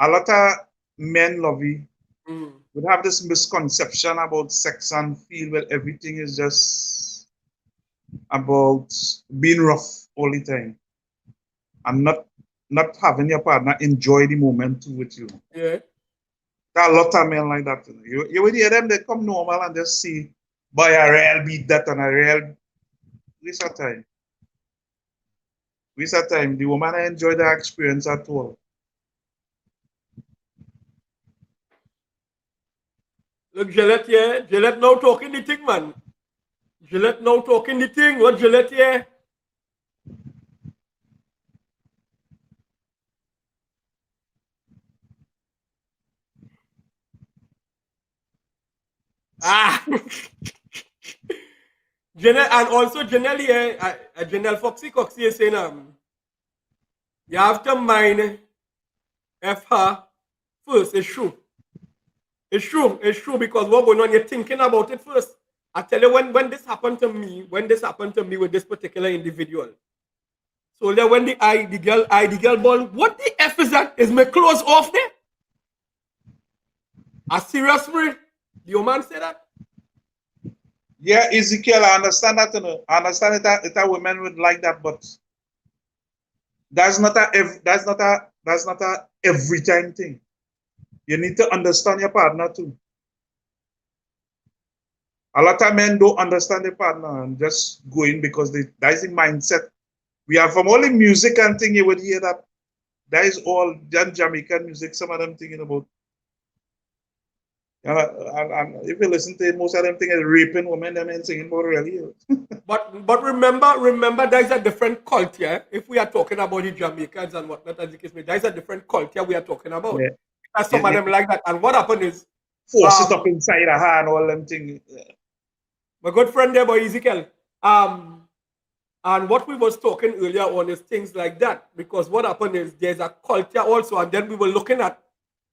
Speaker 5: lot of men lovey would have this misconception about sex and feel that everything is just about being rough all the time and not having your partner enjoy the moment with you.
Speaker 4: Yeah.
Speaker 5: There are a lot of men like that. You would hear them, they come normal and just see by a real beat that and a real waste of time. Waste of time. The woman enjoy the experience at all.
Speaker 4: Look, Gillette, yeah. Gillette now talking the thing, man. Gillette now talking the thing. What Gillette, yeah? Ah! Janelle, and also Janelle, yeah, Janelle Foxy Coxy is saying, you have to mind F her first. It's true. It's true because what going on, you're thinking about it first. I tell you, when this happened to me with this particular individual. So then when the girl ball, what the F is that? Is my clothes off there? A serious spirit? The old man say that?
Speaker 5: Yeah, Ezekiel, I understand that. You know. I understand that women would like that, but that's not a every time thing. You need to understand your partner too. A lot of men don't understand their partner and just go in because that is the mindset. We have from all the music and thing you would hear that is all Jamaican music, some of them thinking about. And if you listen to it, most of them think it's raping women, them men singing about really.
Speaker 4: But remember there's a different culture. If we are talking about the Jamaicans and whatnot, as the case may, there's a different culture we are talking about. Yeah. And some of them like that. And what happened is
Speaker 5: force it up inside a hand, all them things.
Speaker 4: My good friend there, boy Ezekiel. And what we was talking earlier on is things like that. Because what happened is there's a culture also, and then we were looking at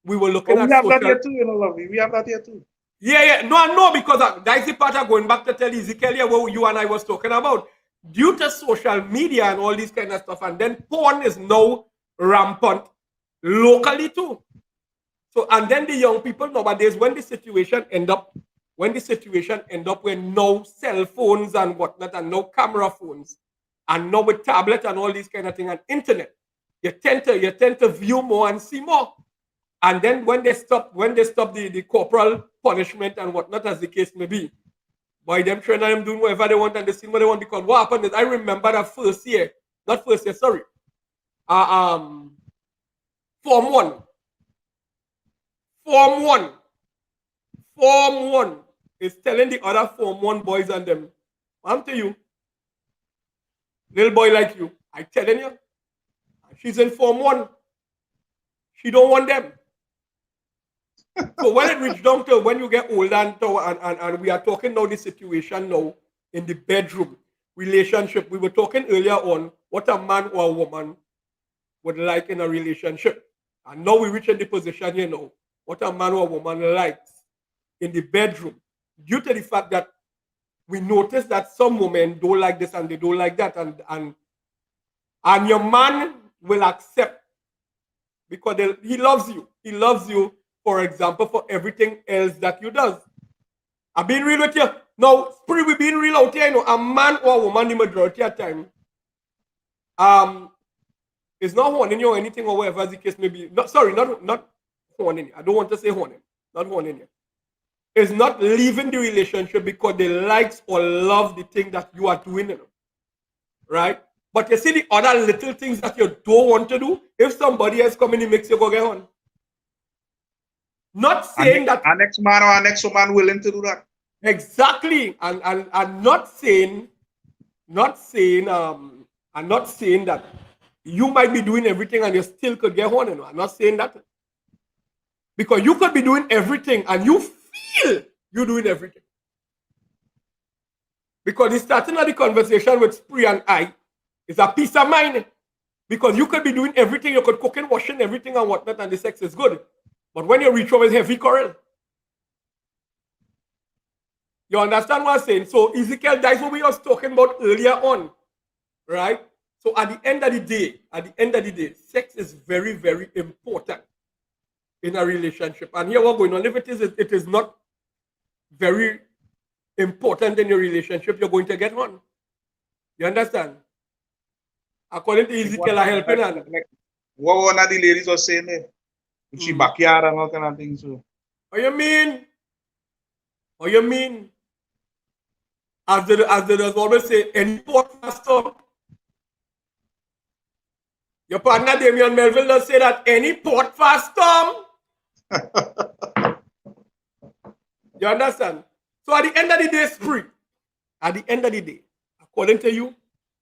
Speaker 5: we have that here too, you know, lovey. We have that here too.
Speaker 4: Yeah. No, I know because that's the part of going back to tell Ezekiel here what you and I was talking about. Due to social media and all this kind of stuff, and then porn is now rampant locally too. So, and then the young people nowadays, when the situation end up with no cell phones and whatnot, and no camera phones, and no with tablet and all these kind of thing and internet, you tend to view more and see more. And then when they stop the corporal punishment and whatnot, as the case may be, by them training them doing whatever they want and they see what they want. Because what happened is I remember that Form 1. Form 1 is telling the other Form 1 boys and them, I'm telling you, little boy like you, I telling you, she's in Form 1. She don't want them. So when it reached down to when you get older and we are talking now the situation now in the bedroom relationship, we were talking earlier on what a man or a woman would like in a relationship. And now we reach in the position here now, what a man or a woman likes in the bedroom, due to the fact that we notice that some women don't like this and they don't like that, and your man will accept because he loves you. He loves you, for example, for everything else that you does. I'm being real with you. Now, Spirit, we being real out here, you know, a man or a woman the majority of the time is not horning you or anything or whatever the case may be. Not horning you. I don't want to say horning. Not horning you. Is not leaving the relationship because they likes or love the thing that you are doing, you know, right? But you see the other little things that you don't want to do. If somebody else come in, it makes you go get on. Not saying that
Speaker 5: our next man or our next woman willing to do that.
Speaker 4: Exactly, and not saying that you might be doing everything and you still could get on. You know, I'm not saying that because you could be doing everything and you feel you're doing everything. Because the starting of the conversation with Spree and I is a peace of mind. Because you could be doing everything, you could cook and washing everything and whatnot, and the sex is good. But when you reach over with heavy quarrel, you understand what I'm saying? So Ezekiel, that's what we was talking about earlier on, right? So at the end of the day, sex is very, very important in a relationship. And here what's going on, if it is not very important in your relationship, you're going to get one. You understand? According to Ezekiel, I helping her.
Speaker 5: Like, what one of the ladies was saying there? She backyard and all kind of things. So.
Speaker 4: What you mean? What you mean? As they does always say, any port for storm. Your partner Damian Melville does say that any port for storm. You understand? So at the end of the day, Spree, at the end of the day, according to you,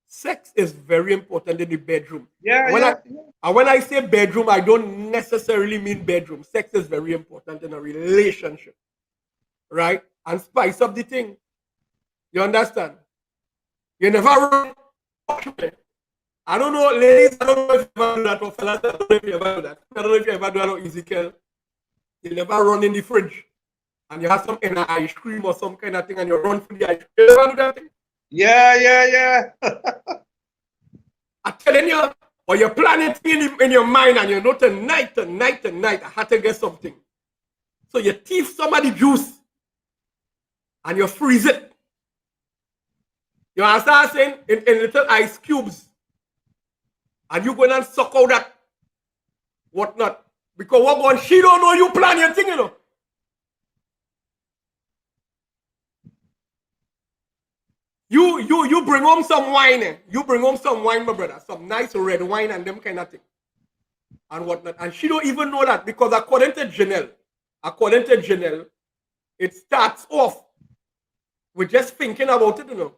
Speaker 4: sex is very important in the bedroom. And when I say bedroom, I don't necessarily mean bedroom. Sex is very important in a relationship, right? And spice up the thing. You understand? You never run. I don't know, ladies, I don't know if you ever do that, or fellas, I don't know if you ever do that. I don't know if you ever do that, or Ezekiel. You never run in the fridge and you have some kind of ice cream or some kind of thing and you run for the ice cream. You ever do that thing?
Speaker 5: Yeah.
Speaker 4: I'm telling you, or you're planning in your mind and you know tonight, I had to get something. So you thief some of the juice and you freeze it. You understand what I'm saying? In little ice cubes. And you go and suck out that whatnot. Because what one, she don't know you plan your thing, you know. You bring home some wine. You bring home some wine, my brother. Some nice red wine and them kind of thing. And whatnot. And she don't even know that because according to Janelle, it starts off with just thinking about it, you know.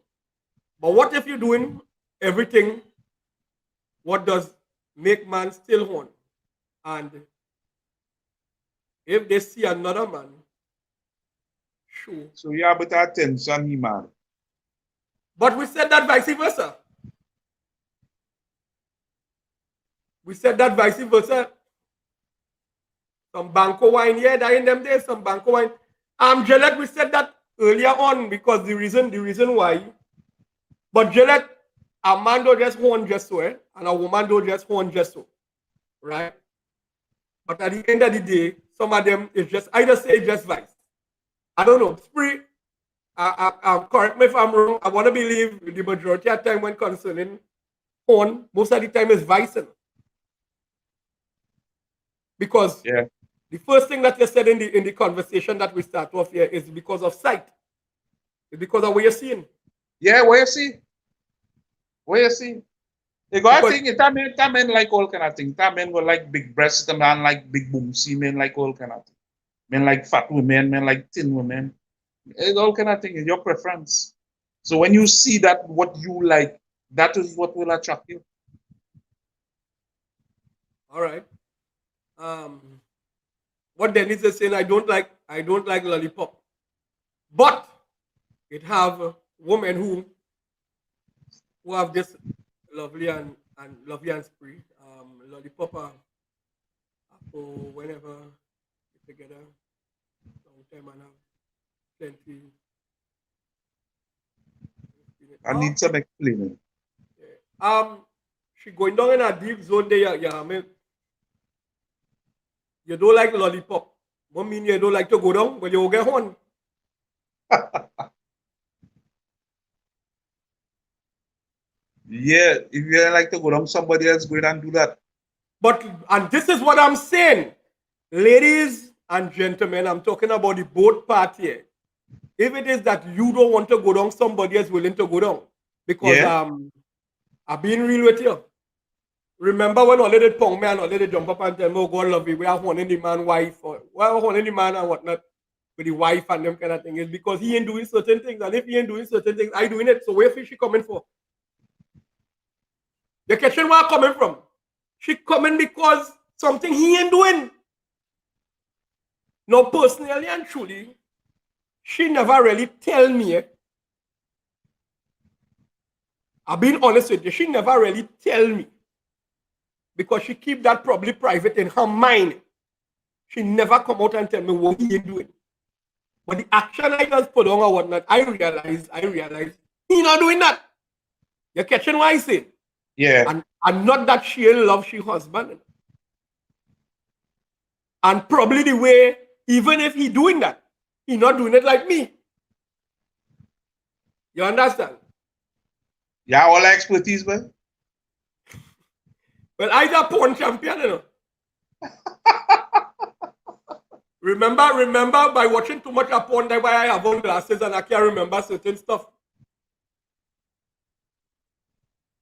Speaker 4: But what if you're doing everything what does make man still horn? And if they see another man, sure.
Speaker 5: So you have better attention, he man.
Speaker 4: But we said that vice versa. Some banco wine, yeah, that in them days, some banco wine. Gillette, we said that earlier on because the reason why. But Gillette, a man don't just horn just so, and a woman don't just horn just so, right? But at the end of the day, some of them is just either say just vice. I don't know. Spree, correct me if I'm wrong. I want to believe the majority of time when concerning horn, most of the time is vice. Because
Speaker 5: Yeah.
Speaker 4: the first thing that you said in the conversation that we start off here is because of sight. It's because of what you're seeing.
Speaker 5: Yeah, where you see? Where you see? You got
Speaker 4: Because-
Speaker 5: thing, that men like all kind of things. That men go like big breasts, the man like big boomsy, men like all kind of things. Men like fat women, men like thin women. It's all kind of thing. It's your preference. So when you see that what you like, that is what will attract you.
Speaker 4: All right. What Dennis is saying, I don't like lollipop, but it have women who have this lovely and spree. Lollipop whenever get together, long time and have plenty.
Speaker 5: I need some explaining.
Speaker 4: She going down in a deep zone there. Yeah, you don't like lollipop. What mean you don't like to go down, but you will get one.
Speaker 5: Yeah, if you like to go down, somebody else go and do that.
Speaker 4: But, and this is what I'm saying, ladies and gentlemen, I'm talking about the both party here. If it is that you don't want to go down, somebody is willing to go down. Because I've been real with you. Remember when all did pong me and all did jump up and tell me, oh God, lovey, we have one in the man wife, or well, one in the man and whatnot with the wife and them kind of thing. Is because he ain't doing certain things. And if he ain't doing certain things, I doing it. So where is she coming for? The question where I'm coming from. She coming because something he ain't doing. Now, personally and truly, she never really tell me. I've been honest with you. She never really tell me. Because she keep that probably private in her mind. She never come out and tell me what he ain't doing. But the action I just put on or whatnot, I realize he not doing that. You're catching what I say?
Speaker 5: Yeah.
Speaker 4: And not that she ain't love she husband. And probably the way, even if he doing that, he not doing it like me. You understand?
Speaker 5: Yeah, all expertise, man.
Speaker 4: Well, I a porn champion, you know. remember by watching too much of porn, that's why I have on glasses and I can't remember certain stuff.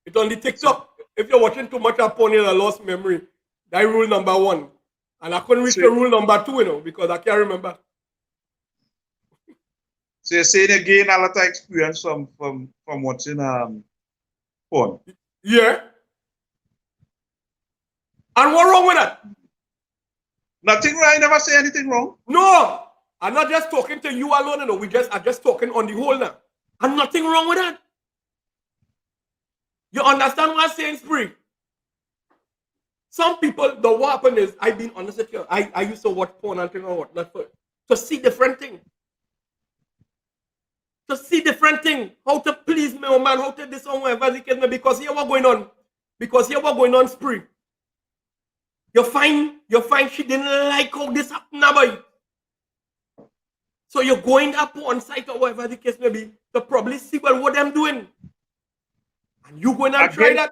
Speaker 4: It's on the TikTok. If you're watching too much of porn, you're a lost memory. That's rule number 1. And I couldn't reach the rule number 2, you know, because I can't remember.
Speaker 5: So you're saying again a lot of experience from watching porn.
Speaker 4: Yeah. And what wrong with that?
Speaker 5: Nothing wrong. I never say anything wrong.
Speaker 4: No. I'm not just talking to you alone, you know. I'm just talking on the whole now. And nothing wrong with that. You understand what I'm saying, Spree? Some people, the what happened is, I've been honest with you, I used to watch porn and things and whatnot to see different things. To see different things. How to please me, oh man, how to this or whatever the case may be. Because here what going on. Spree. You find she didn't like how this happened about. So you're going up on site or whatever the case may be to probably see well what I'm doing. And you going and try that.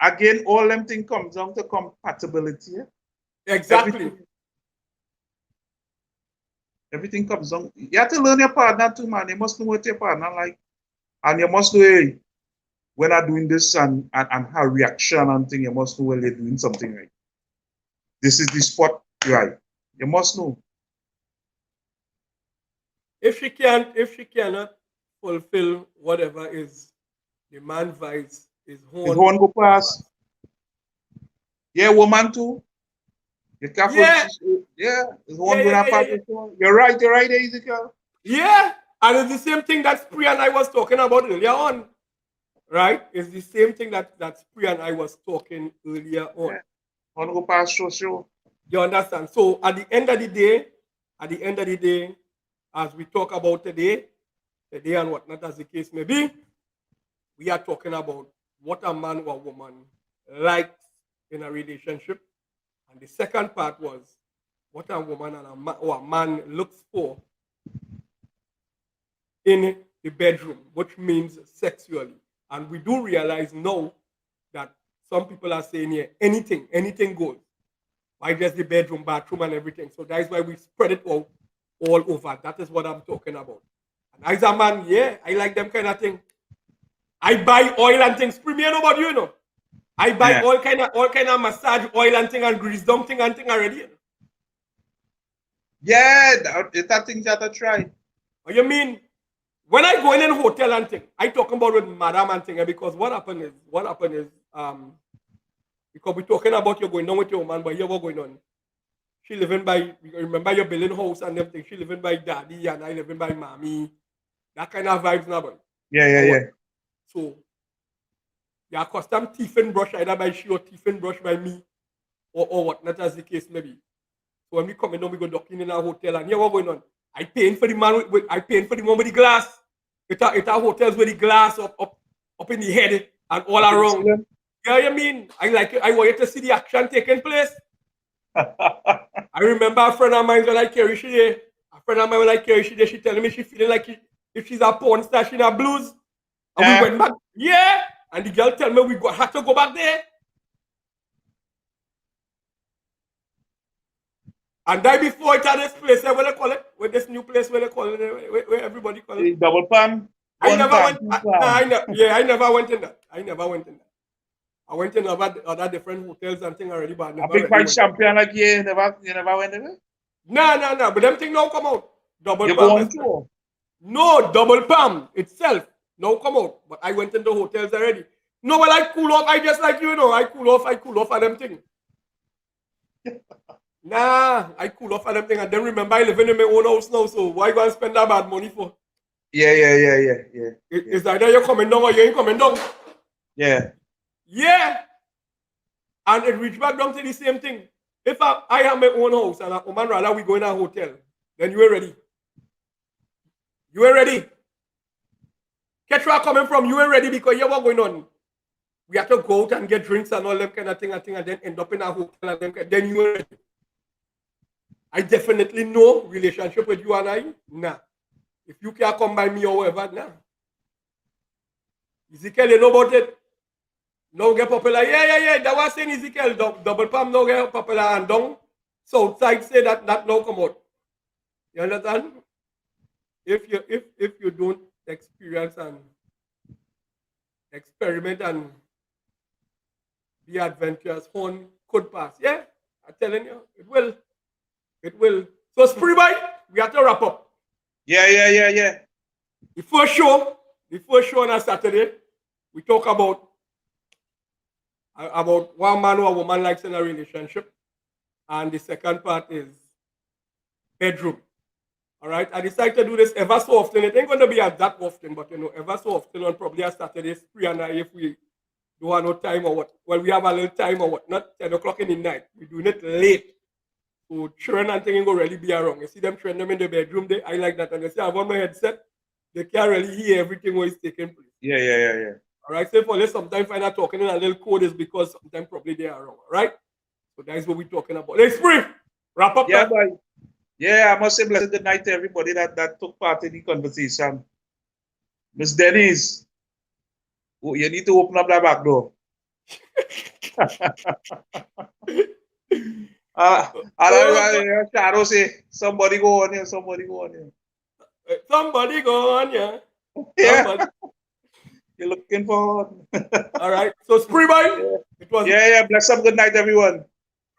Speaker 5: Again, all them things comes down to compatibility.
Speaker 4: Exactly.
Speaker 5: Everything comes down. You have to learn your partner too, man. You must know what your partner like. And you must know, hey, when I'm doing this and her reaction and thing, you must know when they're doing something right. This is the spot, right? You must know.
Speaker 4: If she cannot fulfill whatever is the man vice, his horn
Speaker 5: go past. Yeah, woman too. You can't yeah, his horn gonna pass. You're right, Ezekiel.
Speaker 4: Yeah, and it's the same thing that Spree and I was talking about earlier on. Right? It's the same thing that Spree and I was talking earlier on.
Speaker 5: Yeah. Horn go past sure.
Speaker 4: You understand? So at the end of the day, as we talk about today and whatnot, as the case may be, we are talking about what a man or a woman likes in a relationship. And the second part was what a woman and or a man looks for in the bedroom, which means sexually. And we do realize now that some people are saying here, anything goes. Why just the bedroom, bathroom, and everything? So that is why we spread it all over. That is what I'm talking about. And as a man, yeah, I like them kind of thing. I buy oil and things. Premier about you know. I buy all kind of massage oil and thing and grease down thing and thing already. You know?
Speaker 5: Yeah, that thing that I try.
Speaker 4: What you mean? When I go in a hotel and thing, I talk about with madam and thing because what happened is because we're talking about you going down with your man, but here what going on? She living by, remember your building house and everything. She living by daddy and I living by mommy. That kind of vibes now, boy.
Speaker 5: Yeah.
Speaker 4: So, yeah, custom teeth and brush either by she or teeth and brush by me or whatnot as the case may be. So when we come in, we go ducking in our hotel and here what going on? I paying for the man I paying for the one with the glass. It are hotels with the glass up in the head and all around. Yeah, you mean? I like it. I want you to see the action taking place. I remember a friend of mine when I carry she there. A friend of mine when I carry she there, she telling me she feeling like if she's a porn star, she in a blues. And we went back. Yeah. And the girl tell me we had to go back there. And that before it had this place, where they call it, with this new place, where they call it, where everybody call it.
Speaker 5: Double pan.
Speaker 4: I never went in that. I went in other different hotels and things already, but I never.
Speaker 5: A big fight champion like you never went in it?
Speaker 4: No. But them things now come out. Double
Speaker 5: you
Speaker 4: palm.
Speaker 5: Go
Speaker 4: no, double palm itself now come out. But I went in the hotels already. No, well, I cool off. I just like you know. I cool off and them things. Nah, I cool off and them things. And then remember, I living in my own house now. So why go and spend that bad money for?
Speaker 5: Yeah.
Speaker 4: It's either you're coming down or you ain't coming down. Yeah. And it reach back down to the same thing. If I have my own house and a woman rather we go in a hotel, then you ain't ready. You ain't ready. Catch where I'm coming from, you ain't ready because you what going on. We have to go out and get drinks and all them kind of thing and then end up in a hotel and then you ain't ready. I definitely know relationship with you and I, nah. If you can't come by me or whatever, nah. Ezekiel, you know about it? Now get popular. Yeah. That was saying Ezekiel. Double palm now get popular and down. Southside say that now come out. You understand? If you don't experience and experiment and be adventurous, horn could pass. Yeah, I'm telling you, it will. It will. So Spree Boy, we have to wrap up.
Speaker 5: Yeah.
Speaker 4: The first show on a Saturday, we talk about one man or a woman likes in a relationship. And the second part is bedroom. All right. I decided to do this ever so often. It ain't going to be that often, but ever so often on probably a Saturday, Spree and I, if we don't have no time or what. Well, we have a little time or what, not 10 o'clock in the night. We're doing it late. So children and things will really be around. You see them training them in the bedroom there. I like that. And you see I have on my headset, they can't really hear everything what is taking place.
Speaker 5: Yeah.
Speaker 4: All right. So for sometimes find out talking in a little code is because sometimes probably they are wrong. All right. So that is what we're talking about. Let's Spree. Wrap up.
Speaker 5: Yeah, boy. Yeah, I must say blessed good night to everybody that took part in the conversation. Miss Denise, you need to open up that back door. Shadow say, somebody go on here.
Speaker 4: Somebody go on here.
Speaker 5: Yeah. You're looking for.
Speaker 4: All right. So Spree Boy.
Speaker 5: Yeah. Bless up. Good night, everyone.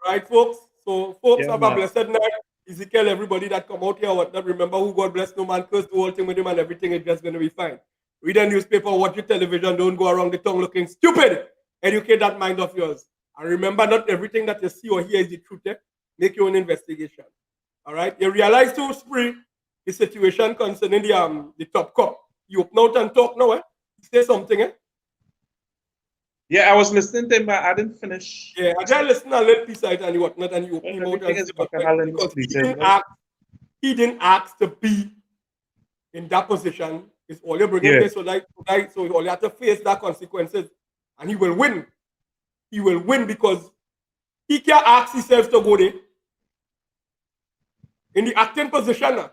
Speaker 4: All right, folks. So folks have a blessed night. Ezekiel, everybody that come out here, whatnot, remember who God bless, no man curse, the whole thing with him and everything is just going to be fine. Read a newspaper, watch your television, don't go around the tongue looking stupid. Educate that mind of yours. And remember, not everything that you see or hear is the truth. Make your own investigation. All right? You realize too, Spree, the situation concerning the top cup. You open out and talk now, say something,
Speaker 5: Yeah, I was listening to him, but I didn't finish.
Speaker 4: Yeah, I just listened a little piece of it and whatnot, and you open him out and
Speaker 5: because
Speaker 4: he didn't ask to be in that position, is all you're bringing there. So all you have to face that consequences, and he will win. He will win because he can't ask himself to go there in the acting position,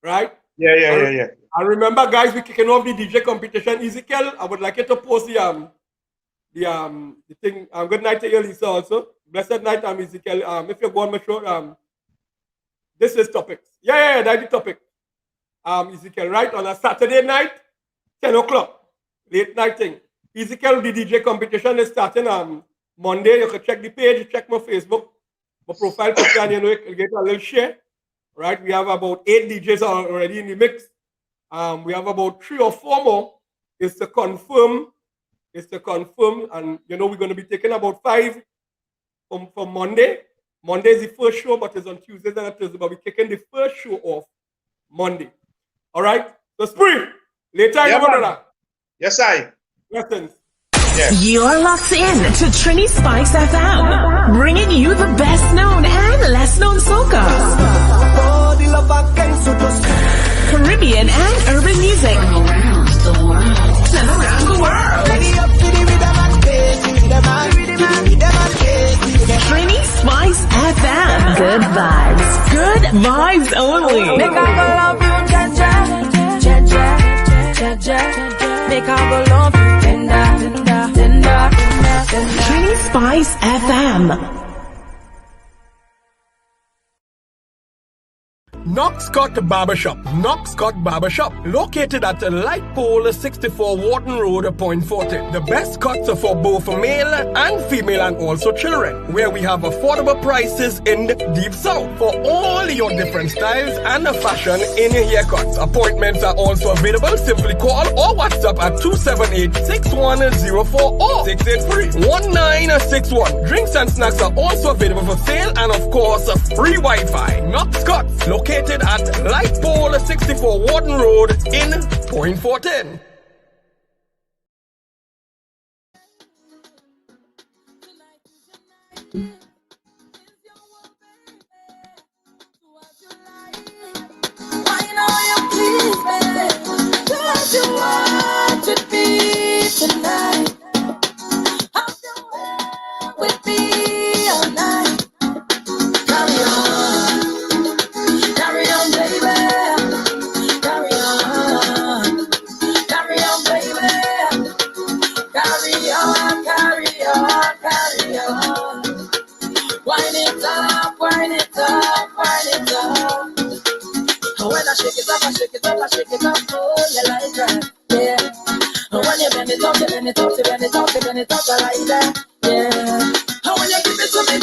Speaker 4: right?
Speaker 5: Yeah.
Speaker 4: I remember, guys, we kicking off the DJ competition. Ezekiel, I would like you to post the thing. Good night to you, Lisa. Also, blessed night, Ezekiel. If you go on my show, this is topics. Yeah, that's the topic. Ezekiel, right on a Saturday night, 10 o'clock, late night thing. Ezekiel, the DJ competition is starting Monday. You can check the page, check my Facebook, my profile picture, and you can get a little share. Right, we have about 8 DJs already in the mix. We have about 3 or 4 more. It's to confirm, and we're going to be taking about 5 from Monday. Monday is the first show, but it's on Tuesdays and Thursdays. But we're kicking the first show off Monday. All right. So Spree, later, brother.
Speaker 5: Yes, I.
Speaker 4: Lessons.
Speaker 5: Yes.
Speaker 2: You're locked in to Trini Spice FM, bringing you the best known and less known soca, Caribbean and urban music from around the world. Trini Spice FM. Good vibes. Good vibes only.
Speaker 3: Make I go love you, ja. Make I go love you, tender.
Speaker 2: Trini Spice FM.
Speaker 4: Knoxcott Barbershop. Knoxcott Barbershop, located at Light Pole 64 Wharton Road, Point Fortin. The best cuts are for both male and female and also children, where we have affordable prices in the Deep South for all your different styles and fashion in your haircuts. Appointments are also available. Simply call or WhatsApp at 278-6104 or 683-1961. Drinks and snacks are also available for sale, and of course, free Wi-Fi. Knoxcott, located at Light Pole 64 Wharton Road in Point Fortin.
Speaker 3: Shake it up, oh, you like that, yeah. And when you bend it up, I like that, yeah. And when you give it to me,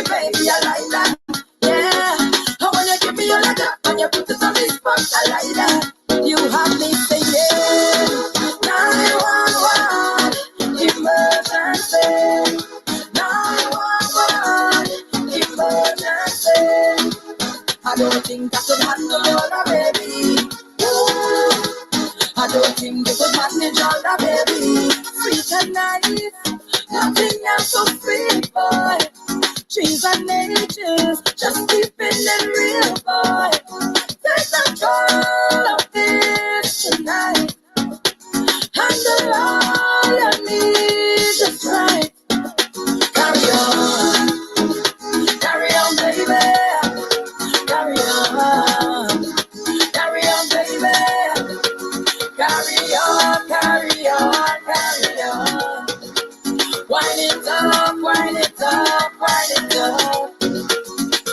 Speaker 3: baby, I like that, yeah. And when you give me your leg up and you put it on me spot, I like that. You have me singing 911 emergency, 911 emergency. I don't think I could handle all that, baby. Ooh, I don't think I could manage all that, baby. Sweet and nice, nothing else so sweet, boy. Trees and natures, just keeping it real, boy. Take control of this tonight. Handle all you need just right. Carry on, baby. Carry on. Wind it up.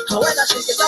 Speaker 3: When I shake it